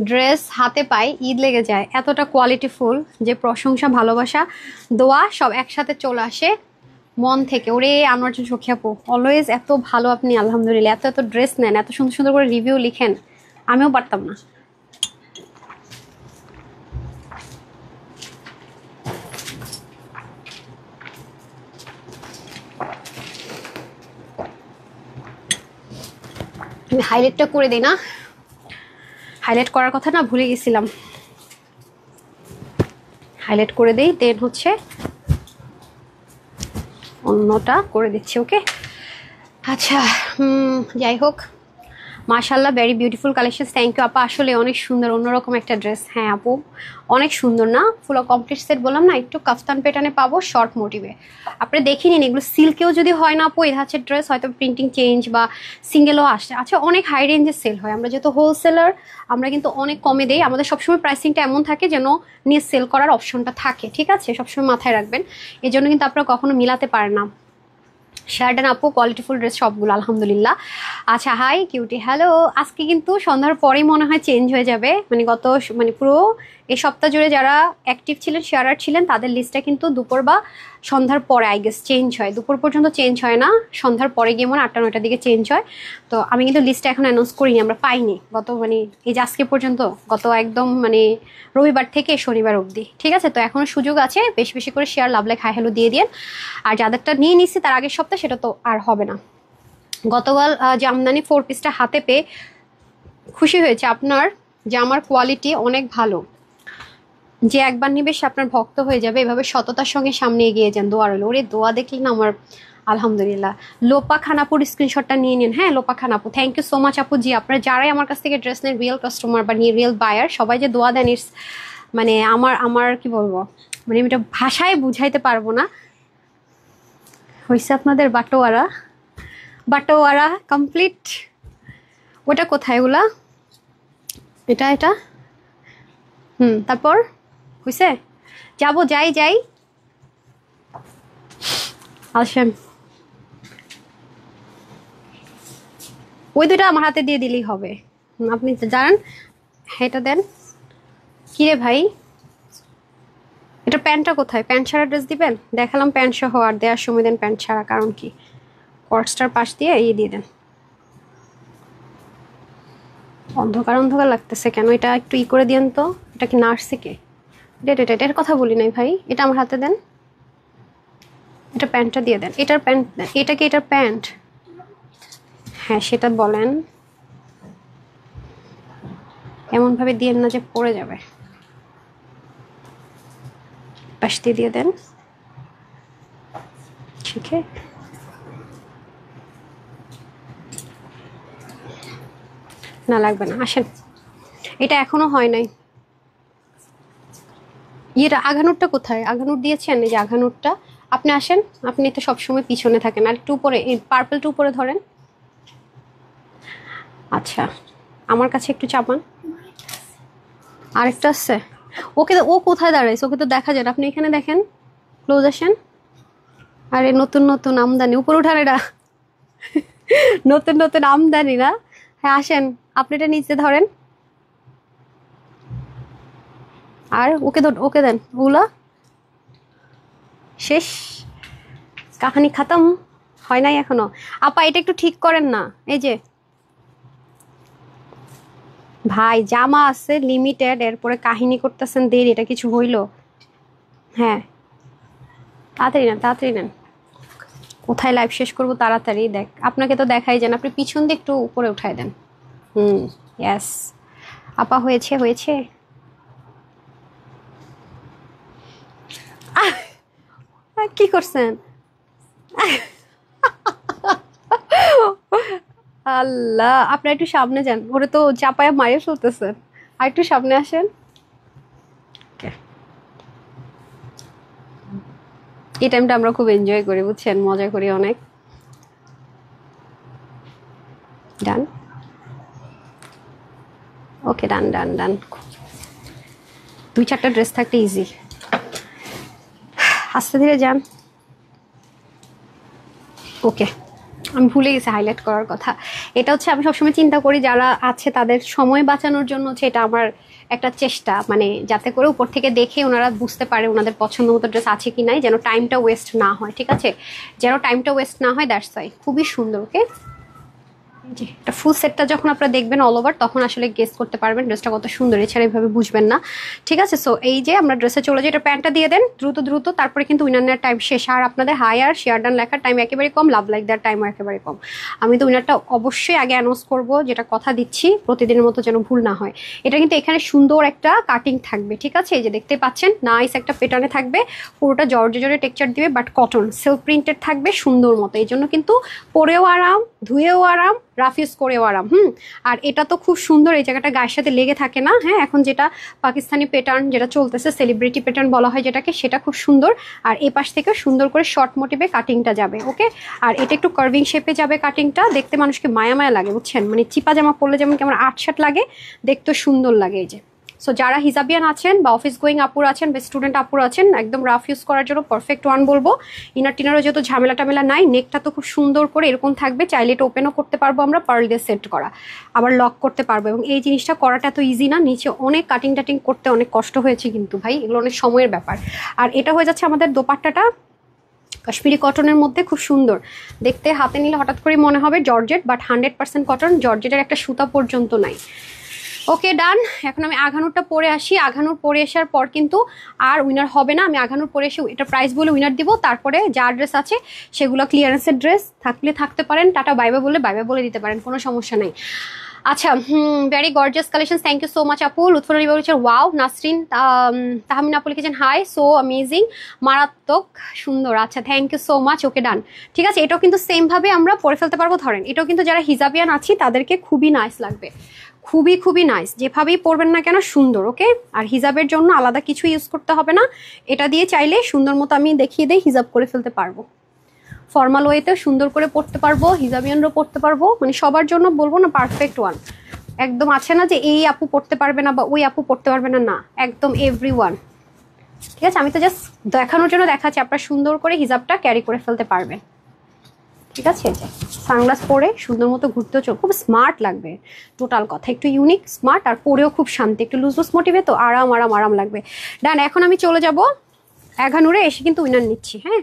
ড্রেস হাতে পাই ঈদ লেগে যায়, এতটা কোয়ালিটিফুল যে প্রশংসা ভালোবাসা দোয়া সব একসাথে চলে আসে মন থেকে। ওরে আমার জন্য সখী আপু অলওয়েজ এত ভালো আপনি, আলহামদুলিল্লাহ। এত এত ড্রেস নেন, এত সুন্দর সুন্দর করে রিভিউ লিখেন, আমিও পারতাম না। হাইলাইটটা করে দিই না, হাইলাইট করার কথা না ভুলে গেছিলাম। হাইলাইট করে দেই, দেন হচ্ছে অন্যটা করে দিচ্ছি। ওকে আচ্ছা, যাই হোক মাশাআল্লাহ very beautiful collection. Thank you আপা, আসলে অনেক সুন্দর অন্যরকম একটা ড্রেস। হ্যাঁ আপু অনেক সুন্দর না, ফুল কমপ্লিট সেট বললাম না, একটু কাফতান প্যাটার্নে পাবো শর্ট মোটিভে। আপনি দেখে নিন, এগুলো সিল্কেও যদি হয় না আপু, এই হচ্ছে ড্রেস হয়তো প্রিন্টিং চেঞ্জ বা সিঙ্গেলও আসছে। আচ্ছা অনেক হাই রেঞ্জে সেল হয়, আমরা যেহেতু হোলসেলার আমরা কিন্তু অনেক কমে দেই। আমাদের সবসময় প্রাইসিংটা এমন থাকে যেন নিয়ে সেল করার অপশনটা থাকে, ঠিক আছে? সবসময় মাথায় রাখবেন, এই জন্য কিন্তু আপনারা কখনো মিলাতে পারেন না। শার্ট অ্যান্ড আপু কোয়ালিটিফুল ড্রেস সবগুলো আলহামদুলিল্লাহ। আচ্ছা হাই কিউটি, হ্যালো। আজকে কিন্তু সন্ধ্যার পরেই মনে হয় চেঞ্জ হয়ে যাবে, মানে পুরো এই সপ্তাহ জুড়ে যারা অ্যাক্টিভ ছিলেন শেয়ারার ছিলেন তাদের লিস্টটা কিন্তু দুপুর বা সন্ধ্যার পরে আই গেস চেঞ্জ হয়। দুপুর পর্যন্ত চেঞ্জ হয় না, সন্ধ্যার পরে গিয়ে মনে 8টা-9টার দিকে চেঞ্জ হয়। তো আমি কিন্তু লিস্টটা এখন অ্যানাউন্স করিনি, আমরা পাইনি গত এই যে আজকে পর্যন্ত, গত একদম রবিবার থেকে শনিবার অবধি, ঠিক আছে? তো এখনো সুযোগ আছে, বেশি বেশি করে share love like hi hello দিয়ে দিন। আর যাদেরটা নিয়ে নিচ্ছি তার আগের সপ্তাহে সেটা তো আর হবে না। গতকাল জামদানি 4 পিসটা হাতে পেয়ে খুশি হয়েছে। আপনার জামার কোয়ালিটি অনেক ভালো, যে একবার নিবে সে আপনার ভক্ত হয়ে যাবে। এভাবে সততার সঙ্গে সামনে এগিয়ে যান, দোয়া রইল। ওরে দোয়া দেখলি না আমার আলহামদুলিল্লাহ। লোপা খানাপুর স্ক্রিনশটটা নিয়ে নিন। হ্যাঁ লোপা খানাপু, থ্যাংক ইউ সো মাচ আপু। জি আপনারা যারাই আমার কাছ থেকে ড্রেস নেন, রিয়েল কাস্টমার বা রিয়েল বায়ার, সবাই যে দোয়া দেন, ইটস আমার কি বলবো, আমি এটা ভাষায় বুঝাইতে পারবো না। হয়েছে আপনাদের বাটোয়ারা কমপ্লিট। ওটা কোথায় ওগুলা? এটা তারপর হয়েছে, যাই আসেন। ওই দুটা আমার হাতে দিয়ে দিলেই হবে, আপনি জানেন। এটা দেন। কিরে ভাই, এটা প্যান্টটা কোথায়? প্যান্ট ছাড়া ড্রেস দিবেন? দেখালাম প্যান্ট সহ, আর দেওয়ার সময় দেন প্যান্ট ছাড়া, কারণ কি কর্ডস্টার পাশ দিয়ে দিয়ে দেন। অন্ধকার অন্ধকার লাগতেছে কেন? এটা একটু করে দিন তো। এটা কি নার্সে কে? এটার কথা বলি নাই ভাই, এটা আমার হাতে দেন। এটা প্যান্টটা দিয়ে দেন, এটার প্যান্ট দেন। এটা কি এটার প্যান্ট? হ্যাঁ সেটা বলেন, এমনভাবে দিয়েন না যে পড়ে যাবে। পাশ দিয়ে দেন, ঠিক আছে? না লাগবে না, আসেন। এটা এখনো হয় নাই। এটা আঘানুরটা কোথায়? আঘানুর দিয়েছেন? এই যে আঘানুরটা। আপনি আসেন, আপনি তো সবসময় পিছনে থাকেন। আর একটু উপরে, এই পার্পলটা উপরে ধরেন। আচ্ছা আমার কাছে একটু চাপান। আরেকটা আসছে। ওকে ও কোথায় দাঁড়াইছে? ওকে তো দেখা যায় না। আপনি এখানে দেখেন, ক্লোজ আসেন। আরে নতুন নতুন আমদানি, উপরে উঠান এটা। নতুন নতুন আমদানি না? হ্যাঁ আসেন, আপনি এটা নিচে ধরেন। আর ওকে দেন। ওগুলা শেষ, কাহানি খতম হয় নাই এখনো। আপা এটা একটু ঠিক করেন না। এই যে ভাই জামা আছে লিমিটেড, এরপরে কাহিনী করতেছেন দেরি, এটা কিছু হইল? হ্যাঁ তাড়াতাড়ি নেন। কোথায় লাইভ শেষ করবো তাড়াতাড়ি? দেখ আপনাকে তো দেখাই যান, আপনি পিছন দিয়ে একটু উপরে উঠায় দেন। ইয়াস আপা, হয়েছে। কি করছেন? আল্লাহ, আপনার একটু সামনে যান, ওরে তো চাপায়া মারিয়ে ফেলতেছেন। আর একটু সামনে আসেন। এই টাইমটা আমরা খুব এনজয় করি, বুঝছেন, মজা করি অনেক। ডান, ওকে ডান। 2-4টা ড্রেস থাকলে ইজি। আস্তে ধীরে যান। ওকে, আমি ভুলে গেছি হাইলাইট করার কথা। এটা হচ্ছে আমি সবসময় চিন্তা করি যারা আছে তাদের সময় বাঁচানোর জন্য হচ্ছে এটা আমার একটা চেষ্টা, মানে যাতে করে উপর থেকে দেখে ওনারা বুঝতে পারে ওনাদের পছন্দ মতো ড্রেস আছে কি নাই, যেন টাইমটা ওয়েস্ট না হয়। ঠিক আছে, যেন টাইমটা ওয়েস্ট না হয়, দ্যাটস ওয়াই। খুবই সুন্দর। ওকে, জি, এটা ফুল সেটটা যখন আপনারা দেখবেন অল ওভার তখন আসলে গেস করতে পারবেন ড্রেসটা কত সুন্দর, এছাড়া এইভাবে বুঝবেন না। ঠিক আছে, সো এই যে আমরা ড্রেসে চলে যাই, এটা প্যান্টটা দিয়ে দেন দ্রুত দ্রুত, তারপরে কিন্তু উইনারের টাইম শেষ। আর আপনাদের হাই আর শেয়ার ডান লেখার টাইম একেবারে কম, লাভ লাইক দেওয়ার টাইমও একেবারে কম। আমি তো উইনারটা অবশ্যই আগে অ্যানাউন্স করব, যেটা কথা দিচ্ছি প্রতিদিনের মতো যেন ভুল না হয়। এটা কিন্তু এখানে সুন্দর একটা কাটিং থাকবে। ঠিক আছে, এই যে দেখতে পাচ্ছেন নাইস একটা প্যাটার্নে থাকবে, পুরোটা জর্জে টেক্সচার দিবে, বাট কটন সিল্ক প্রিন্টেড থাকবে সুন্দর মতো। এই জন্য কিন্তু পরেও আরাম, ধুয়েও আরাম, রাফ ইউজ করেও আরাম। আর এটা তো খুব সুন্দর, এই জায়গাটা গায়ের সাথে লেগে থাকে না। হ্যাঁ, এখন যেটা পাকিস্তানি প্যাটার্ন যেটা চলতেছে, সেলিব্রিটি প্যাটার্ন বলা হয় যেটাকে, সেটা খুব সুন্দর। আর এ পাশ থেকে সুন্দর করে শর্ট মোটিভে কাটিংটা যাবে। ওকে, আর এটা একটু কার্ভিং শেপে যাবে কাটিংটা, দেখতে মানুষকে মায়া মায়া লাগে, বুঝছেন? মানে চিপা জামা পরলে যেমন কেমন আটসাট লাগে, দেখতে সুন্দর লাগে। এই যে, সো যারা হিজাবিয়ান আছেন বা অফিস গোয়িং আপুর আছেন বা স্টুডেন্ট আপুর আছেন, একদম রাফ ইউজ করার জন্য পারফেক্ট ওয়ান বলবো। ইনার টিনারও যেহেতু ঝামেলা টামেলা নাই, নেকটা তো খুব সুন্দর করে এরকম থাকবে, চাইলে এটা ওপেনও করতে পারবো আমরা, পার্ল দিয়ে সেট করা, আবার লক করতে পারবো। এবং এই জিনিসটা করাটা এত ইজি না, নিচে অনেক কাটিং টাটিং করতে অনেক কষ্ট হয়েছে কিন্তু ভাই, এগুলো অনেক সময়ের ব্যাপার। আর এটা হয়ে যাচ্ছে আমাদের দোপাট্টাটা কাশ্মীরি কটনের মধ্যে, খুব সুন্দর দেখতে, হাতে নিলে হঠাৎ করে মনে হবে জর্জেট, বাট 100% কটন, জর্জেটের একটা সুতা পর্যন্ত নাই। ওকে, ডান। এখন আমি আঘানুরটা পরে আসি, আঘানুর পরে আসার পর কিন্তু আর উইনার হবে না। আমি আঘানুর পরে এসে এটা প্রাইস বলে উইনার দিব, তারপরে যা ড্রেস আছে সেগুলো ক্লিয়ারেন্সের ড্রেস থাকলে থাকতে পারেন, টাটা বাইবা বলে বাইবা বলে দিতে পারেন, কোনো সমস্যা নেই। আচ্ছা, very gorgeous collection, thank you so much আপু। লুৎফর আলী বলছেন ওয়াও। নাসরিন তাহমিন আপু লিখেছেন হাই, সো অ্যামেজিং, মারাত্মক সুন্দর। আচ্ছা, থ্যাংক ইউ সো মাচ। ওকে, ডান। ঠিক আছে, এটাও কিন্তু সেম ভাবে আমরা পরে ফেলতে পারবো। ধরেন এটাও কিন্তু যারা হিজাবিয়ান আছি তাদেরকে খুবই নাইস লাগবে, খুবই খুবই নাইস, যেভাবেই পরবেন না কেন সুন্দর। ওকে, আর হিজাবের জন্য আলাদা কিছু ইউজ করতে হবে না, এটা দিয়ে চাইলে সুন্দর মতো আমি দেখিয়ে দিই হিজাব করে ফেলতে পারবো, ফর্মাল ওয়েতে সুন্দর করে পড়তে পারবো, হিজাবিয়ানরাও পড়তে পারবো, মানে সবার জন্য বলবো না পারফেক্ট ওয়ান। একদম আছে না যে এই আপু পড়তে পারবে না বা ওই আপু পড়তে পারবে না, না, একদম এভরি ওয়ান। ঠিক আছে, আমি তো জাস্ট দেখানোর জন্য দেখাচ্ছি, আপনারা সুন্দর করে হিজাবটা ক্যারি করে ফেলতে পারবেন। ঠিক আছে, সানগ্লাস পরে সুন্দর মতো ঘুরতেও চল, খুব স্মার্ট লাগবে। টোটাল কথা একটু ইউনিক, স্মার্ট, আর পরেও খুব শান্তি, একটু লুজ লুজ মোটিভে তো আরাম আরাম আরাম লাগবে। ডান, এখন আমি চলে যাব এঘানুরে, এসে কিন্তু উইনার নিচ্ছি। হ্যাঁ,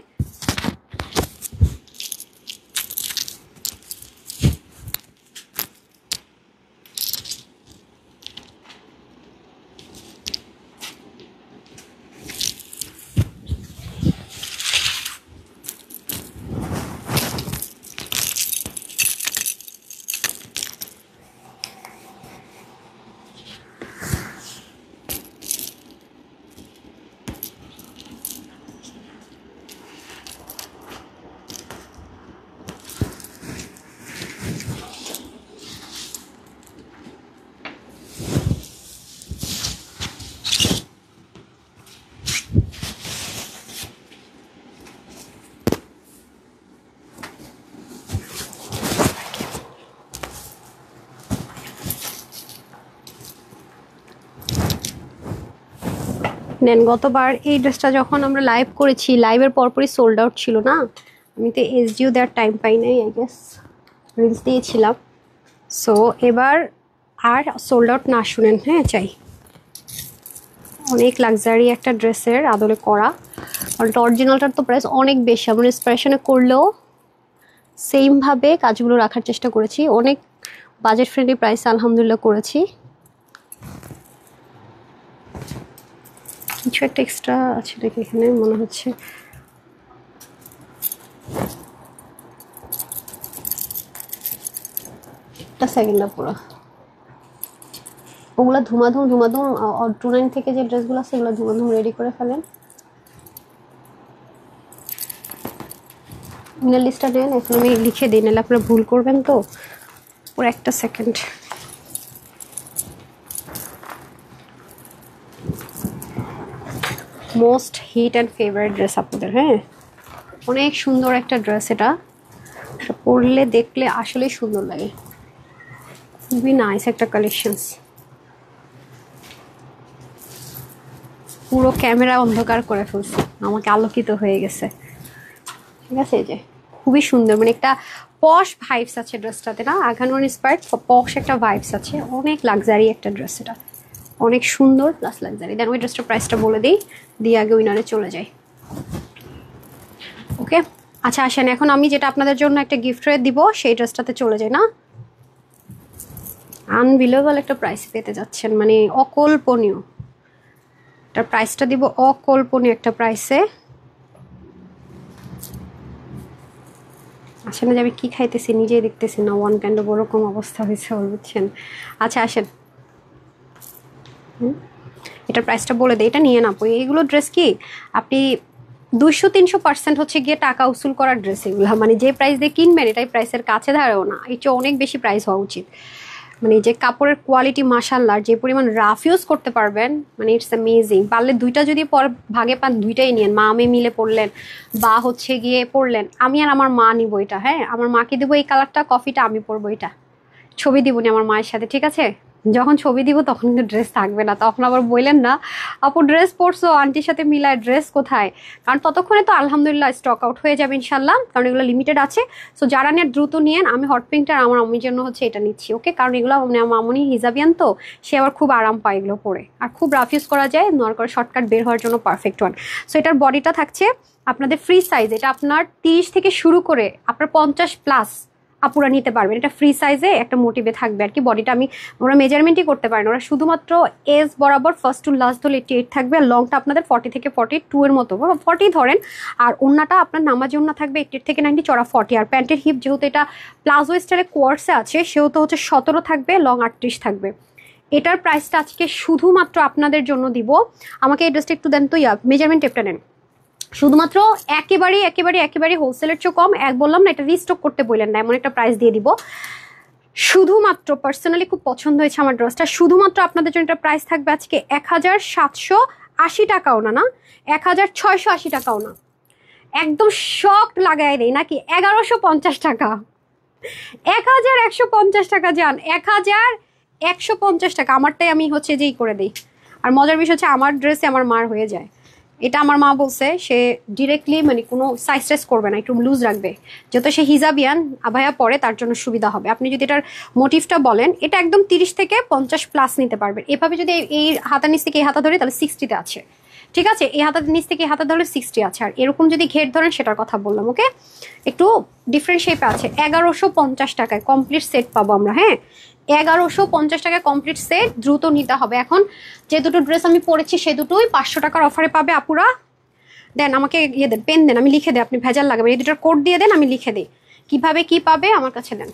নেন, গতবার এই ড্রেসটা যখন আমরা লাইভ করেছি, লাইভের পরপরই সোল্ড আউট ছিল না, আমি তো এসডিও দেওয়ার টাইম পাই নাই, আই গেস রিলস দিয়েছিলাম। সো এবার আর সোল্ড আউট না শুনেন, হ্যাঁ চাই। অনেক লাক্সারি একটা ড্রেসের আদলে করা, কারণ অরিজিনালটার তো প্রাইস অনেক বেশি, আমরা ইন্সপিরেশনে করলেও সেমভাবে কাজগুলো রাখার চেষ্টা করেছি, অনেক বাজেট ফ্রেন্ডলি প্রাইস আলহামদুলিল্লাহ করেছি। কিছু একটা এক্সট্রা আছে দেখে এখানে মনে হচ্ছে, একটা সেকেন্ডটা পুরো ওগুলো ধুমাধুম 29 থেকে যে ড্রেসগুলো আছে সেগুলো ধুমাধুম রেডি করে ফেলেন। ইমেল লিস্টটা নেন, এখন আমি লিখে দিই, নাহলে আপনারা ভুল করবেন তো। পুরো একটা second. Most hit and favourite dress আপনাদের, হ্যাঁ অনেক সুন্দর একটা ড্রেস, এটা পরলে দেখলে আসলেই সুন্দর লাগে, খুবই নাইস একটা কালেকশনস। পুরো ক্যামেরা অন্ধকার করে ফেলছে, আমাকে আলোকিত হয়ে গেছে। ঠিক আছে, এই যে খুবই সুন্দর, মানে একটা পশ ভাইবস আছে ড্রেসটাতে না, আঘানুর ইন্সপায়ার্ড পশ একটা ভাইবস আছে, অনেক লাক্সারি একটা ড্রেস, এটা অনেক সুন্দর প্লাস লাক্সারি। দেন ওই ড্রেসটার প্রাইসটা বলে দিই, দিয়ে আগে উইনারে চলে যাই। ওকে, আচ্ছা আসেন এখন আমি যেটা আপনাদের জন্য একটা গিফট রে দিব সেই ড্রেসটাতে চলে যাই না। আনবিলিভেবল একটা প্রাইস পেতে যাচ্ছেন, মানে অকল্পনীয়। এটার প্রাইসটা দিব অকল্পনীয় একটা প্রাইসে। আসলে যে আমি কি খাইতেছি নিজেই দেখতেছি না, ওয়ান কাইন্ড অফ ওরকম অবস্থা হয়েছে, বুঝছেন। আচ্ছা আসেন, এটার প্রাইসটা বলে দেয়, এটা নিয়ে না পড়ি। এগুলো ড্রেস কি আপনি 200-300% হচ্ছে গিয়ে টাকা উসুল করার ড্রেস এগুলো, মানে যে প্রাইস দিয়ে কিনবেন এটাই প্রাইসের কাছে ধারেও না, এটা অনেক বেশি প্রাইস হওয়া উচিত। মানে যে কাপড়ের কোয়ালিটি মাশাআল্লাহ, যে পরিমাণ রাফ ইউজ করতে পারবেন, মানে ইটস অ্যামেজিং। পারলে দুইটা যদি পর ভাগে পান দুইটাই নিয়েন, মা আমি মিলে পড়লেন বা হচ্ছে গিয়ে পড়লেন, আমি আর আমার মা নিব এটা। হ্যাঁ, আমার মাকে দেবো এই কালারটা, কফিটা আমি পরবো এটা, ছবি দিবনি আমার মায়ের সাথে, ঠিক আছে। যখন ছবি দিব তখন কিন্তু ড্রেস থাকবে না, তখন আবার বললেন না আপু ড্রেস পরছো আন্টির সাথে মিলায়, ড্রেস কোথায়। কারণ ততক্ষণে তো আলহামদুলিল্লাহ স্টক আউট হয়ে যাবে ইনশাল্লাহ, কারণ এগুলো লিমিটেড আছে। সো যারা নিয়ে দ্রুত নিয়েন। আমি হট পিঙ্কটা আমার আম্মির জন্য হচ্ছে এটা নিচ্ছি, ওকে। কারণ এগুলো আমার মামুনি হিজাবিয়ান তো, সে আবার খুব আরাম পায় এগুলো পরে, আর খুব রাফ ইউজ করা যায়, নর করে শর্টকাট বের হওয়ার জন্য পারফেক্ট ওয়ান। সো এটার বডিটা থাকছে আপনাদের ফ্রি সাইজ, এটা আপনার 30 থেকে শুরু করে আপনার 50+ আপুরা নিতে পারবেন। এটা ফ্রি সাইজে একটা মোটিভে থাকবে আর কি। বডিটা আমি ওরা মেজারমেন্টই করতে পারেন, ওরা শুধুমাত্র এজ বরাবর ফার্স্ট টু লাস্ট ধরে 88 থাকবে, আর লংটা আপনাদের 40 থেকে 42 এর মতো, 40 ধরেন। আর ওন্নাটা আপনার নামাজি ওন্না থাকবে 88 থেকে 90, চড়া 40। আর প্যান্টের হিপ যেহেতু এটা প্লাজো স্টাইলে কোয়ার্সে আছে, সেহেতু হচ্ছে 17 থাকবে, লং 38 থাকবে। এটার প্রাইসটা আজকে শুধুমাত্র আপনাদের জন্য দিব। আমাকে এই ড্রেসটা একটু দেন তো, মেজারমেন্ট টেপটা নেন। শুধুমাত্র একেবারে হোলসেলের চেয়ে কম, এক বললাম না এটা রিস্টক করতে বললেন না, এমন একটা প্রাইস দিয়ে দিব। শুধুমাত্র পার্সোনালি খুব পছন্দ হয়েছে আমার ড্রেসটা, শুধুমাত্র আপনাদের জন্য এটা প্রাইস থাকবে আজকে 1780 টাকাও না, 1680 টাকাও না, একদম শক লাগাই দেয় নাকি 1150 টাকা, 1150 টাকা যান, 1150 টাকা। আমারটাই আমি হচ্ছে যেই করে দিই। আর মজার বিষয় হচ্ছে আমার ড্রেসে আমার মার হয়ে যায়, এটা আমার মা বলছে, সে ডিরেক্টলি মানে কোনো সাইজ টাইজ করবে না, একটু লুজ রাখবে, যেহেতু সে হিজাবিয়ান আভায়া পরে তার জন্য সুবিধা হবে। আপনি যদি এটার মোটিভটা বলেন, এটা একদম 30 থেকে 50+ নিতে পারবেন। এভাবে যদি এই হাতার নিচ থেকে এই হাতা ধরে তাহলে 60তে আছে, ঠিক আছে। এই হাতার নিচ থেকে এই হাতা ধরলে 60 আছে। আর এরকম যদি ঘের ধরেন সেটার কথা বললাম, ওকে। একটু ডিফারেন্ট শেপে আছে, 1150 টাকায় কমপ্লিট সেট পাবো আমরা। হ্যাঁ, 1150 টাকায় কমপ্লিট সেট, দ্রুত নিতে হবে। এখন যে দুটো ড্রেস আমি পরেছি সে দুটোই 500 টাকার অফারে পাবে আপুরা। দেন আমাকে ইয়ে দেন, পেন দেন, আমি লিখে দিই, আপনি ভেজাল লাগাবেন। এই দুটোর কোড দিয়ে দেন, আমি লিখে দিই কিভাবে কি পাবে আমার কাছে দেন।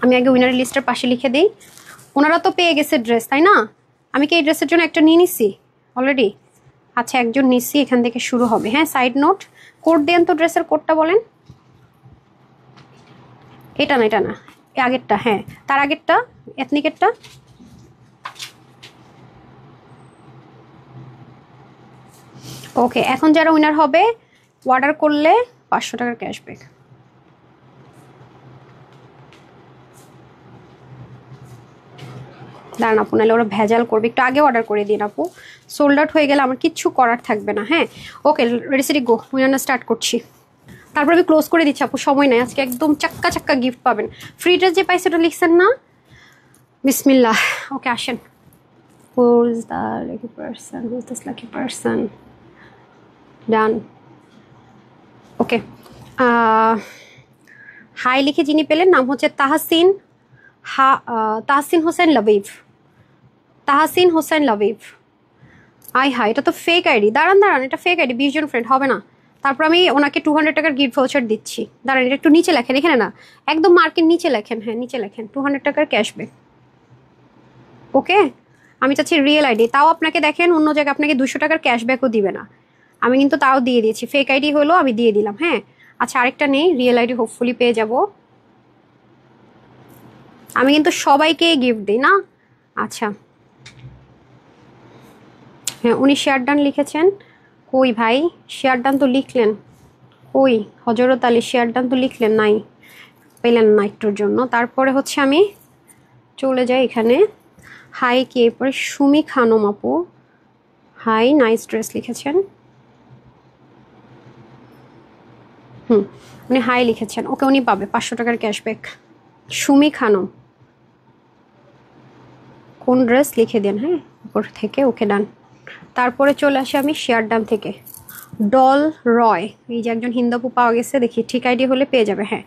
আমি আগে উইনারের লিস্টের পাশে লিখে দিই। ওনারা তো পেয়ে গেছে ড্রেস, তাই না? আমি কি এই ড্রেসের জন্য একটা নিয়ে নিছি অলরেডি? আচ্ছা, একজন নিচ্ছি, এখান থেকে শুরু হবে। হ্যাঁ, সাইড নোট, কোড দেন তো, ড্রেসের কোডটা বলেন। এটা না, এটা না, আগেরটা, হ্যাঁ তার আগেরটা, এথনিকেরটা। ওকে, এখন যারা উইনার হবে অর্ডার করলে 500 টাকার ক্যাশব্যাক। দাঁড়ান আপু, নাহলে ওরা ভেজাল করবে, একটু আগে অর্ডার করে দিন আপু, সোল্ড আউট হয়ে গেলে আমার কিচ্ছু করার থাকবে না। হ্যাঁ, ওকে, রেসিডি গো, উইনার স্টার্ট করছি। তারপর আমি ক্লোজ করে দিচ্ছি আপু, সময় নাই আজকে, একদম চাক্কা চাক্কা গিফট পাবেন। ফ্রি ড্রেস যে পাইছে ওটা লিখছেন না, বিসমিল্লাহ। ওকে আসেন, who's the lucky person, who's this lucky person, done. Okay, hi লিখে যিনি পেলেন নাম হচ্ছে তাহসিন হোসেন লবিব, তাহসিন হোসেন লবিব। আই হাই, এটা তো ফেক আইডি। দাঁড়ান, এটা ফেক আইডি, 20 জন ফ্রেন্ড হবে না। তারপর আমি ওনাকে 200 টাকার গিফট ভাউচার দিচ্ছি। দাঁড়ান, এটা একটু নিচে লেখেন, এখানে না, একদম মার্কেট নিচে লেখেন, হ্যাঁ নিচে লেখেন 200 টাকার ক্যাশব্যাক। ওকে, আমি চাচ্ছি রিয়েল আইডি, তাও আপনাকে দেখেন অন্য জায়গায় আপনাকে 200 টাকার ক্যাশব্যাকও দিবে না, আমি কিন্তু তাও দিয়ে দিয়েছি। ফেক আইডি হলো, আমি দিয়ে দিলাম। হ্যাঁ, আচ্ছা আরেকটা নেই, রিয়েল আইডি হোপফুলি পেয়ে যাব। আমি কিন্তু সবাইকে গিফট দিই না। আচ্ছা, হ্যাঁ উনি শেয়ার ডান লিখেছেন। কই ভাই, শেয়ার ডান তো লিখলেন, কই হজরত আলী শেয়ার ডান তো লিখলেন, নাই, পেলেন না একটুর জন্য। তারপরে হচ্ছে আমি চলে যাই এখানে, হাই কে, এরপরে সুমি খানম আপু, হাই নাইস ড্রেস লিখেছেন। উনি হাই লিখেছেন, ওকে উনি পাবে 500 টাকার ক্যাশব্যাক। সুমি খানম কোন ড্রেস লিখে দেন, হ্যাঁ উপর থেকে, ওকে ডান। তারপরে চলে আসি আমি শেয়ার ডান থেকে, ডল রয়, এই যে একজন হিন্দাপু পাওয়া গেছে, দেখি ঠিক আইডি হলে পেয়ে যাবে। হ্যাঁ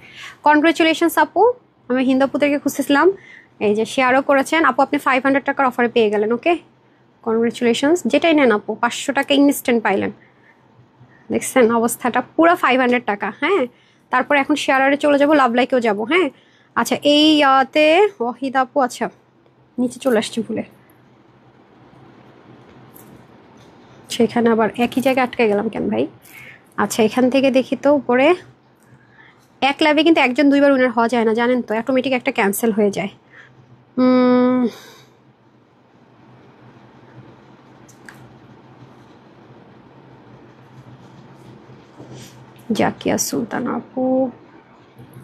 কনগ্রেচুলেশনস আপু, আমি হিন্দাপু থেকে খুঁজতেছিলাম, এই যে শেয়ারও করেছেন আপু, আপনি 500 টাকার অফারে পেয়ে গেলেন। ওকে কনগ্রেচুলেশনস, যেটাই নেন আপু 500 টাকা ইনস্ট্যান্ট পাইলেন। দেখছেন অবস্থাটা, পুরো 500 টাকা। হ্যাঁ তারপর এখন শেয়ারে চলে যাব, লাভ লাইকেও যাবো। হ্যাঁ আচ্ছা এই ইয়াতে ওয়াহিদ আপু, আচ্ছা নিচে চলে আসছি ভুলে, সেখানে আবার একই জায়গায় আটকে গেলাম কেন ভাই। আচ্ছা এখান থেকে দেখি তো উপরে, এক লাইভে কিন্তু একজন দুইবার উইনার হওয়া যায় না জানেন তো, অটোমেটিক একটা ক্যান্সেল হয়ে যায়। জাকিয়া সুলতান আপু,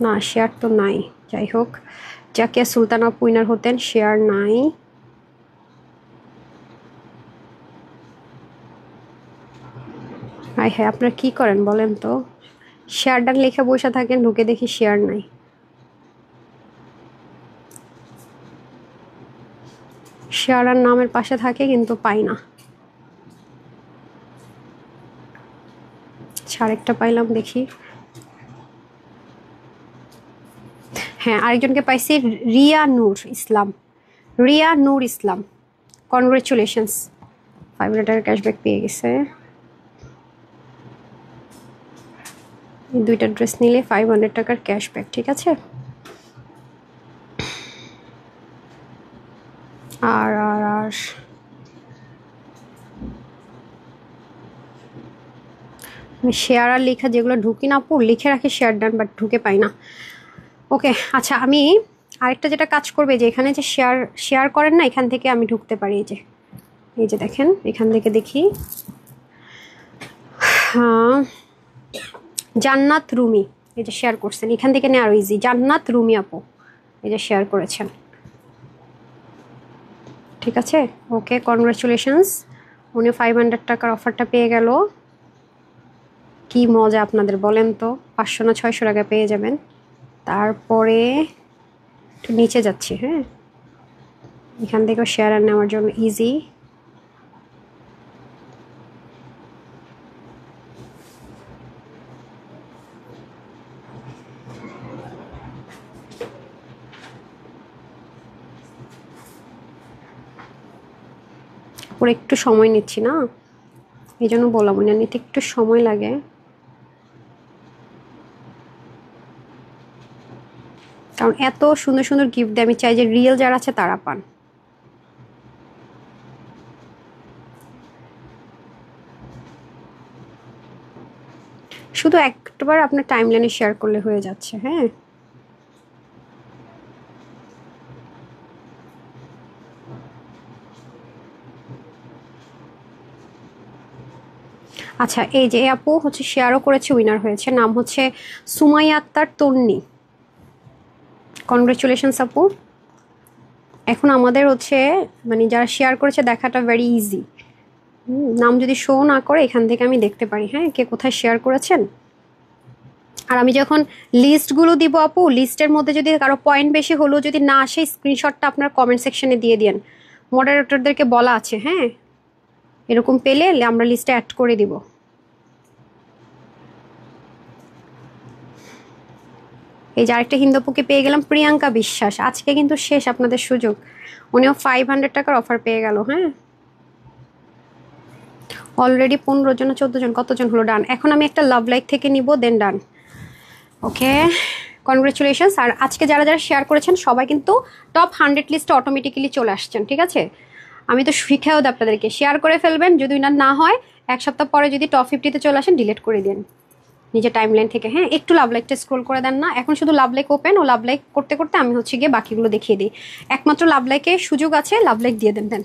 না শেয়ার তো নাই, যাই হোক জাকিয়া সুলতান আপু উইনার হতেন, শেয়ার নাই। হাই হ্যাঁ আপনারা কি করেন বলেন তো, শেয়ার ডান লেখা বসে থাকেন, ঢুকে দেখি শেয়ার নাই। শেয়ার আর নামের পাশে থাকে কিন্তু পাই না। আরেকটা পাইলাম দেখি, হ্যাঁ আরেকজনকে পাইছি, রিয়া নূর ইসলাম, রিয়া নূর ইসলাম, কনগ্রেচুলেশনস, 500 টাকার ক্যাশব্যাক পেয়ে গেছে। দুইটা ড্রেস নিলে 500 টাকার ক্যাশব্যাক, ঠিক আছে। আর আর আর আমি শেয়ার আর লেখা যেগুলো ঢুকি না আপু, লিখে রাখি শেয়ার ডান, বাট ঢুকে পাই না। ওকে আচ্ছা আমি আরেকটা যেটা কাজ করবে, যে এখানে যে শেয়ার করেন না, এখান থেকে আমি ঢুকতে পারি, এই যে দেখেন এখান থেকে দেখি, হ্যাঁ জান্নাত রুমি এই যে শেয়ার করছেন, এখান থেকে নেওয়া আরো ইজি, জান্নাত রুমি আপু এই যে শেয়ার করেছেন, ঠিক আছে। ওকে কনগ্রাচুলেশনস, উনি 500 টাকার অফারটা পেয়ে গেল। কি মজা আপনাদের বলেন তো, 500 না 600 টাকা পেয়ে যাবেন। তারপরে একটু নিচে যাচ্ছি, হ্যাঁ এখান থেকেও শেয়ার নেওয়ার জন্য ইজি। ওর একটু সময় নিচ্ছি না, এই জন্য বললাম না, নিতে একটু সময় লাগে। কারণ এত সুন্দর সুন্দর গিফট দিয়ে আমি চাই যে রিয়েল যারা আছে তারা পান। শুধু একবার আপনার টাইমলাইনে শেয়ার করলে হয়ে যাচ্ছে। হ্যাঁ আচ্ছা এই যে আপু হচ্ছে শেয়ারও করেছে, উইনার হয়েছে, নাম হচ্ছে সুমাইয়া আক্তার তন্নি, কনগ্রেচুলেশনস আপু। এখন আমাদের হচ্ছে মানে যারা শেয়ার করেছে দেখাটা ভেরি ইজি, নাম যদি শো না করে এখান থেকে আমি দেখতে পারি, হ্যাঁ কে কোথায় শেয়ার করেছেন। আর আমি যখন লিস্টগুলো দিব আপু, লিস্টের মধ্যে যদি কারো পয়েন্ট বেশি হলেও যদি না আসে, স্ক্রিনশটটা আপনার কমেন্ট সেকশনে দিয়ে দিন, মডারেটরদেরকে বলা আছে। হ্যাঁ এরকম পেলে আমরা লিস্টে অ্যাড করে দিব। এই যে আরেকটা হিন্দুপুকে পেয়ে গেলাম, প্রিয়াঙ্কা বিশ্বাস, আজকে কিন্তু শেষ আপনাদের সুযোগ, উনিও 500 টাকার অফার পেয়ে গেল। হ্যাঁ অলরেডি 15 জন 14 জন কতজন হলো ডান। এখন আমি একটা লাভ লাইক থেকে নিব, দেন ডান। ওকে কনগ্রেচুলেশনস। আর আজকে যারা যারা শেয়ার করেছেন সবাই কিন্তু টপ 100 লিস্টে অটোমেটিক্যালি চলে আসছেন, ঠিক আছে। আমি তো শিখাও দিই আপনাদেরকে, শেয়ার করে ফেলবেন, যদি না হয় 1 সপ্তাহ পরে যদি টপ 50-তে চলে আসেন ডিলিট করে দিন নিজের টাইমলাইন থেকে। হ্যাঁ একটু লাভ লাইকটা স্ক্রল করে দেন না, এখন শুধু লাভ লাইক ওপেন, ও লাভ লাইক করতে করতে আমি হচ্ছে গিয়ে বাকিগুলো দেখিয়ে দিই। একমাত্র লাভ লাইকে সুযোগ আছে, লাভ লাইক দিয়ে দেন।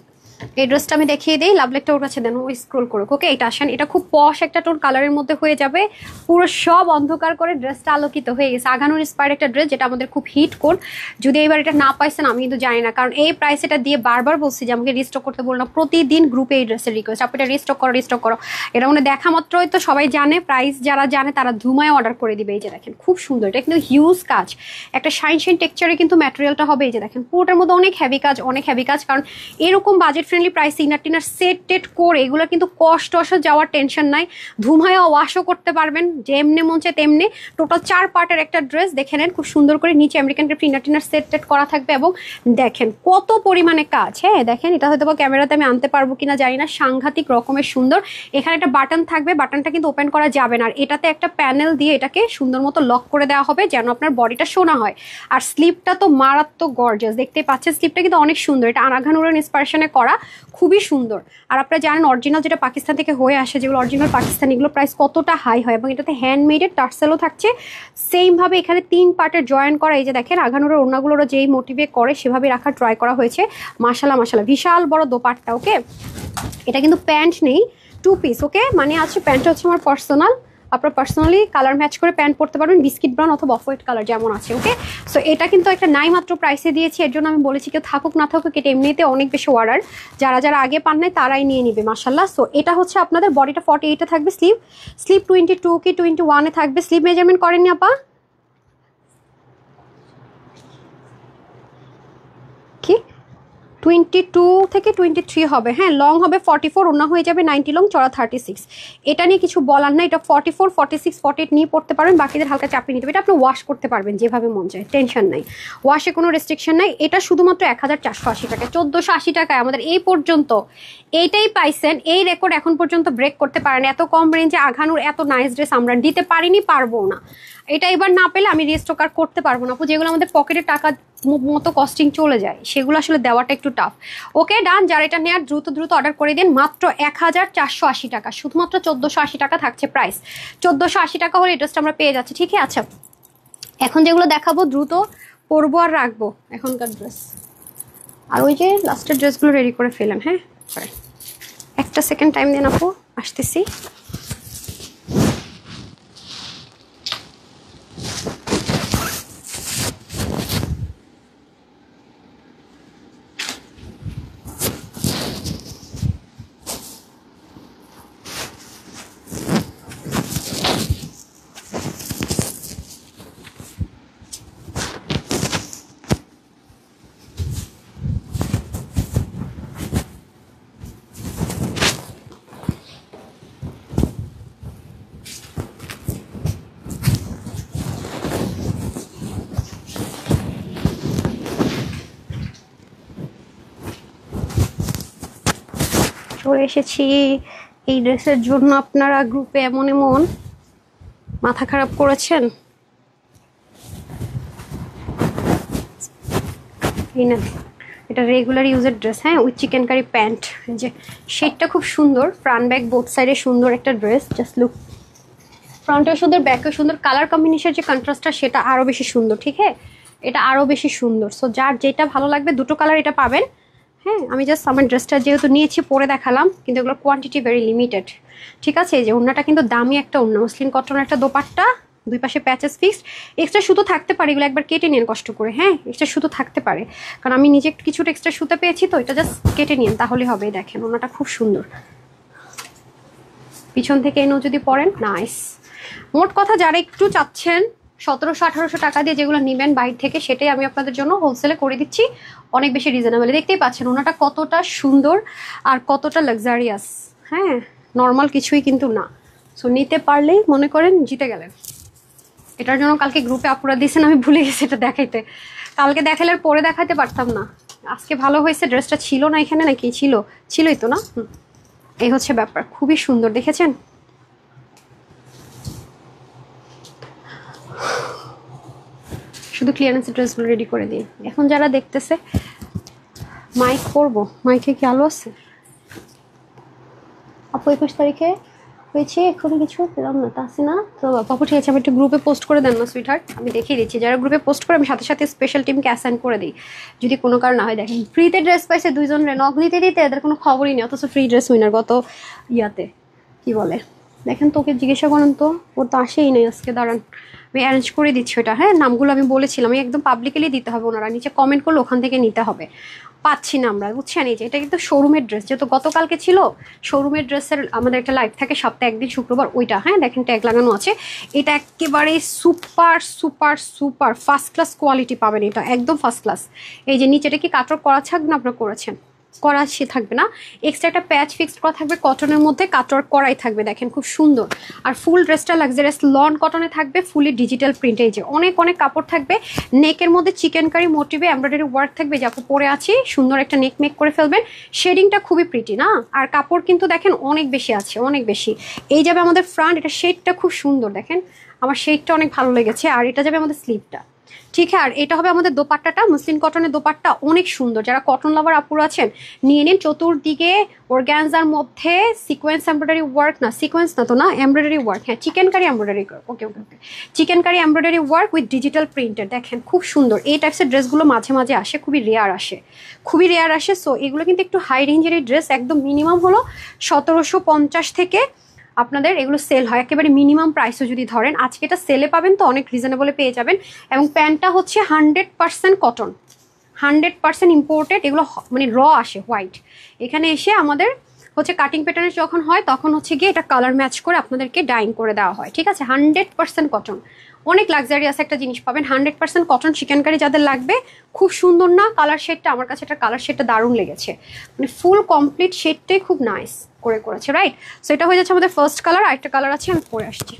এই ড্রেসটা আমি দেখিয়ে দিই, লাভ লেকটা ওর কাছে দেন, ওই স্ক্রোল করুক। ওকে, এটা আসেন, এটা খুব পশ একটা টোন কালারের মধ্যে হয়ে যাবে, পুরো সব অন্ধকার করে ড্রেসটা আলোকিত হয়ে গেছে। আঘানুর ইন্সপায়ার্ড একটা ড্রেস, যেটা আমাদের খুব হিট কোড। যদি এবার এটা না পাইছেন আমি কিন্তু জানি না, কারণ এই প্রাইস এটা দিয়ে বারবার বলছি যে আমাকে রিস্টক করতে বলো না, প্রতিদিন গ্রুপে এই ড্রেসের রিকোয়েস্ট, আপনি এটা রিস্টক করো রিস্টক করো। এটা মানে দেখা মাত্রই তো সবাই জানে, প্রাইস যারা জানে তারা ধুমায় অর্ডার করে দিবে। এই যে দেখেন খুব সুন্দর, এটা কিন্তু হিউজ কাজ, একটা শাইন শাইন টেক্সচারে কিন্তু ম্যাটেরিয়ালটা হবে। এই যে দেখেন পুরোটার মধ্যে অনেক হেভি কাজ, অনেক হেভি কাজ, কারণ এরকম বাজেট ফ্রেন্ডলি প্রাইস ইনার টিনার সেট টেট করে এগুলো কিন্তু কষ্ট যাওয়ার টেনশন নাই, ধুমায় ওয়াশও করতে পারবেন যেমনি মন চায় তেমনি। টোটাল 4 পার্টের একটা ড্রেস, দেখে নেন খুব সুন্দর করে নিচে আমেরিকান ক্রেপ ইনার টিনার সেট টেট করা থাকবে, এবং দেখেন কত পরিমাণে কাজ। হ্যাঁ দেখেন, এটা হয়তো বা ক্যামেরাতে আমি আনতে পারবো কিনা জানি না, সাংঘাতিক রকমের সুন্দর। এখানে একটা বাটন থাকবে, বাটনটা কিন্তু ওপেন করা যাবে না, আর এটাতে একটা প্যানেল দিয়ে এটাকে সুন্দর মতো লক করে দেওয়া হবে যেন আপনার বডিটা শোনা হয়। আর স্লিপটা তো মারাত্মক গর্জাস, দেখতে পাচ্ছেন স্লিপটা কিন্তু অনেক সুন্দর, এটা আনাঘানুরের ইন্সপিরেশনে করা, খুবই সুন্দর। আর আপনারা জানেন অরিজিনাল যেটা পাকিস্তান থেকে হয়ে আসে, যেগুলো অরিজিনাল পাকিস্তানি, এগুলো প্রাইস কতটা হাই হয়, এবং এটাতে হ্যান্ডমেডের টার্সেলও থাকছে। সেমভাবে এখানে 3 পার্টের জয়েন করা। এই যে দেখেন আঘানুরের ওড়নাগুলোরও যেই মোটিভে করে সেভাবে রাখার ট্রাই করা হয়েছে। মাশাল্লাহ মাশাল্লাহ, বিশাল বড় দোপাট্টা। ওকে, এটা কিন্তু প্যান্ট নেই, 2 পিস। ওকে, মানে আছে প্যান্টটা হচ্ছে আমার পার্সোনাল, আপনার পার্সোনালি কালার ম্যাচ করে প্যান্ট পরতে পারবেন, বিস্কিট ব্রাউন অথবা অফ হোয়াইট কালার যেমন আছে। ওকে, সো এটা কিন্তু একটা নাই মাত্র প্রাইসে দিয়েছি, এর জন্য আমি বলেছি কেউ থাকুক না থাকুক, এটা এমনিতে অনেক বেশি অর্ডার, যারা যারা আগে পান নাই তারাই নিয়ে নিবে মাশাল্লাহ। সো এটা হচ্ছে আপনাদের বডিটা 48-এ থাকবে, স্লিভ 22 কি 21-এ থাকবে। স্লিভ মেজারমেন্ট করেননি আপা? কি 22 থেকে 23 হবে, হ্যাঁ লং হবে 44, ওনা হয়ে যাবে 90 লং, চড়া 36। এটা নিয়ে কিছু বলার না, এটা 44, 46, 48 নিয়ে পড়তে পারবেন, বাকিদের হালকা চাপিয়ে নিতে হবে। এটা আপনি ওয়াশ করতে পারবেন যেভাবে মন চায়, টেনশন নাই, ওয়াশে কোনো রেস্ট্রিকশন নাই। এটা শুধুমাত্র 1480 টাকা, 1480 টাকায় আমাদের এই পর্যন্ত এইটাই পাইছেন। এই রেকর্ড এখন পর্যন্ত ব্রেক করতে পারেন, এত কম রেঞ্জে আঘানুর এত নাইস ড্রেস আমরা দিতে পারিনি, পারবো না। এটা এবার না পেলে আমি রিস্টক আর করতে পারবো না, যেগুলো আমাদের পকেটে টাকা মতো কস্টিং চলে যায় সেগুলো আসলে দেওয়াটা একটু টাফ। ওকে ডান, যারা এটা নেওয়ার দ্রুত দ্রুত অর্ডার করে দিন, মাত্র 1480 টাকা, শুধুমাত্র 1480 টাকা থাকছে প্রাইস। 1480 টাকা হলে এই ড্রেসটা আমরা পেয়ে যাচ্ছি। ঠিক আছে, আচ্ছা এখন যেগুলো দেখাবো দ্রুত পরবো আর রাখবো এখনকার ড্রেস, আর ওই যে লাস্টের ড্রেসগুলো রেডি করে ফেলেন। হ্যাঁ একটা সেকেন্ড টাইম দিন আপু, আসতেছি। চলে এসেছি এই ড্রেসের জন্য। আপনারা গ্রুপে এমন এমন মাথা খারাপ করেছেন, এটা রেগুলার ইউজের ড্রেস, হ্যাঁ উইথ চিকেন কারি প্যান্ট। যে শেডটা খুব সুন্দর, ফ্রন্ট ব্যাক বোথ সাইডে সুন্দর একটা ড্রেস, জাস্ট লুক, ফ্রন্টেও সুন্দর ব্যাকেও সুন্দর, কালার কম্বিনেশন যে কন্ট্রাস্টটা সেটা আরও বেশি সুন্দর। ঠিক আছে, এটা আরও বেশি সুন্দর। সো যার যেটা ভালো লাগবে, দুটো কালার এটা পাবেন। হ্যাঁ আমি জাস্ট আমার ড্রেসটা যেহেতু নিয়েছি পরে দেখালাম, কিন্তু এগুলোর কোয়ান্টিটি ভেরি লিমিটেড। ঠিক আছে, এই যে ওড়নাটা কিন্তু দামি একটা ওড়না, মসলিন কটনের একটা দোপাট্টা, দুই পাশে প্যাচেস ফিক্সড, এক্সট্রা সুতো থাকতে পারে, এগুলো একবার কেটে নিন কষ্ট করে। হ্যাঁ এক্সট্রা সুতো থাকতে পারে, কারণ আমি নিজে কিছুটা এক্সট্রা সুতো পেয়েছি, তো এটা জাস্ট কেটে নিন তাহলে হবে। দেখেন ওড়নাটা খুব সুন্দর, পিছন থেকে এনেও যদি পরেন নাইস। মোট কথা যারা একটু চাচ্ছেন 1700-1800 টাকা দিয়ে যেগুলো নেবেন বাইরে থেকে, সেটাই আমি আপনাদের জন্য হোলসেলে করে দিচ্ছি অনেক বেশি রিজনেবল। দেখতেই পাচ্ছেন ওনাটা কতটা সুন্দর আর কতটা লাক্সারিয়াস, হ্যাঁ নর্মাল কিছুই কিন্তু না। সো নিতে পারলেই মনে করেন জিতে গেলেন। এটার জন্য কালকে গ্রুপে আপুরা দিয়েছেন, আমি ভুলে গেছি এটা দেখাইতে, কালকে দেখালে আর পরে দেখাতে পারতাম না। আজকে ভালো হয়েছে, ড্রেসটা ছিল না এখানে, নাকি ছিলই তো না। এই হচ্ছে ব্যাপার, খুবই সুন্দর দেখেছেন। শুধু ক্লিয়ারেন্সের ড্রেসগুলো রেডি করে দিন। এখন যারা দেখতেছে মাইক করবো, মাইকে কি আলো আছে আপু? 21 তারিখে হয়েছে এখনো কিছু পেলাম না, তাসি না তো বাপু ঠিক আছে, আমি একটু গ্রুপে পোস্ট করে দেন না সুইটহার্ট, আমি দেখিয়ে দিচ্ছি। যারা গ্রুপে পোস্ট করে আমি সাথে সাথে স্পেশাল টিমকে অ্যাসাইন করে দিই যদি কোনো কারণ না হয়। দেখেন ফ্রিতে ড্রেস পাইছে দুইজন রে, নক দিতে দিতে এদের কোনো খবরই নেই, অথচ ফ্রি ড্রেস উইনার গত ইয়াতে কি বলে। দেখেন তোকে জিজ্ঞাসা করেন তো, ওর তো আসেই নেই আজকে, দাঁড়ান আমি অ্যারেঞ্জ করে দিচ্ছি ওটা। হ্যাঁ নামগুলো আমি বলেছিলাম, আমি একদম পাবলিকলি দিতে হবে, ওনারা নিচে কমেন্ট করলে ওখান থেকে নিতে হবে। পাচ্ছি না আমরা, বুঝছেন। এই যে এটা কিন্তু শোরুমের ড্রেস, যেহেতু গতকালকে ছিল শোরুমের ড্রেসের আমাদের একটা লাইভ থাকে সপ্তাহে একদিন শুক্রবার, ওইটা হ্যাঁ দেখেন ট্যাগ লাগানো আছে। এটা একেবারে super super super first class quality পাবেন, এটা একদম ফার্স্ট ক্লাস। এই যে নিচেটা কি কাটওয়ার্ক করা থাকবে না, আপনারা করেছেন করা সে থাকবে না, এক্সট্রা একটা প্যাচ ফিক্সড করা থাকবে, কটনের মধ্যে কাটওয়ার্ক করাই থাকবে, দেখেন খুব সুন্দর। আর ফুল ড্রেসটা লাক্সারিয়াস লন কটনে থাকবে, ফুলি ডিজিটাল প্রিন্টে, এই যে অনেক অনেক কাপড় থাকবে। নেকের মধ্যে চিকেন কারি মোটিভে এমব্রয়ডারি ওয়ার্ক থাকবে, যে আপু পরে আছি সুন্দর একটা নেক মেক করে ফেলবেন। শেডিংটা খুবই প্রিটি না, আর কাপড় কিন্তু দেখেন অনেক বেশি আছে, অনেক বেশি। এই যাবে আমাদের ফ্রন্ট, এটা শেডটা খুব সুন্দর, দেখেন আমার শেডটা অনেক ভালো লেগেছে। আর এটা যাবে আমাদের স্লিভটা, ঠিক আছে। আর এটা হবে আমাদের দোপাট্টাটা, মুসলিম কটনের দোপাট্টা অনেক সুন্দর। যারা কটন লাভার আপুরা আছেন নিয়ে নিন। চতুর্দিকে অর্গানজার মধ্যে সিকোয়েন্স এমব্রয়ডারি ওয়ার্ক, না সিকোয়েন্স না তো না, এমব্রয়ডারি ওয়ার্ক, হ্যাঁ chikankari embroidery, okay okay okay, chikankari embroidery work with digital প্রিন্টের, দেখেন খুব সুন্দর। এই টাইপসের ড্রেসগুলো মাঝে মাঝে আসে, খুবই রেয়ার আসে, খুবই রেয়ার আসে। সো এগুলো কিন্তু একটু হাই রেঞ্জের এই ড্রেস, একদম মিনিমাম হলো 1750 থেকে আপনাদের এগুলো সেল হয়, একেবারে মিনিমাম প্রাইসও যদি ধরেন। আজকে এটা সেলে পাবেন তো অনেক রিজনেবলে পেয়ে যাবেন। এবং প্যান্টটা হচ্ছে 100% কটন, 100% ইম্পোর্টেড, এগুলো মানে র আসে হোয়াইট। এখানে এসে আমাদের হচ্ছে কাটিং প্যাটার্নে যখন হয় তখন হচ্ছে গিয়ে এটা কালার ম্যাচ করে আপনাদেরকে ডাইং করে দেওয়া হয়, ঠিক আছে। 100% কটন, অনেক লাক্সারিয়াস একটা জিনিস পাবেন। 100% কটন চিকেন কারি যাদের লাগবে, খুব সুন্দর না কালার শেডটা, আমার কাছে এটা কালার শেডটা দারুণ লেগেছে, মানে ফুল কমপ্লিট শেডটাই খুব নাইস করে করেছে, রাইট। সো এটা হয়ে যাচ্ছে আমাদের ফার্স্ট কালার। আরেকটা কালার আছে, আমি পরে আসছি।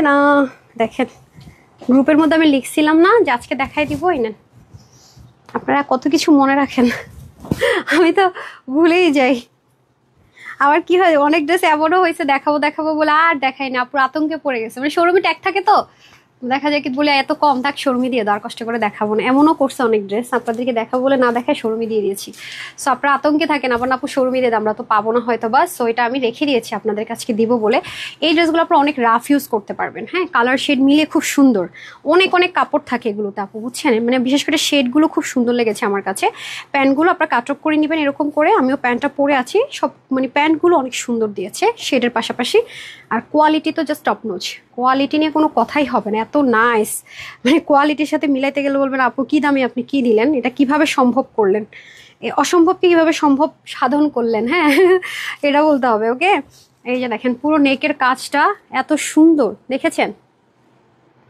না দেখেন গ্রুপের মধ্যে আমি লিখছিলাম না যে আজকে দেখাই দিব, এই নেন। আপনারা কত কিছু মনে রাখেন, আমি তো ভুলেই যাই। আবার কি হয়, অনেক ড্রেস এমনও হয়েছে দেখাবো দেখাবো বলে আর দেখাই না, পুরো আতঙ্কে পড়ে গেছে। মানে শোরুমে ট্যাগ থাকে তো, দেখা যায় কি বলে এত কম থাক শোরুমে দিয়ে দাও, আর কষ্ট করে দেখাবো না। এমনও করছে অনেক ড্রেস আপনাদেরকে দেখাবো বলে না দেখায় শোরুমে দিয়ে দিয়েছি। সো আপনারা আতঙ্কে থাকেন, আবার আপু শোরুমে দিয়ে আমরা তো পাবো না হয়তো বা। সো এটা আমি রেখে দিয়েছি আপনাদের কাছে দিব বলে। এই ড্রেসগুলো আপনারা অনেক রাফ ইউজ করতে পারবেন, হ্যাঁ কালার শেড মিলে খুব সুন্দর, অনেক অনেক কাপড় থাকে এগুলোতে আপু, বুঝছেন। মানে বিশেষ করে শেডগুলো খুব সুন্দর লেগেছে আমার কাছে। প্যান্টগুলো আপনারা কাটঅফ করে নেবেন এরকম করে, আমিও প্যান্টটা পরে আছি। সব মানে প্যান্টগুলো অনেক সুন্দর দিয়েছে শেডের পাশাপাশি। আর কোয়ালিটি তো জাস্ট টপ নচ, কোয়ালিটি নিয়ে কোনো কথাই হবে না, এত নাইস। মানে কোয়ালিটির সাথে মিলাইতে গেলে বলবেন আপু কি দামে আপনি কি দিলেন, এটা কিভাবে সম্ভব করলেন, অসম্ভবকে কিভাবে সম্ভব সাধন করলেন, হ্যাঁ এটা বলতে হবে। ওকে এই যে দেখেন পুরো নেকের কাজটা এত সুন্দর, দেখেছেন।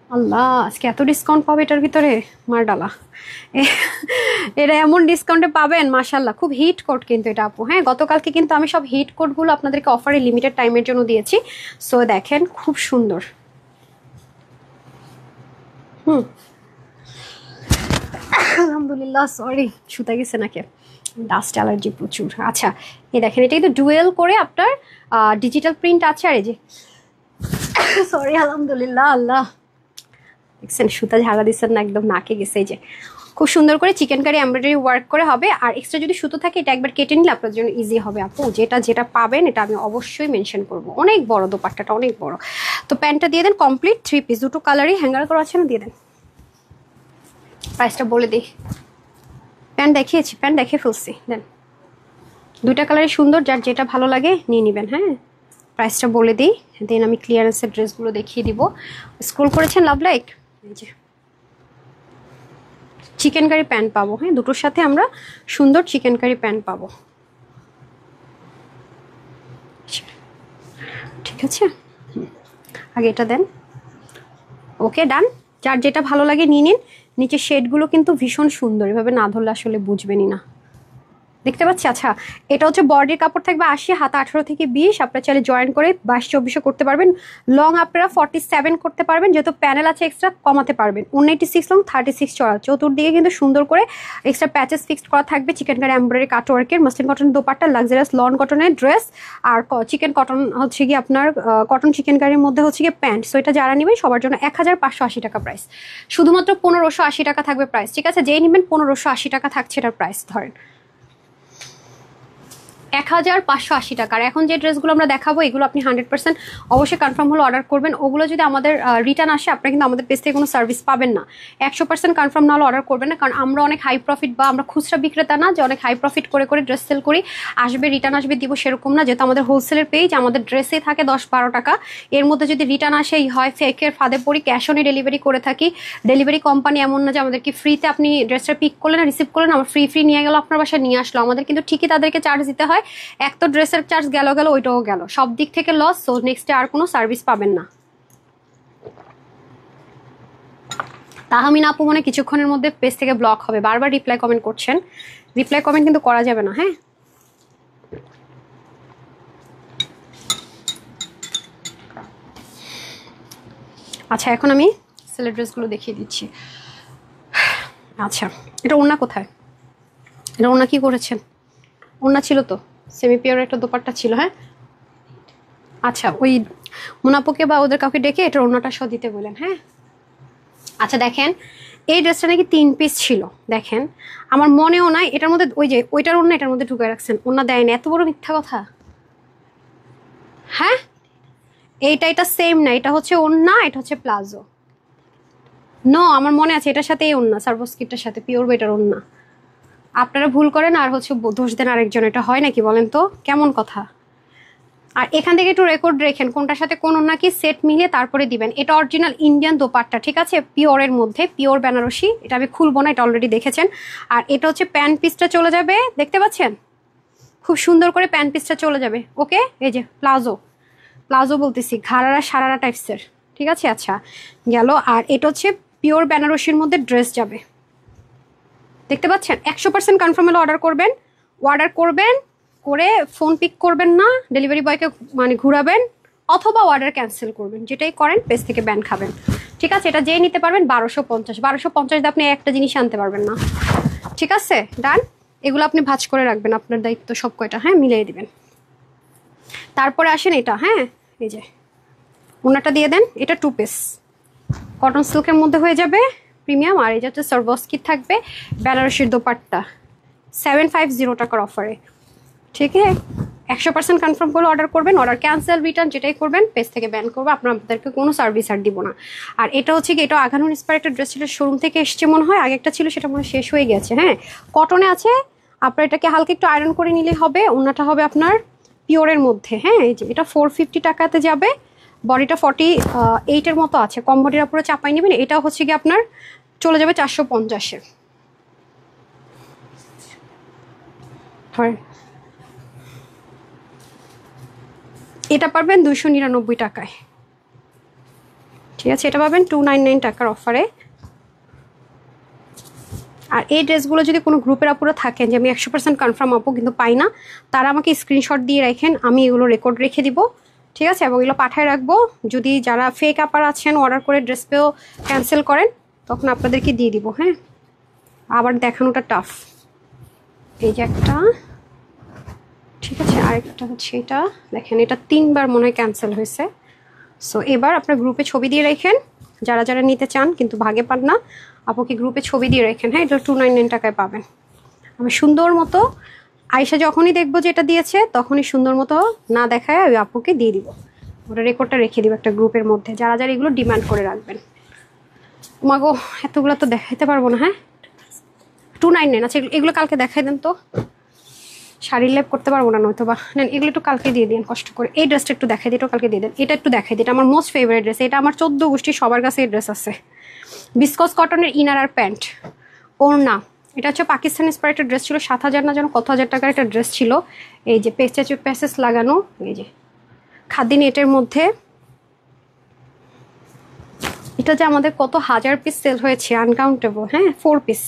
আল্লাহ আজকে এত ডিসকাউন্ট পাবে এটার ভিতরে, মার ডালা। এটা এমন ডিসকাউন্টে পাবেন মাশাল্লাহ, খুব হিট কোড কিন্তু এটা আপু। হ্যাঁ গতকালকে কিন্তু আমি সব হিট কোডগুলো আপনাদেরকে অফারে লিমিটেড টাইমের জন্য দিয়েছি। সো দেখেন খুব সুন্দর। আলহামদুলিল্লাহ, সরি শুতে গেছে নাকি, ডাস্ট অ্যালার্জি প্রচুর। আচ্ছা এই দেখেন এটা কিন্তু ডুয়েল করে আপনার ডিজিটাল প্রিন্ট আছে। আর এই যে সরি আলহামদুলিল্লাহ, আল্লাহ দেখছেন সুতা ঝাড়া দিচ্ছেন না, একদম নাকে গেছে। এই যে খুব সুন্দর করে চিকেন কারি এমব্রয়ডারি ওয়ার্ক করে হবে। আর এক্সট্রা যদি সুতো থাকে এটা একবার কেটে নিলে আপনার জন্য ইজি হবে আপু। যেটা যেটা পাবেন এটা আমি অবশ্যই মেনশন করব। অনেক বড় দোপাট্টাটা, অনেক বড়। তো প্যান্টটা দিয়ে দেন কমপ্লিট 3 পিস, দুটো কালারই হ্যাঙ্গার করা আছে না, দিয়ে দেন। প্রাইসটা বলে দিই, প্যান্ট দেখিয়েছি, প্যান্ট দেখে ফেলছি, দেন। দুইটা কালারই সুন্দর, যার যেটা ভালো লাগে নিয়ে নেবেন। হ্যাঁ প্রাইসটা বলে দিই, দেন আমি ক্লিয়ারেন্সের ড্রেসগুলো দেখিয়ে দিব। স্ক্রল করেছেন লাভ লাইক, এই যে চিকেন কারি প্যান্ট পাবো। হ্যাঁ দুটোর সাথে আমরা সুন্দর চিকেন কারি প্যান্ট পাবো। ঠিক আছে, আগে এটা দেন। ওকে ডান, যার যেটা ভালো লাগে নিয়ে নিন। নিচে শেডগুলো কিন্তু ভীষণ সুন্দর, এভাবে না ধরলে আসলে বুঝবেনই না, দেখতে পাচ্ছি। আচ্ছা, এটা হচ্ছে বডির কাপড় থাকবে 80, হাতা 18 থেকে 20। আপনারা চাইলে জয়েন করে 22-24 করতে পারবেন। লং আপনারা 47 করতে পারবেন, যেহেতু প্যানেল আছে এক্সট্রা কমাতে পারবেন। 186 লং, 36 চড়া, চতুর্দিকে কিন্তু সুন্দর করে এক্সট্রা প্যাচেস ফিক্সড করা থাকবে। চিকেন কারি এমব্রয়ডারি কাটওয়ার্কের muslin cotton dupatta, luxurious lawn কটনের ড্রেস, আর চিকেন কটন হচ্ছে গিয়ে আপনার কটন চিকেন কারির মধ্যে হচ্ছে গিয়ে প্যান্ট। সো এটা যারা নেবেন সবার জন্য 1580 টাকা প্রাইস, শুধুমাত্র 1580 টাকা থাকবে প্রাইস। ঠিক আছে, যেই নেবেন 1580 টাকা থাকছে এটার প্রাইস, ধরেন 1580 টাকা। আর এখন যে ড্রেসগুলো আমরা দেখাবো এগুলো আপনি 100% অবশ্যই কনফার্ম হলে অর্ডার করবেন। ওগুলো যদি আমাদের রিটার্ন আসে আপনারা কিন্তু আমাদের পেজ থেকে কোনো সার্ভিস পাবেন না। 100% কনফার্ম না হলে অর্ডার করবেন না, কারণ আমরা অনেক হাই প্রফিট, বা আমরা খুচরা বিক্রেতা না যে অনেক হাই প্রফিট করে করে ড্রেস সেল করি, আসবে রিটার্ন আসবে দিব সেরকম না। যেহেতু আমাদের হোলসেলের পেজ, আমাদের ড্রেসেই থাকে 10-12 টাকা, এর মধ্যে যদি রিটার্ন আসে হয় ফেকের ফাঁদে পড়ি। ক্যাশ অনে ডেলিভারি করে থাকি। ডেলিভারি কোম্পানি এমন না যে আমাদেরকে ফ্রিতে আপনি ড্রেসটা পিক করলেন রিসিভ করলেন, আমার ফ্রি নিয়ে গেল আপনার বাসায় নিয়ে আসলো। আমাদের কিন্তু ঠিকই তাদেরকে চার্জ দিতে হয়। এক তো ড্রেসের চার্জ গেল, ওইটাও গেল, সব দিক থেকে লস। সো নেক্সটে আর কোনো সার্ভিস পাবেন না। তাহমিনা আপু মনে কিছুক্ষণের মধ্যে পেজ থেকে ব্লক হবে, বারবার রিপ্লাই কমেন্ট করছেন। রিপ্লাই কমেন্ট কিন্তু করা যাবে না, হ্যাঁ। আচ্ছা, এখন আমি সেলের ড্রেসগুলো দেখিয়ে দিচ্ছি। আচ্ছা, এটা ওড়না কোথায়? এটা ওড়না কি করেছেন? ওড়না ছিল তো, সেমি পিওর একটা দোপাট্টা ছিল, হ্যাঁ। আচ্ছা, ওই মুনাপুকে বা ওদের কাউকে ডেকে এটা ওড়নাটা সহ দিতে বলেন, হ্যাঁ। আচ্ছা দেখেন, এই ড্রেসটা নাকি 3 পিস ছিল। দেখেন, আমার মনেও নাই এটার মধ্যে ওই যে ওইটার ওড়না এটার মধ্যে ঢুকে রাখছেন, ওড়না দেয়নি। এত বড় মিথ্যা কথা, হ্যাঁ। এটা সেম না, এটা হচ্ছে ওড়না, এটা হচ্ছে প্লাজো। নো, আমার মনে আছে এটার সাথে এই ওড়না, সার্ভোস্কিটার সাথে পিওর বেটার ওড়না। আপনারা ভুল করেন আর হচ্ছে দোষ দেন আরেকজন, এটা হয় নাকি বলেন তো? কেমন কথা? আর এখান থেকে একটু রেকর্ড রেখেন কোনটার সাথে কোন ওড়না কি সেট মিলিয়ে তারপরে দিবেন। এটা অরিজিনাল ইন্ডিয়ান দোপাট্টা, ঠিক আছে, পিওরের মধ্যে, পিওর বেনারসি। এটা আমি খুলবো না, এটা অলরেডি দেখেছেন। আর এটা হচ্ছে প্যান্ট পিসটা চলে যাবে, দেখতে পাচ্ছেন খুব সুন্দর করে প্যান্ট পিসটা চলে যাবে। ওকে, এই যে প্লাজো বলতেছি, ঘাড়ারা সারারা টাইপসের, ঠিক আছে। আচ্ছা গেল। আর এটা হচ্ছে পিওর বেনারসির মধ্যে ড্রেস যাবে, দেখতে পাচ্ছেন। 100% কনফার্ম হলে অর্ডার করবেন করে ফোন পিক করবেন না, ডেলিভারি বয়কে মানে ঘুরাবেন, অথবা অর্ডার ক্যান্সেল করবেন, যেটাই করেন পেজ থেকে ব্যান খাবেন, ঠিক আছে। এটা যেই নিতে পারবেন 1250 দিয়ে আপনি একটা জিনিস আনতে পারবেন না, ঠিক আছে। ডান, এগুলো আপনি ভাঁজ করে রাখবেন, আপনার দায়িত্ব সব কয়টা, হ্যাঁ, মিলিয়ে দিবেন। তারপরে আসেন এটা, হ্যাঁ, এই যে ওনাটা দিয়ে দেন। এটা 2 পিস কটন সিল্কের মধ্যে হয়ে যাবে, প্রিমিয়াম। আর এই যাচ্ছে সার্ভোস্কি থাকবে বেনারসির দোপাট্টা, 750 টাকার অফারে, ঠিক আছে। 100% কনফার্ম করে অর্ডার করবেন, অর্ডার ক্যান্সেল রিটার্ন যেটাই করবেন পেজ থেকে ব্যান করবো, আপনাদেরকে কোনো সার্ভিস আর দিব না। আর এটা হচ্ছে কি, এটা আঘানুর ইন্সপায়ার একটা ড্রেস ছিল, শোরুম থেকে এসছে মনে হয়, আগে একটা ছিল সেটা মনে হয় শেষ হয়ে গেছে, হ্যাঁ। কটনে আছে, আপনার এটাকে হালকা একটু আয়রন করে নিলেই হবে। ওনাটা হবে আপনার পিওরের মধ্যে, হ্যাঁ। এই যে এটা 450 টাকাতে যাবে, বডিটা 48-এর মতো আছে, কম বডির উপরে চাপাই নেবেন। এটা হচ্ছে কি আপনার চলে যাবে 450-এ, এটা পারবেন 299 টাকায়, ঠিক আছে। এটা পাবেন 299 টাকার অফারে। আর এই ড্রেসগুলো যদি কোনো গ্রুপের আপুরা থাকেন যে আমি 100% কনফার্ম আপু কিন্তু পাই না, তারা আমাকে স্ক্রিনশট দিয়ে রাখেন, আমি এগুলো রেকর্ড রেখে দিব, ঠিক আছে। এবং এগুলো পাঠায় রাখবো। যদি যারা ফেক আপার আছেন অর্ডার করে ড্রেস পেয়েও ক্যান্সেল করেন, তখন আপনাদেরকে দিয়ে দিব, হ্যাঁ। আবার দেখানোটা টাফ। এই যে একটা, ঠিক আছে। আরেকটা হচ্ছে এটা, দেখেন এটা 3বার মনে হয় ক্যান্সেল হয়েছে। সো এবার আপনার গ্রুপে ছবি দিয়ে রাখেন, যারা যারা নিতে চান কিন্তু ভাগে পান না, আপুকে গ্রুপে ছবি দিয়ে রাখেন, হ্যাঁ। এটা 299 টাকায় পাবেন। আমি সুন্দর মতো আয়শা যখনই দেখবো যে এটা দিয়েছে, তখনই সুন্দর মতো না দেখায় ওই আপুকে দিয়ে দিব, ওটা রেকর্ডটা রেখে দিব একটা গ্রুপের মধ্যে, যারা যারা এগুলো ডিমান্ড করে রাখবেন। মাগো এতগুলো তো দেখাইতে পারবো না, হ্যাঁ। 299, আচ্ছা এগুলো কালকে দেখাই দেন তো, শাড়ির লেপ করতে পারবো না, নয়তো বা নেন এগুলো একটু কালকে দিয়ে দিন কষ্ট করে। এই ড্রেসটা একটু দেখাই দিই, কালকে দিয়ে দেন। এটা একটু দেখাই দিই, এটা আমার মোস্ট ফেভারিট ড্রেস, এটা আমার 14 গোষ্ঠী সবার কাছে এই ড্রেস আছে। বিসকস কটনের ইনার আর প্যান্ট, ওড়না। এটা হচ্ছে পাকিস্তান ইন্সপায়ার্ড একটা ড্রেস ছিল, 7000 না যেন কত হাজার টাকার একটা ড্রেস ছিল। এই যে প্যাচেস লাগানো, এই যে খাদি নেটের মধ্যে। এটা যে আমাদের কত হাজার পিস সেল হয়েছে, আনকাউন্টেবল। হ্যাঁ, 4 পিস।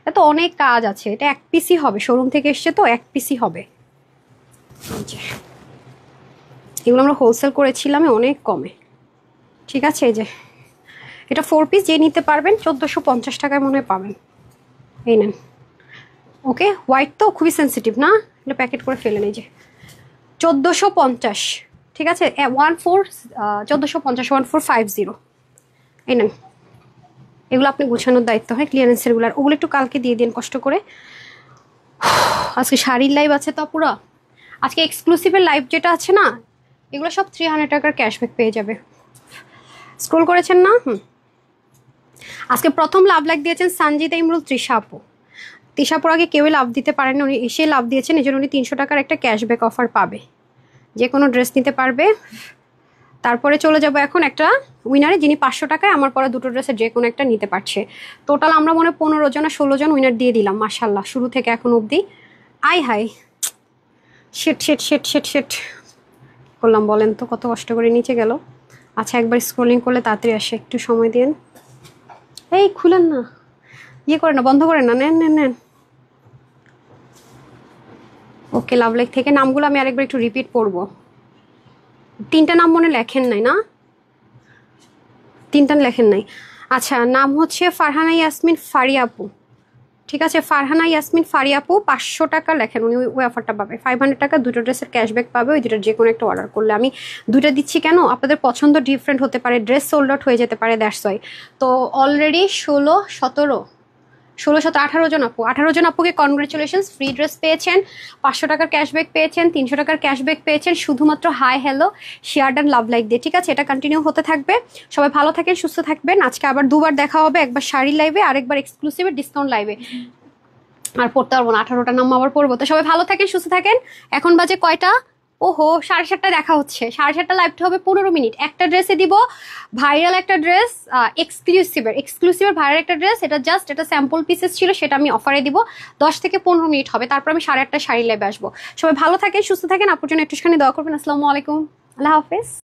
এটা তো অনেক কাজ আছে, এটা 1 পিসই হবে, শোরুম থেকে এসছে তো 1 পিসই হবে। এগুলো আমরা হোলসেল করেছিলাম অনেক কমে, ঠিক আছে। এই যে এটা 4 পিস, যে নিতে পারবেন 1450 টাকায় মনে হয় পাবেন। এই নেন। ওকে, হোয়াইট তো খুবই সেন্সিটিভ না, এটা প্যাকেট করে ফেলেন। এই যে 1450, ঠিক আছে। 1450, 1450। এই নেন, এগুলো আপনি গুছানোর দায়িত্ব হয়, ক্লিয়ারেন্সের গুলো। আর ওগুলো একটু কালকে দিয়ে দিন কষ্ট করে। আজকে শাড়ির লাইভ আছে তো পুরো, আজকে এক্সক্লুসিভের লাইভ যেটা আছে না, এগুলো সব 300 টাকার ক্যাশব্যাক পেয়ে যাবে। স্ক্রোল করেছেন না? আজকে প্রথম লাভ লাইক দিয়েছেন সঞ্জিতা ইমরুল তৃষা আপু। তৃষা আপুর আগে কেউই লাভ দিতে পারেন, উনি এসে লাভ দিয়েছেন, এই জন্য উনি 300 টাকার একটা ক্যাশব্যাক অফার পাবে, যে কোনো ড্রেস নিতে পারবে। তারপরে চলে যাব এখন একটা উইনারে, যিনি 500 টাকায় আমার পরা দুটো ড্রেসের যে কোনো একটা নিতে পারছে। টোটাল আমরা মনে 15 জন আর 16 জন উইনার দিয়ে দিলাম, মাশাল্লাহ, শুরু থেকে এখন অবধি। আই হাই, শেট শেট শেট শেট শেট করলাম বলেন তো, কত কষ্ট করে নিচে গেল। আচ্ছা, একবার স্ক্রলিং করলে তাড়াতাড়ি আসে, একটু সময় দিন। এই খুলেন না, ইয়ে করেন না, বন্ধ করেন না, নেন নেন নেন। ওকে, লাভ লাইক থেকে নামগুলো আমি আরেকবার একটু রিপিট করব। 3টা নাম মনে লেখেন নাই না? 3টা লেখেন নাই। আচ্ছা, নাম হচ্ছে ফারহানা ইয়াসমিন ফারিয়া আপু, ঠিক আছে। ফারহানা ইয়াসমিন ফারিয়া আপু 500 টাকা লেখেন, উনি ওই অফারটা পাবে। 500 টাকা দুটো ড্রেসের ক্যাশব্যাক পাবে, ওই দুটোর যে কোনো একটা অর্ডার করলে। আমি দুটো দিচ্ছি কেন, আপনাদের পছন্দ ডিফারেন্ট হতে পারে, ড্রেস সোল্ড আউট হয়ে যেতে পারে, দ্যাটস ওয়াই। তো অলরেডি 16, 17, 18 জন আপু, 18 জন আপুকে কনগ্রেচুলেশনস, ফ্রি ড্রেস পেয়েছেন, 500 টাকার ক্যাশব্যাক পেয়েছেন, 300 টাকার ক্যাশব্যাক পেয়েছেন, শুধুমাত্র hi hello share and love like দিয়ে, ঠিক আছে। এটা কন্টিনিউ হতে থাকবে। সবাই ভালো থাকেন, সুস্থ থাকবেন। আজকে আবার দুবার দেখা হবে, একবার শাড়ি লাইভে, আরেকবার এক্সক্লুসিভের ডিসকাউন্ট লাইভে। আর পড়তে পারবো না, 18টা নাম আবার পড়বো। তো সবাই ভালো থাকেন, সুস্থ থাকেন। এখন বাজে কয়টা? ওহো, 7:30 দেখা হচ্ছে। 7:30 লাইভটা হবে 15 মিনিট। একটা ড্রেসে দিব ভাইরাল একটা ড্রেস, এক্সক্লুসিভের ভাইরাল একটা ড্রেস। এটা জাস্ট এটা স্যাম্পল পিসেস ছিল, সেটা আমি অফারে দিব। 10 থেকে 15 মিনিট হবে, তারপর আমি 8:30 শাড়ি লাইভে আসবো। সবাই ভালো থাকেন, সুস্থ থাকেন। আপুর জন্য একটুখানি দোয়া করবেন। আসসালামু আলাইকুম, আল্লাহ হাফেজ।